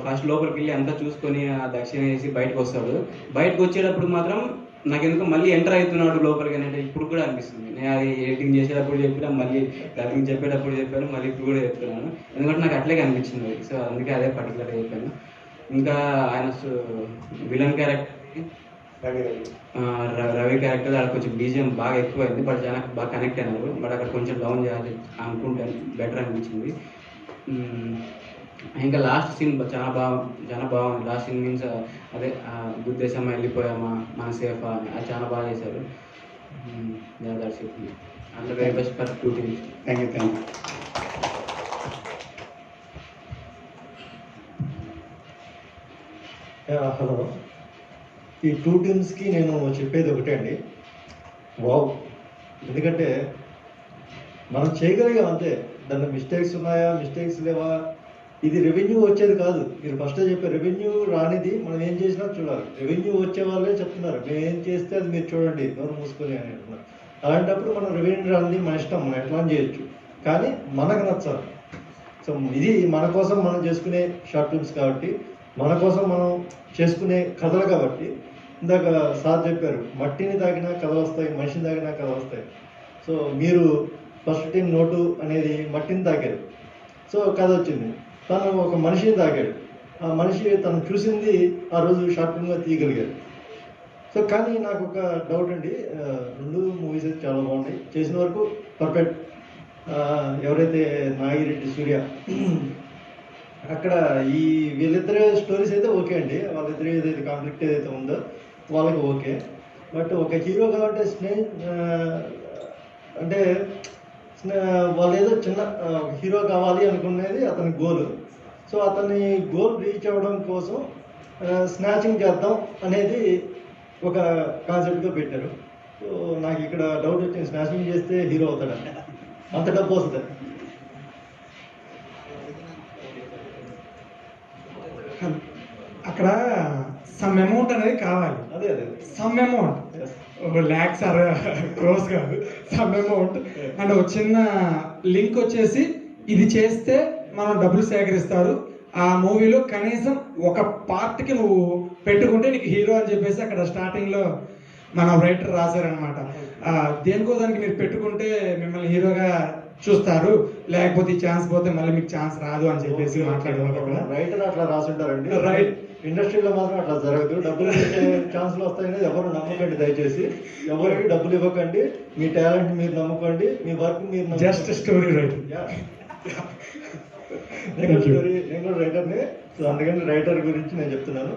ఫస్ట్ లోపలికి వెళ్ళి అంతా చూసుకొని ఆ దక్షిణ వేసి బయటకు వస్తాడు. బయటకు వచ్చేటప్పుడు మాత్రం నాకు ఎందుకు మళ్ళీ ఎంటర్ అవుతున్నాడు లోపలికి అంటే ఇప్పుడు కూడా అనిపిస్తుంది. నేను అది ఎడిటింగ్ చేసేటప్పుడు చెప్పినా, మళ్ళీ డబ్బింగ్ చెప్పేటప్పుడు చెప్పాను, మళ్ళీ ఇప్పుడు కూడా చెప్తున్నాను, ఎందుకంటే నాకు అట్లాగే అనిపించింది. సో అందుకే అదే పర్టికులర్గా చెప్పాను. ఇంకా ఆయన విలన్ క్యారెక్టర్ రవి క్యారెక్టర్ అక్కడ కొంచెం బీజిఎం బాగా ఎక్కువైంది, బట్ చాలా బాగా కనెక్ట్ అయినారు. బట్ అక్కడ కొంచెం డౌన్ చేయాలి అనుకుంటాను, బెటర్ అనిపించింది. ఇంకా లాస్ట్ సీన్ చాలా బాగుంది. లాస్ట్ సీన్ మీన్స్ అదే గుద్దేశమ్మ వెళ్ళిపోయామా మన సేఫ్ అని, అది చాలా బాగా చేశారు. That's it. And very best for 2 teams. Thank you. Hello, ఈ 2 టీమ్స్కి నేను చెప్పేది ఒకటే అండి, వావ్. ఎందుకంటే మనం చేయగలిగాం అంతే, దాంట్లో మిస్టేక్స్ ఉన్నాయా, మిస్టేక్స్ లేవా, ఇది రెవెన్యూ వచ్చేది కాదు. మీరు ఫస్టే చెప్పారు, రెవెన్యూ రానిది మనం ఏం చేసినా చూడాలి. రెవెన్యూ వచ్చే వాళ్ళే చెప్తున్నారు మేము ఏం చేస్తే అది మీరు చూడండి, నోరు మూసుకొని అని అంటున్నారు. అలాంటప్పుడు మనం రెవెన్యూ రానిది మన ఇష్టం, మనం ఎట్లా చేయొచ్చు, కానీ మనకు నచ్చాలి. సో ఇది మన కోసం మనం చేసుకునే షార్ట్ ఫిల్మ్స్ కాబట్టి, మన కోసం మనం చేసుకునే కథలు కాబట్టి, ఇందాక సార్ చెప్పారు మట్టిని తాకినా కథలు వస్తాయి, మనిషిని తాకినా కథలు వస్తాయి. సో మీరు ఫస్ట్ టీం నోటు అనేది మట్టిని తాకారు, సో కథ వచ్చింది. తను ఒక మనిషిని తాకాడు, ఆ మనిషి తను చూసింది ఆ రోజు షార్ట్ ఫిల్మ్గా తీయగలిగారు. సో కానీ నాకు ఒక డౌట్ అండి, 2 మూవీస్ అయితే చాలా బాగున్నాయి, చేసిన వరకు పర్ఫెక్ట్. ఎవరైతే నాగిరెడ్డి సూర్య, అక్కడ ఈ వీళ్ళిద్దరే స్టోరీస్ అయితే ఓకే అండి, వాళ్ళిద్దరు ఏదైతే కాన్ఫ్లిక్ట్ ఏదైతే ఉందో వాళ్ళకి ఓకే. బట్ ఒక హీరో కాబట్టి అంటే వాళ్ళు ఏదో చిన్న హీరో కావాలి అనుకునేది అతని గోల్. సో అతని గోల్ రీచ్ అవ్వడం కోసం స్నాచింగ్ చేద్దాం అనేది ఒక కాన్సెప్ట్గా పెట్టారు. సో నాకు ఇక్కడ డౌట్ వచ్చింది, స్నాచింగ్ చేస్తే హీరో అవుతాడా, అంత డబ్బు వస్తుంది. అక్కడ సమ్ అమౌంట్ అనేది కావాలి. అదే some amount, lakhs or crores కాదు, సమ్ అమౌంట్. అండ్ ఒక చిన్న లింక్ వచ్చేసి ఇది చేస్తే మనం డబ్బులు సేకరిస్తారు, ఆ మూవీలో కనీసం ఒక పార్ట్కి నువ్వు పెట్టుకుంటే నీకు హీరో అని చెప్పేసి అక్కడ స్టార్టింగ్లో మన రైటర్ రాశారనమాట. దేనికోదానికి మీరు పెట్టుకుంటే మిమ్మల్ని హీరోగా చూస్తారు, లేకపోతే ఈ ఛాన్స్ పోతే మళ్ళీ మీకు ఛాన్స్ రాదు అని చెప్పేసి మాట్లాడేవాళ్ళు. రైటర్ అట్లా రాసుంటారండి, రైట్. ఇండస్ట్రీలో మాత్రం అట్లా జరగదు. డబ్బులు ఇచ్చే ఛాన్స్లు వస్తాయని ఎవరు నమ్మకండి, దయచేసి ఎవరికి డబ్బులు ఇవ్వకండి. మీ టాలెంట్ మీరు నమ్ముకోండి, మీ వర్క్ మీరు జస్ట్ స్టోరీ రైటర్. నేను కూడా రైటర్ని, సో అందుకని రైటర్ గురించి నేను చెప్తున్నాను.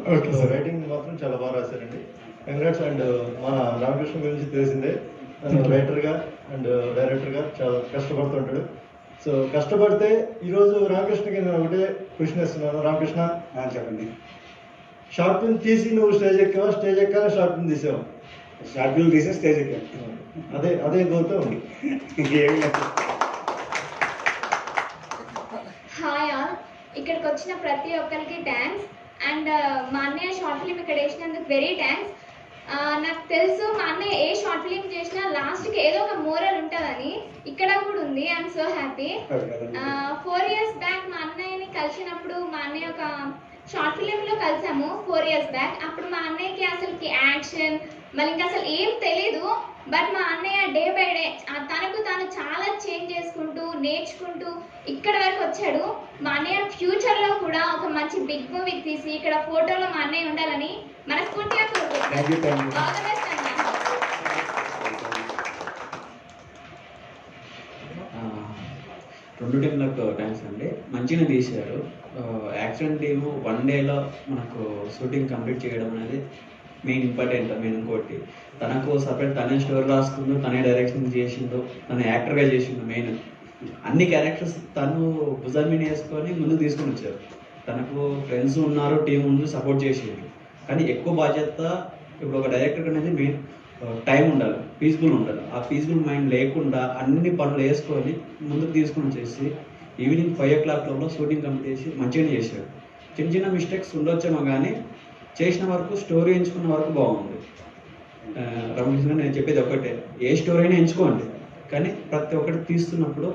రైటింగ్ మాత్రం చాలా బాగా రాశారండి, కంగ్రాట్స్. అండ్ మన రామకృష్ణ గురించి తెలిసిందే, రైటర్గా అండ్ డైరెక్టర్గా చాలా కష్టపడుతుంటాడు. సో కష్టపడితే ఈరోజు రామకృష్ణకి నేను ఒకటే క్వశ్చన్ ఇస్తున్నాను. రామకృష్ణ చెప్పండి, షార్ట్ ఫిల్మ్ తీసి నువ్వు స్టేజ్ ఎక్కావా, స్టేజ్ ఎక్కాలా షార్ట్ ఫిల్మ్ తీసావా? షార్ట్ ఫిల్మ్ తీసి స్టేజ్ ఎక్కాను. అదే గోల్తో ఉంది, ఇంకేమి లేదు. హాయ్ ఆల్, ఇక్కడికి వచ్చిన ప్రతి ఒక్కరికి థ్యాంక్స్. అండ్ మా అన్నయ్య షార్ట్ ఫిలిం ఇక్కడ వేసినందుకు వెరీ థ్యాంక్స్. నాకు తెలుసు మా అన్నయ్య ఏ షార్ట్ ఫిలిం చేసినా లాస్ట్కి ఏదో ఒక మోరల్ ఉంటుందని, ఇక్కడ కూడా ఉంది. I'm so happy. 4 years back మా అన్నయ్యని కలిసినప్పుడు, మా అన్నయ్య ఒక షార్ట్ ఫిలింలో కలిసాము 4 years బ్యాక్. అప్పుడు మా అన్నయ్యకి అసలుకి యాక్షన్ మళ్ళీ ఇంకా అసలు ఏం తెలీదు. బట్ మా అన్నయ్య డే బై డే తనకు తాను చాలా చేంజ్ చేసుకుంటూ నేర్చుకుంటూ ఇక్కడ వరకు వచ్చాడు. మా అన్నయ్య ఫ్యూచర్లో కూడా ఒక మంచి బిగ్ మూవీ తీసి ఇక్కడ ఫోటోలో మా అన్నయ్య ఉండాలని మనస్ఫూర్తిగా కోరుకుంటున్నాను. ఆల్ ది బెస్ట్ అన్న. రెండు టీంలకు థ్యాంక్స్ అండి, మంచిగా తీశారు. యాక్షన్ టీము 1 dayలో మనకు షూటింగ్ కంప్లీట్ చేయడం అనేది మెయిన్ ఇంపార్టెంట్. మెయిన్ ఇంకోటి తనకు సపరేట్ తనే స్టోరీ రాసుకుందో, తనే డైరెక్షన్ చేసిందో, తను యాక్టర్గా చేసిందో. మెయిన్ అన్ని క్యారెక్టర్స్ తను భుజం మీద వేసుకొని ముందుకు తీసుకొని వచ్చారు. తనకు ఫ్రెండ్స్ ఉన్నారు, టీం ఉంది, సపోర్ట్ చేసిండు. కానీ ఎక్కువ బాధ్యత ఇప్పుడు ఒక డైరెక్టర్ అనేది మెయిన్ టైం ఉండాలి, పీస్ఫుల్ ఉండాలి. ఆ పీస్ఫుల్ మైండ్ లేకుండా అన్ని పనులు వేసుకొని ముందుకు తీసుకొని వచ్చేసి ఈవినింగ్ 5 o'clock లోపల షూటింగ్ కంప్లీట్ చేసి మంచిగానే చేశాడు. చిన్న చిన్న మిస్టేక్స్ ఉండొచ్చేమో కానీ చేసిన వరకు స్టోరీ ఎంచుకున్న వరకు బాగుంది. రమకృష్ణ నేను చెప్పేది ఒకటే, ఏ స్టోరీ అయినా ఎంచుకోండి, కానీ ప్రతి ఒక్కటి తీస్తున్నప్పుడు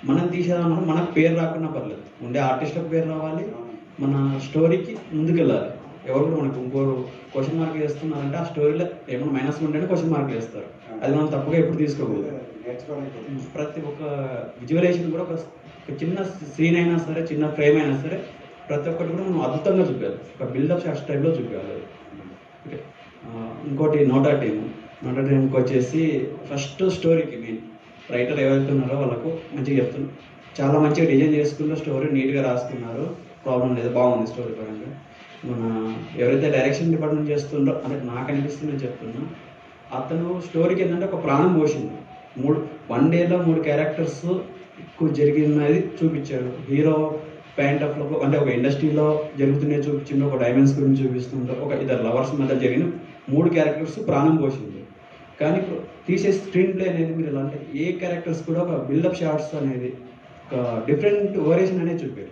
మనం తీసేదామన్నప్పుడు మనకు పేరు రాకుండా పర్లేదు, ఉండే ఆర్టిస్ట్లకు పేరు రావాలి, మన స్టోరీకి ముందుకెళ్ళాలి. ఎవరు కూడా మనకు ఇంకో క్వశ్చన్ మార్క్ వేస్తున్నారంటే ఆ స్టోరీలో ఏమైనా మైనస్ ఉంటేనే క్వశ్చన్ మార్క్ వేస్తారు. అది మనం తప్పుగా ఎప్పుడు తీసుకోకూడదు. ప్రతి ఒక్క విజువలైజేషన్ కూడా ఒక చిన్న సీన్ అయినా సరే, చిన్న ఫ్రేమ్ అయినా సరే, ప్రతి ఒక్కటి కూడా మనం అద్భుతంగా చూపించాలి. ఒక బిల్డప్ షార్ట్స్ టైప్లో చూపించాలి. ఓకే, ఇంకోటి నోటా టీంకి వచ్చేసి ఫస్ట్ స్టోరీకి మెయిన్ రైటర్ ఎవరైతే ఉన్నారో వాళ్ళకు మంచిగా చెప్తున్నారు. చాలా మంచిగా డిజైన్ చేసుకున్న స్టోరీ నీట్గా రాసుకున్నారు, ప్రాబ్లం లేదు, బాగుంది స్టోరీ పరంగా. మన ఎవరైతే డైరెక్షన్ డిపార్ట్మెంట్ చేస్తుండో అంటే నాకు అనిపిస్తుందని చెప్తున్నా, అతను స్టోరీకి ఏంటంటే ఒక ప్రాణం పోసింది. 1 dayలో 3 క్యారెక్టర్స్ ఎక్కువ జరిగినది చూపించాడు. హీరో పాయింట్ ఆఫ్ లో అంటే ఒక ఇండస్ట్రీలో జరుగుతున్నాయి చూపించిండు, ఒక డైమెన్స్ గురించి చూపిస్తుండో, ఒక ఇద్దరు లవర్స్ మధ్య జరిగిన 3 క్యారెక్టర్స్ ప్రాణం పోసింది. కానీ ఇప్పుడు తీసే స్క్రీన్ ప్లే అనేది మీరు ఎలా అంటే ఏ క్యారెక్టర్స్ కూడా ఒక బిల్డప్ షాట్స్ అనేది ఒక డిఫరెంట్ వేరియేషన్ అనేది చూపారు.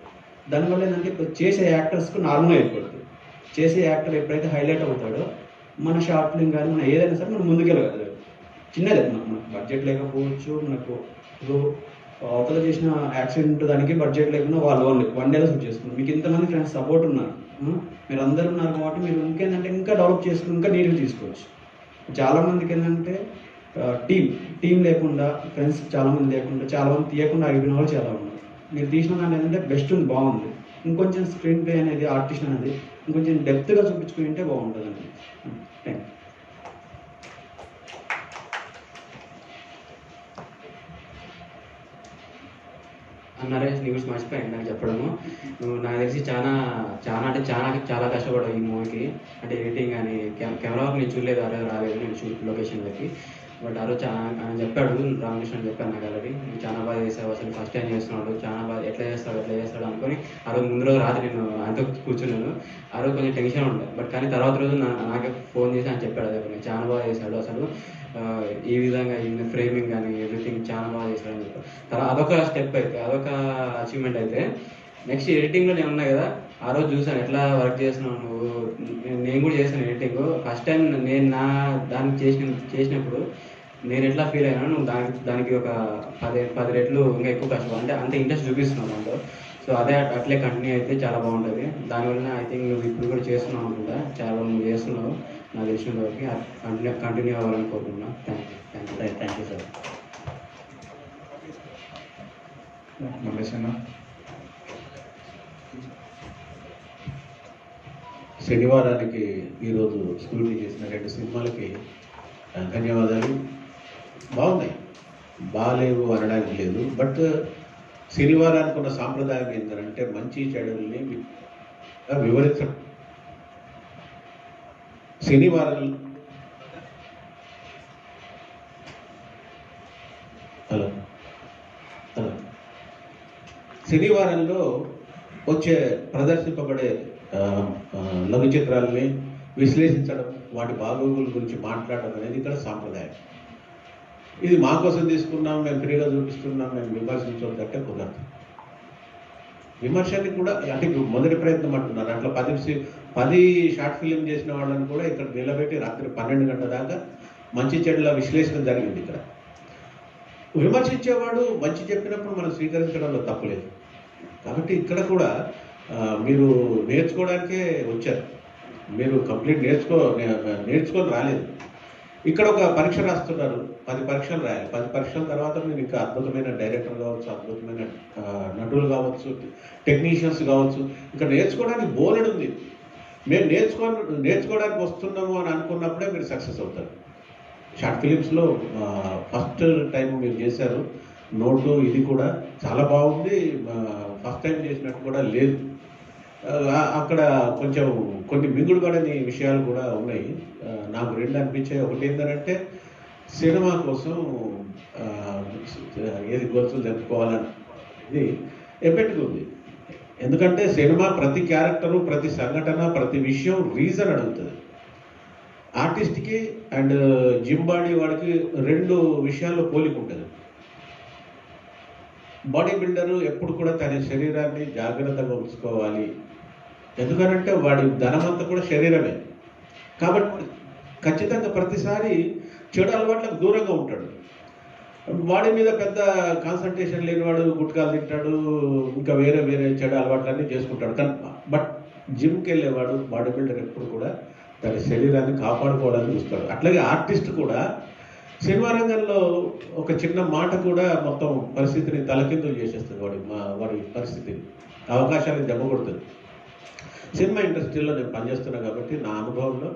దానివల్ల ఏంటంటే ఇప్పుడు చేసే యాక్టర్స్కు నార్మల్ అయిపోతుంది. చేసే యాక్టర్ ఎప్పుడైతే హైలైట్ అవుతాడో మన షార్ట్ ఫిల్మ్ కానీ మన ఏదైనా సరే మనం ముందుకెళ్ళగలదు. చిన్నది మనకు బడ్జెట్ లేకపోవచ్చు, మనకు ఇప్పుడు అవతల చేసిన యాక్సిడెంట్ దానికి బడ్జెట్ లేకుండా వాళ్ళు 1 dayలో షూట్ చేసుకున్నారు. మీకు ఇంతమంది ఫ్రెండ్స్ సపోర్ట్ ఉన్నారు, మీరు అందరూ ఉన్నారు కాబట్టి మీరు ఇంకేంటంటే ఇంకా డెవలప్ చేసుకుని ఇంకా నీట్గా తీసుకోవచ్చు. చాలామందికి ఏంటంటే టీం లేకుండా, ఫ్రెండ్స్ చాలామంది లేకుండా, చాలామంది తీయకుండా ఆగిపోయిన వాళ్ళు చాలా ఉన్నారు. మీరు తీసిన దాంట్లో ఏంటంటే బెస్ట్ ఉంది, బాగుంది. ఇంకొంచెం స్క్రీన్ ప్లే అనేది ఆర్టిస్ట్ అనేది ఇంకొంచెం డెప్త్గా చూపించుకుని ఉంటే బాగుంటుంది అండి. Thank you. నరేష్ నీ గురించి మర్చిపోయాను నాకు చెప్పడము. నువ్వు నాకు తెలిసి చాలా కష్టపడ్డావు ఈ మూవీకి. అంటే ఎడిటింగ్ కానీ కెమెరా వర్క్ నేను చూడలేదు, రాలేదు నేను లొకేషన్లకి. బట్ ఆ రోజు ఆయన చెప్పాడు, రామకృష్ణ చెప్పాను నాకు ఆల్రెడీ, నువ్వు చాలా బాగా చేసావు, అసలు ఫస్ట్ టైం చేస్తున్నాడు, చాలా బాగా ఎట్లా చేస్తాడు అనుకొని ఆ రోజు ముందు రోజు రాత్రి నేను ఆయనతో కూర్చున్నాను. ఆ రోజు కొంచెం టెన్షన్ ఉండే, బట్ కానీ తర్వాత రోజు నాకే ఫోన్ చేసి ఆయన చెప్పాడు, అదే నేను చాలా బాగా చేశాడు, అసలు ఈ విధంగా ఈ ఫ్రేమింగ్ కానీ ఎవ్రీథింగ్ చాలా బాగా చేశాడు అని చెప్పాడు. తర్వాత అదొక స్టెప్ అయితే, అదొక అచీవ్మెంట్ అయితే. నెక్స్ట్ ఎడిటింగ్లో నేను ఉన్నా కదా, ఆ రోజు చూసాను ఎట్లా వర్క్ చేస్తున్నావు నువ్వు. నేను కూడా చేశాను ఎడిటింగ్. ఫస్ట్ టైం నేను దానికి చేసినప్పుడు నేను ఎట్లా ఫీల్ అయినా, నువ్వు దానికి ఒక 10 రెట్లు ఇంకా ఎక్కువ కష్టపడి అంటే అంత ఇంట్రెస్ట్ చూపిస్తున్నావు దాంట్లో. సో అదే అట్లే కంటిన్యూ అయితే చాలా బాగుంటుంది. దానివల్ల ఐ థింక్ నువ్వు ఇప్పుడు కూడా చేస్తున్నావు అనుకుంటా, చాలా నువ్వు చేస్తున్నావు నాకు తెలిసిన వరకు. కంటిన్యూ అవ్వాలని కోరుకుంటున్నా. Thank you sir. శనివారానికి ఈరోజు స్క్రూటినీ చేసిన 2 సినిమాలకి ధన్యవాదాలు. బాగున్నాయి, బాగాలేవు అనడానికి లేదు. బట్ శనివారానికి ఉన్న సాంప్రదాయం ఏంటంటే మంచి చెడుల్ని వివరించడం. శనివారంలో వచ్చే ప్రదర్శింపబడే లఘు చిత్రాలని విశ్లేషించడం, వాటి బాగోగుల గురించి మాట్లాడడం అనేది ఇక్కడ సాంప్రదాయం. ఇది మా కోసం తీసుకున్నాం, మేము ఫ్రీగా చూపిస్తున్నాం, మేము విమర్శించొద్దంటే కుదరదు. విమర్శని కూడా అంటే ఇప్పుడు మొదటి ప్రయత్నం అంటున్నారు అట్లా 10 షార్ట్ ఫిలిం చేసిన వాళ్ళని కూడా ఇక్కడ నిలబెట్టి రాత్రి 12 గంటల దాకా మంచి చెడుల విశ్లేషణ జరిగింది. ఇక్కడ విమర్శించేవాడు మంచి చెప్పినప్పుడు మనం స్వీకరించడంలో తప్పులేదు. కాబట్టి ఇక్కడ కూడా మీరు నేర్చుకోవడానికే వచ్చారు, మీరు కంప్లీట్ నేర్చుకొని రాలేదు. ఇక్కడ ఒక పరీక్ష రాస్తున్నారు, 10 పరీక్షలు రాయాలి. 10 పరీక్షల తర్వాత మీరు ఇంకా అద్భుతమైన డైరెక్టర్ కావచ్చు, అద్భుతమైన నటులు కావచ్చు, టెక్నీషియన్స్ కావచ్చు. ఇక్కడ నేర్చుకోవడానికి బోలెడు ఉంది. మేము నేర్చుకోవడానికి వస్తున్నాము అని అనుకున్నప్పుడే మీరు సక్సెస్ అవుతారు. షార్ట్ ఫిలిమ్స్లో ఫస్ట్ టైం మీరు చేశారు నోటు, ఇది కూడా చాలా బాగుంది. ఫస్ట్ టైం చేసినట్టు కూడా లేదు. అక్కడ కొంచెం కొన్ని మింగుడు పడని విషయాలు కూడా ఉన్నాయి. నాకు 2 అనిపించాయి. ఒకటి ఏంటంటే సినిమా కోసం ఏది గొలుసులు జరుపుకోవాలని ఇది ఎఫెక్ట్గా ఉంది. ఎందుకంటే సినిమా ప్రతి క్యారెక్టరు, ప్రతి సంఘటన, ప్రతి విషయం రీజన్ అడుగుతుంది. ఆర్టిస్ట్కి అండ్ జిమ్ బాడీ వాడికి 2 విషయాల్లో పోలిక ఉంటుంది. బాడీ బిల్డరు ఎప్పుడు కూడా తన శరీరాన్ని జాగ్రత్తగా ఉంచుకోవాలి. ఎందుకనంటే వాడి ధనమంతా కూడా శరీరమే. కాబట్టి ఖచ్చితంగా ప్రతిసారి చెడు అలవాట్లకు దూరంగా ఉంటాడు. బాడీ మీద పెద్ద కాన్సన్ట్రేషన్ లేనివాడు గుట్కాలు తింటాడు, ఇంకా వేరే చెడు అలవాట్లన్నీ చేసుకుంటాడు. కానీ బట్ జిమ్కి వెళ్ళేవాడు, బాడీ బిల్డర్ ఎప్పుడు కూడా తన శరీరాన్ని కాపాడుకోవడానికి చూస్తాడు. అట్లాగే ఆర్టిస్ట్ కూడా సినిమా రంగంలో ఒక చిన్న మాట కూడా మొత్తం పరిస్థితిని తలకిందులు చేసేస్తుంది. వాడి పరిస్థితిని, అవకాశాలను దెబ్బ కొడుతుంది. సినిమా ఇండస్ట్రీలో నేను పనిచేస్తున్నా కాబట్టి నా అనుభవంలో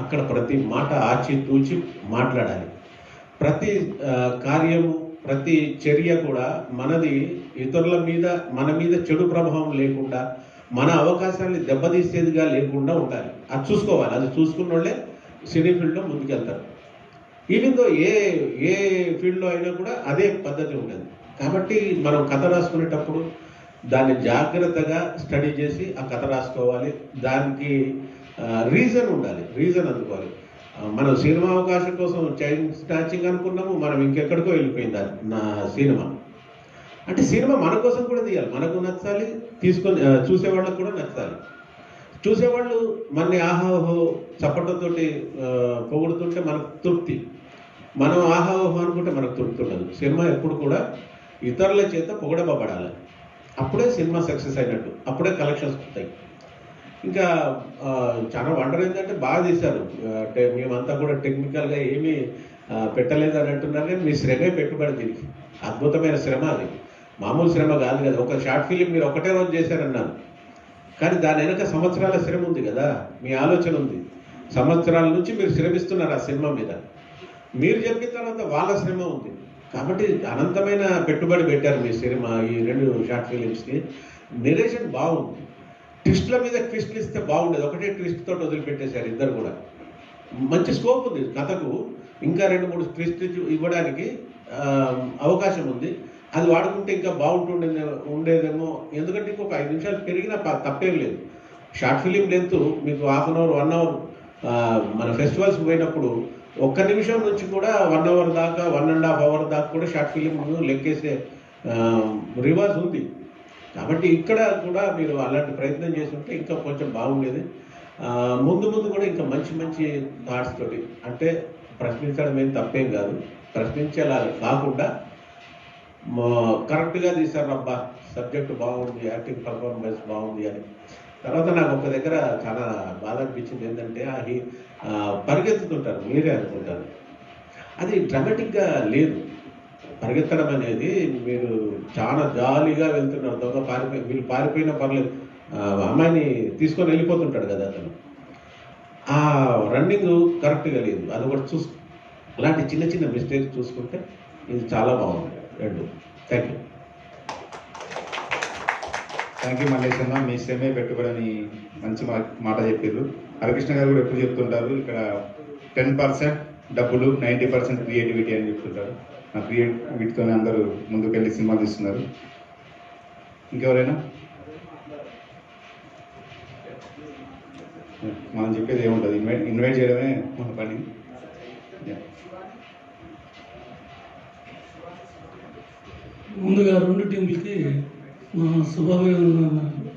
అక్కడ ప్రతి మాట ఆచితూచి మాట్లాడాలి. ప్రతి కార్యము, ప్రతి చర్య కూడా మనది ఇతరుల మీద, మన మీద చెడు ప్రభావం లేకుండా, మన అవకాశాన్ని దెబ్బతీసేదిగా లేకుండా ఉండాలి. అది చూసుకోవాలి. అది చూసుకున్న వాళ్ళే సినీ ఫీల్డ్లో ముందుకెళ్తారు. ఈవెన్ దో ఏ ఫీల్డ్లో అయినా కూడా అదే పద్ధతి ఉంటుంది. కాబట్టి మనం కథ రాసుకునేటప్పుడు దాన్ని జాగ్రత్తగా స్టడీ చేసి ఆ కథ రాసుకోవాలి. దానికి రీజన్ ఉండాలి, రీజన్ అందుకోవాలి. మనం సినిమా అవకాశం కోసం చైన్ స్నాచింగ్ అనుకున్నాము, మనం ఇంకెక్కడికో వెళ్ళిపోయింది నా సినిమా. అంటే సినిమా మన కోసం కూడా తీయాలి, మనకు నచ్చాలి, తీసుకొని చూసేవాళ్ళకు కూడా నచ్చాలి. చూసేవాళ్ళు మనని ఆహాహో చప్పటంతో పొగుడుతుంటే మనకు తృప్తి, మనం ఆహాహో అనుకుంటే మనకు తృప్తి ఉండదు. సినిమా ఎప్పుడు కూడా ఇతరుల చేత పొగడబడాలి. అప్పుడే సినిమా సక్సెస్ అయినట్టు, అప్పుడే కలెక్షన్స్ వస్తాయి. ఇంకా చాలా వండర్ ఏంటంటే బాగా తీశారు. మేమంతా కూడా టెక్నికల్గా ఏమీ పెట్టలేదు అని అంటున్నారు, కానీ మీ శ్రమే పెట్టుబడి దీనికి. అద్భుతమైన శ్రమ అది, మామూలు శ్రమ కాదు కదా. ఒక షార్ట్ ఫిలిం మీరు ఒకటే రోజు చేశారన్నాను, కానీ దాని వెనక సంవత్సరాల శ్రమ ఉంది కదా. మీ ఆలోచన ఉంది, సంవత్సరాల నుంచి మీరు శ్రమిస్తున్నారు ఆ సినిమా మీద. మీరు చెప్పిన తర్వాత వాళ్ళ శ్రమ ఉంది. కాబట్టి అనంతమైన పెట్టుబడి పెట్టారు మీ సినిమా ఈ 2 షార్ట్ ఫిలిమ్స్కి. నెరేషన్ బాగుంది, ట్విస్ట్ల మీద ట్విస్ట్లు ఇస్తే బాగుండేది. ఒకటే ట్విస్ట్ తోటి వదిలిపెట్టేశారు ఇద్దరు కూడా. మంచి స్కోప్ ఉంది కథకు, ఇంకా 2-3 ట్విస్ట్ ఇవ్వడానికి అవకాశం ఉంది. అది వాడుకుంటే ఇంకా ఉండేదేమో. ఎందుకంటే ఇంకొక 5 నిమిషాలు పెరిగినా తప్పేం లేదు. షార్ట్ ఫిలిం లెంత్ మీకు 1/2 అవర్ 1 అవర్ మన ఫెస్టివల్స్ పోయినప్పుడు 1 నిమిషం నుంచి కూడా 1 అవర్ దాకా 1.5 అవర్ దాకా కూడా షార్ట్ ఫిలిం లెక్కేసే రివాజ్ ఉంది. కాబట్టి ఇక్కడ కూడా మీరు అలాంటి ప్రయత్నం చేస్తుంటే ఇంకా కొంచెం బాగుండేది. ముందు కూడా ఇంకా మంచి థాట్స్ తోటి, అంటే ప్రశ్నించడం ఏం తప్పేం కాదు, ప్రశ్నించేలా కాకుండా కరెక్ట్గా తీశారు. అబ్బా సబ్జెక్ట్ బాగుంది, యాక్టింగ్ పర్ఫార్మెన్స్ బాగుంది అని. తర్వాత నాకు ఒక దగ్గర చాలా బాధ అనిపించింది ఏంటంటే పరిగెత్తుతుంటారు, మీరే అనుకుంటారు, అది డ్రామాటిక్గా లేదు. పరిగెత్తడం అనేది మీరు చాలా జాలీగా వెళ్తున్నారు, దొంగ వీళ్ళు పారిపోయినా పర్లేదు, అమ్మాయిని తీసుకొని వెళ్ళిపోతుంటాడు కదా అతను. ఆ రన్నింగ్ కరెక్ట్గా లేదు, అది ఒకటి అలాంటి చిన్న మిస్టేక్స్ చూసుకుంటే ఇది చాలా బాగుంది 2. థ్యాంక్ యూ మల్లేష్ అన్న, మీ శ్రమే పెట్టుబడని మంచి మాట చెప్పారు. హరికృష్ణ గారు కూడా ఎప్పుడు చెప్తుంటారు, ఇక్కడ 10% డబ్బులు, 90% క్రియేటివిటీ అని చెప్తుంటారు. ఆ క్రియేటివిటీతోనే అందరూ ముందుకెళ్ళి సినిమా తీస్తున్నారు. ఇంకెవరైనా మనం చెప్పేది ఏముంటుంది, ఇన్వైట్ చేయడమే మన పని. ముందుగా 2 టీంలకి శుభాభివందనాలు.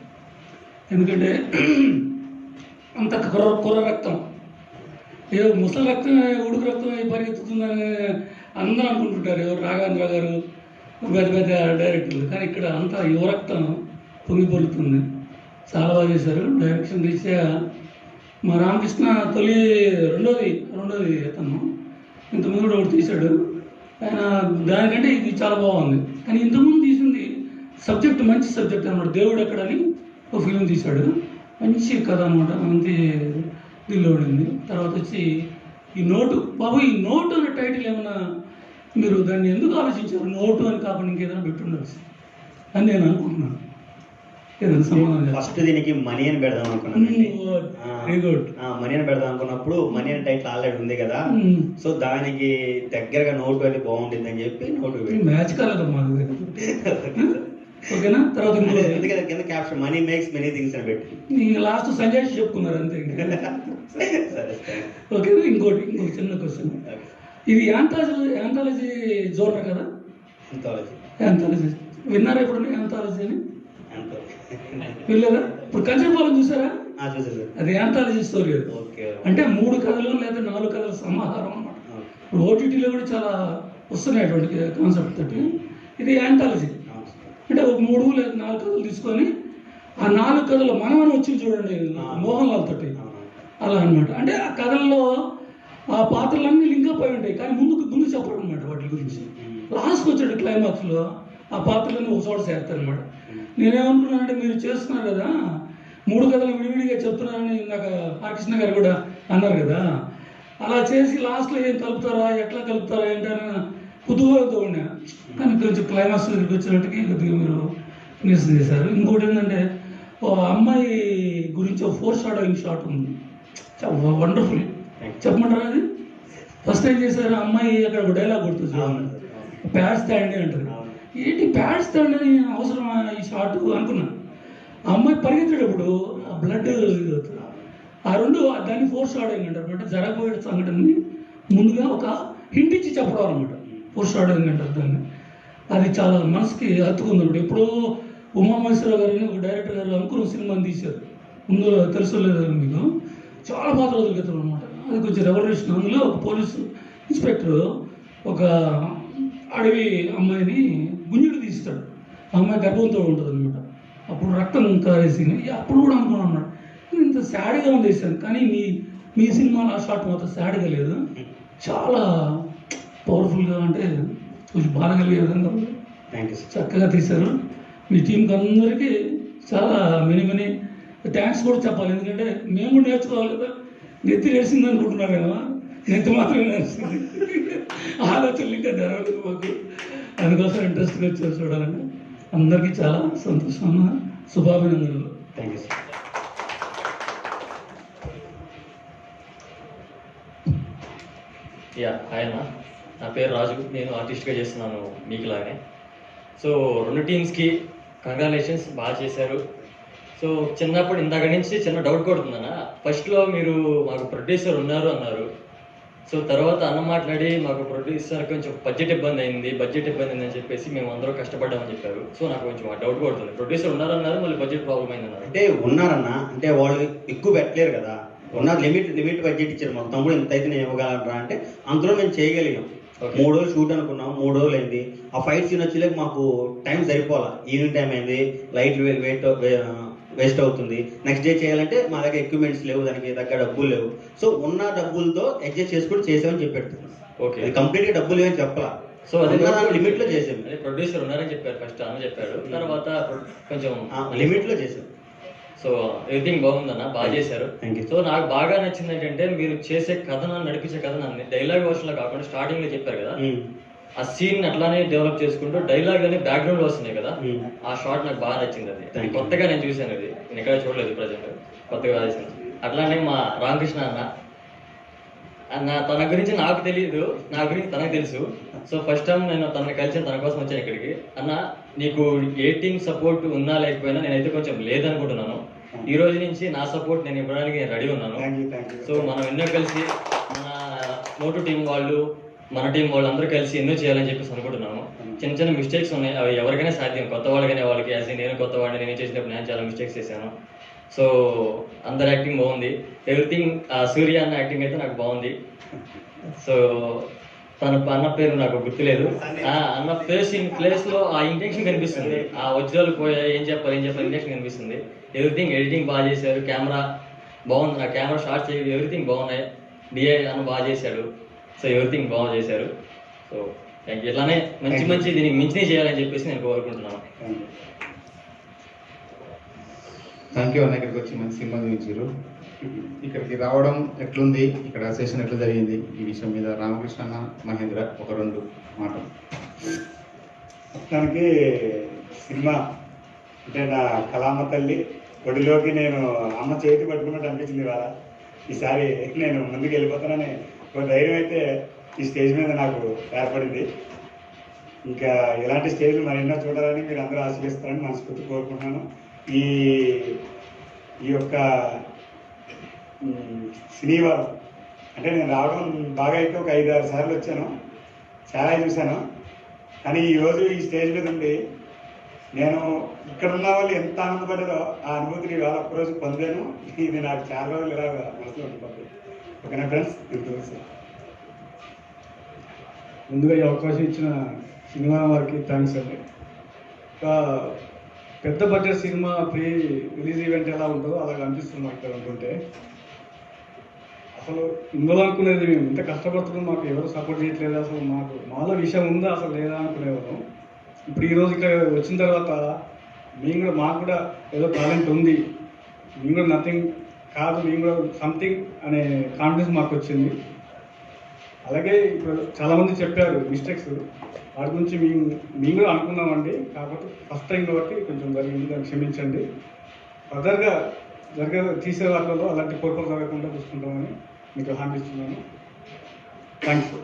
ఎందుకంటే అంత కుర్ర రక్తం, ఏదో ముసలి రక్తం ఉడుకు రక్తం పరిగెత్తుతుందని అందరూ అనుకుంటుంటారు, ఎవరు రాఘవేంద్ర గారు పెద్ద పెద్ద డైరెక్టర్లు. కానీ ఇక్కడ అంతా యువ రక్తం పొంగి పొలుతుంది. చాలా బాగా చేశారు. డైరెక్షన్ రీత్యా మా రామకృష్ణ రెండోది అతను ఇంతకుముందు కూడా ఒకటి తీశాడు. ఆయన దానికంటే ఇది చాలా బాగుంది. కానీ ఇంతకుముందు తీసింది సబ్జెక్ట్ మంచి సబ్జెక్ట్ అనమాట. దేవుడు ఎక్కడని ఒక ఫిలిం తీశాడు, మంచి కథ అనమాట. మంచి దీనిలో ఉండింది. తర్వాత వచ్చి ఈ నోటు, బాబు ఈ నోటు అనే టైటిల్ ఏమైనా మీరు దాన్ని ఎందుకు ఆలోచించారు? నోటు అని కాకుండా ఇంకేదైనా పెట్టుండొచ్చు అని నేను అనుకుంటున్నాను. ఏదైనా సంబంధం ఫస్ట్ దీనికి మనీ అని పెడదాం అనుకున్నానండి. మనీ అని పెడదాం అనుకున్నప్పుడు మనీ అని టైటిల్ ఆల్రెడీ ఉంది కదా, సో దానికి దగ్గరగా నోటు అది బాగుంటుంది అని చెప్పి నోటు మ్యాచ్ కాలేదమ్మా. ఓకేనా? తర్వాత ఎందుకంటే కింద caption money makes many things అని పెట్టి ఇంకా లాస్ట్ సంజయ్ చెప్పుకున్నారు అంతే. ఓకేనా? ఇంకోటి చిన్న క్వశ్చన్, ఇది యాంథాలజీ జోనర్ కదా? యాంథాలజీ విన్నారా ఎప్పుడన్నా? యాంథాలజీ అని వెళ్ళలేదా? ఇప్పుడు కంచరపాలెం చూసారా? అది యాంథాలజీ స్టోరీ. అంటే 3 కథలు లేదా 4 కథల సమాహారం అన్నమాట. ఇప్పుడు ఓటీటీలో కూడా చాలా వస్తున్నాయి అటువంటి కాన్సెప్ట్ తోటి. ఇది యాంథాలజీ అంటే ఒక 3 లేదా 4 కథలు తీసుకొని ఆ 4 కథలు మనమని వచ్చి చూడండి మోహన్ లాల్ తోటి అలా అనమాట. అంటే ఆ కథల్లో ఆ పాత్రలన్నీ లింకప్ అయి ఉంటాయి, కానీ ముందు చెప్పడం అనమాట వాటి గురించి. లాస్ట్కి వచ్చాడు క్లైమాక్స్లో ఆ పాత్రలన్నీ ఒక చోట చేస్తారనమాట. నేనేమనుకున్నానంటే మీరు చేస్తున్నారు కదా 3 కథలు విడివిడిగా చెప్తున్నారని నాకు కృష్ణ గారు కూడా అన్నారు కదా, అలా చేసి లాస్ట్లో ఏం కలుపుతారా, ఎట్లా కలుపుతారా ఏంటని కుతూహలంతో ఉన్నా. కానీ కొంచెం క్లైమాక్స్ దగ్గరికి వచ్చినట్టుకి కొద్దిగా మీరు నిరసన చేశారు. ఇంకోటి ఏంటంటే ఓ అమ్మాయి గురించి ఒక ఫోర్ షాడోయింగ్ షాట్ ఉంది, వండర్ఫుల్. చెప్పమంటారా? అది ఫస్ట్ టైం చేశారు. అమ్మాయి అక్కడ ఒక డైలాగ్ కొడుతుంది, ప్యాడ్స్ తాండి అంటారు. ఏంటి ప్యాడ్స్ తాండి అని అవసరమా ఈ షాట్ అనుకున్నాను. ఆ అమ్మాయి పరిగెత్తేటప్పుడు ఆ బ్లడ్ ఆ రెండు దాన్ని ఫోర్ షాడోయింగ్ అంటారు అనమాట. జరగబోయే సంఘటనని ముందుగా ఒక హింట్ ఇచ్చి చెప్పడం అనమాట, ఫోర్ షాడోయింగ్ అంటారు దాన్ని. అది చాలా మనసుకి హత్తుకుంది అనమాట. ఎప్పుడో ఉమామహేశ్వరరావు గారు ఒక డైరెక్టర్ గారు అంకురం సినిమాని తీశారు, ముందు తెలుసో లేదు మీకు, చాలా పాత రోజుల క్రితం అనమాట. అది కొంచెం రెవల్యూషన్. అందులో ఒక పోలీసు ఇన్స్పెక్టర్ ఒక అడవి అమ్మాయిని గుంజుడు తీస్తాడు. ఆ అమ్మాయి గర్భంతో ఉంటుంది అనమాట. అప్పుడు రక్తం కారేసి అప్పుడు కూడా అనుకున్నాను అన్నమాట, ఇంత సాడ్గా ఉంది వేసాను. కానీ మీ సినిమాలో ఆ షాట్ మాత్రం సాడ్గా లేదు, చాలా పవర్ఫుల్గా, అంటే కొంచెం బాధ కలిగే విధంగా చక్కగా తీశారు. మీ టీంకి అందరికీ చాలా మెనీ థ్యాంక్స్ కూడా చెప్పాలి. ఎందుకంటే మేము కూడా నేర్చుకోవాలి కదా. నెత్తి నేర్చింది అనుకుంటున్నాను కదా, నెత్తి మాత్రమే నేర్చింది, ఆలోచనలు ఇంకా నెరవేరు మాకు. అందుకోసం ఇంట్రెస్ట్గా వచ్చారు చూడాలని. అందరికీ చాలా సంతోషం, శుభాభినందనలు. Thank you sir. ఆయన నా పేరు రాజు, నేను ఆర్టిస్ట్గా చేస్తున్నాను మీకులానే. సో 2 టీమ్స్కి కంగ్రాచులేషన్స్, బాగా చేశారు. సో చిన్నప్పుడు ఇందాక నుంచి చిన్న డౌట్ కొడుతుందన్న, ఫస్ట్లో మీరు మాకు ప్రొడ్యూసర్ ఉన్నారు అన్నారు. సో తర్వాత అన్న మాట్లాడి మాకు ప్రొడ్యూసర్ కొంచెం బడ్జెట్ ఇబ్బంది అయిందని చెప్పేసి మేము అందరూ కష్టపడ్డామని చెప్పారు. సో నాకు కొంచెం డౌట్ కొడుతుంది, ప్రొడ్యూసర్ ఉన్నారన్నారు, మళ్ళీ బడ్జెట్ ప్రాబ్లం అయిందన్నారు. అంటే ఉన్నారన్న, అంటే వాళ్ళు ఎక్కువ పెట్టలేరు కదా, ఉన్నారు లిమిట్ బడ్జెట్ ఇచ్చారు. మాకు తమ్ముడు ఇంత అయితే నేను ఇవ్వగలరా అంటే అందులో మేము చేయగలిగాం. 3 రోజులు షూట్ అనుకున్నాం, 3 రోజులు అయింది. ఆ ఫైట్ సీన్ వచ్చేలేక మాకు టైం సరిపోవాలి, ఈవినింగ్ టైం అయింది, లైట్ వేస్ట్ అవుతుంది. నెక్స్ట్ డే చేయాలంటే మా దగ్గర ఎక్విప్మెంట్స్ లేవు, దానికి దగ్గర డబ్బులు లేవు. సో ఉన్న డబ్బులతో అడ్జస్ట్ చేసుకుని చేసామని చెప్పాడు. ఓకే, కంప్లీట్గా డబ్బులు ఏమని చెప్పాలా. సో అదే లిమిట్లో చేసాం. అదే ప్రొడ్యూసర్ ఉన్నారని చెప్పారు, ఫస్ట్ అన్న చెప్పాడు, తర్వాత కొంచెం లిమిట్లో చేసాం. సో ఎవ్రీథింగ్ బాగుందన్న, బాగా చేశారు. సో నాకు బాగా నచ్చింది ఏంటంటే మీరు చేసే నడిపించే కథనాన్ని డైలాగ్ వర్షన్లో కాకుండా స్టార్టింగ్ లో చెప్పారు కదా, ఆ సీన్ అట్లానే డెవలప్ చేసుకుంటూ డైలాగ్ అని బ్యాక్గ్రౌండ్ లో వస్తున్నాయి కదా, ఆ షాట్ నాకు బాగా నచ్చింది. అది కొత్తగా నేను చూశాను, అది నేను ఎక్కడ చూడలేదు, ప్రజెంట్ కొత్తగా చూసాను. అట్లానే మా రామకృష్ణ అన్న తన గురించి నాకు తెలియదు, నా గురించి తనకు తెలుసు. సో ఫస్ట్ టైం నేను తనని కలిసి తన కోసం వచ్చాను ఇక్కడికి. అన్న నీకు ఏ టీమ్ సపోర్ట్ ఉన్నా లేకపోయినా నేనైతే కొంచెం లేదనుకుంటున్నాను. ఈ రోజు నుంచి నా సపోర్ట్ నేను ఇవ్వడానికి నేను రెడీ ఉన్నాను. సో మనం ఎన్నో కలిసి మన మోటు టీం వాళ్ళు, మన టీం వాళ్ళు అందరూ కలిసి ఎన్నో చేయాలని చెప్పేసి అనుకుంటున్నాము. చిన్న చిన్న మిస్టేక్స్ ఉన్నాయి, అవి ఎవరికైనా సాధ్యం, కొత్త వాళ్ళకైనా వాళ్ళకి. యాజ్ నేను కొత్త వాడిని, నేను చేసినప్పుడు నేను చాలా మిస్టేక్స్ చేశాను. సో అందరి యాక్టింగ్ బాగుంది, ఎవ్రీథింగ్. సూర్య అన్న యాక్టింగ్ అయితే నాకు బాగుంది. సో తన అన్న పేరు నాకు గుర్తులేదు, అన్న ప్లేస్లో ఆ ఇంటెన్షన్ కనిపిస్తుంది, ఆ వజ్రాలు పోయా ఏం చెప్పాలి ఇంటెన్షన్ కనిపిస్తుంది. ఎవ్రీథింగ్ ఎడిటింగ్ బాగా చేశారు, కెమెరా బాగుంది, నా కెమెరా షార్ట్స్ ఎవ్రీథింగ్ బాగున్నాయి. డిఐ అన్న బాగా చేశాడు. సో ఎవ్రీథింగ్ బాగా చేశారు. So thank you. ఇట్లానే మంచి దీనికి మించినే చేయాలని చెప్పేసి నేను కోరుకుంటున్నాను. థ్యాంక్ యూ అన్న, ఇక్కడికి వచ్చి మంచి సినిమా చూపించారు. ఇక్కడికి రావడం ఎట్లుంది, ఇక్కడ సెషన్ ఎట్లా జరిగింది, ఈ విషయం మీద రామకృష్ణ అన్న, మహేంద్ర ఒక 2 మాటలు. మొత్తానికి సినిమా అంటే నా కళామ తల్లి ఒడిలోకి నేను అమ్మ చేతి పట్టుకున్నట్టు అనిపించింది ఇవాళ. ఈసారి నేను ముందుకు వెళ్ళిపోతానని ఒక ధైర్యం అయితే ఈ స్టేజ్ మీద నాకు ఏర్పడింది. ఇంకా ఇలాంటి స్టేజ్లు మరెన్నో చూడాలని మీరు అందరూ ఆశీర్వదిస్తారని మనస్ఫూర్తి కోరుకుంటున్నాను. ఈ యొక్క శనివారం అంటే నేను రావడం బాగా అయితే ఒక 5-6 సార్లు వచ్చాను, చాలా చూశాను. కానీ ఈరోజు ఈ స్టేజ్ మీద ఉండి నేను ఇక్కడ ఉన్న వాళ్ళు ఎంత ఆనందపడ్డారో ఆ అనుభూతిని ఇవాళ ఒక్కరోజు పొందాను. ఇది నాకు చాలా రోజులు ఇలా మనసులో ఉండిపోతుంది. ఓకేనా ఫ్రెండ్స్? ముందుగా ఈ అవకాశం ఇచ్చిన సినిమా వారికి థ్యాంక్స్ అండి. ఒక పెద్ద budget cinema pre release event ఎలా ఉంటుందో అలాగ అనిపిస్తుంది మాకు ఇక్కడ ఉంటుంటే. అసలు ఇందులో అనుకునేది మేము ఇంత కష్టపడుతున్నాం, మాకు ఎవరు సపోర్ట్ చేయట్లేదు, అసలు మాలో విషయం ఉందా అసలు లేదా అనుకునేవాళ్ళం. ఇప్పుడు ఈరోజు ఇక్కడ వచ్చిన తర్వాత మాకు కూడా ఏదో టాలెంట్ ఉంది, మేము కూడా నథింగ్ కాదు, మేము కూడా సంథింగ్ అనే కాన్ఫిడెన్స్ మాకు వచ్చింది. అలాగే ఇప్పుడు చాలామంది చెప్పారు మిస్టేక్స్, వాటి గురించి మేము కూడా అనుకున్నామండి. కాకపోతే ఫస్ట్ టైం కాబట్టి కొంచెం జరిగింది, దాన్ని క్షమించండి. ఫర్దర్గా తీసే వాటిలో అలాంటి కోరికలు జరగకుండా చూసుకుంటామని మీకు హామీ ఇస్తున్నాను. థ్యాంక్స్.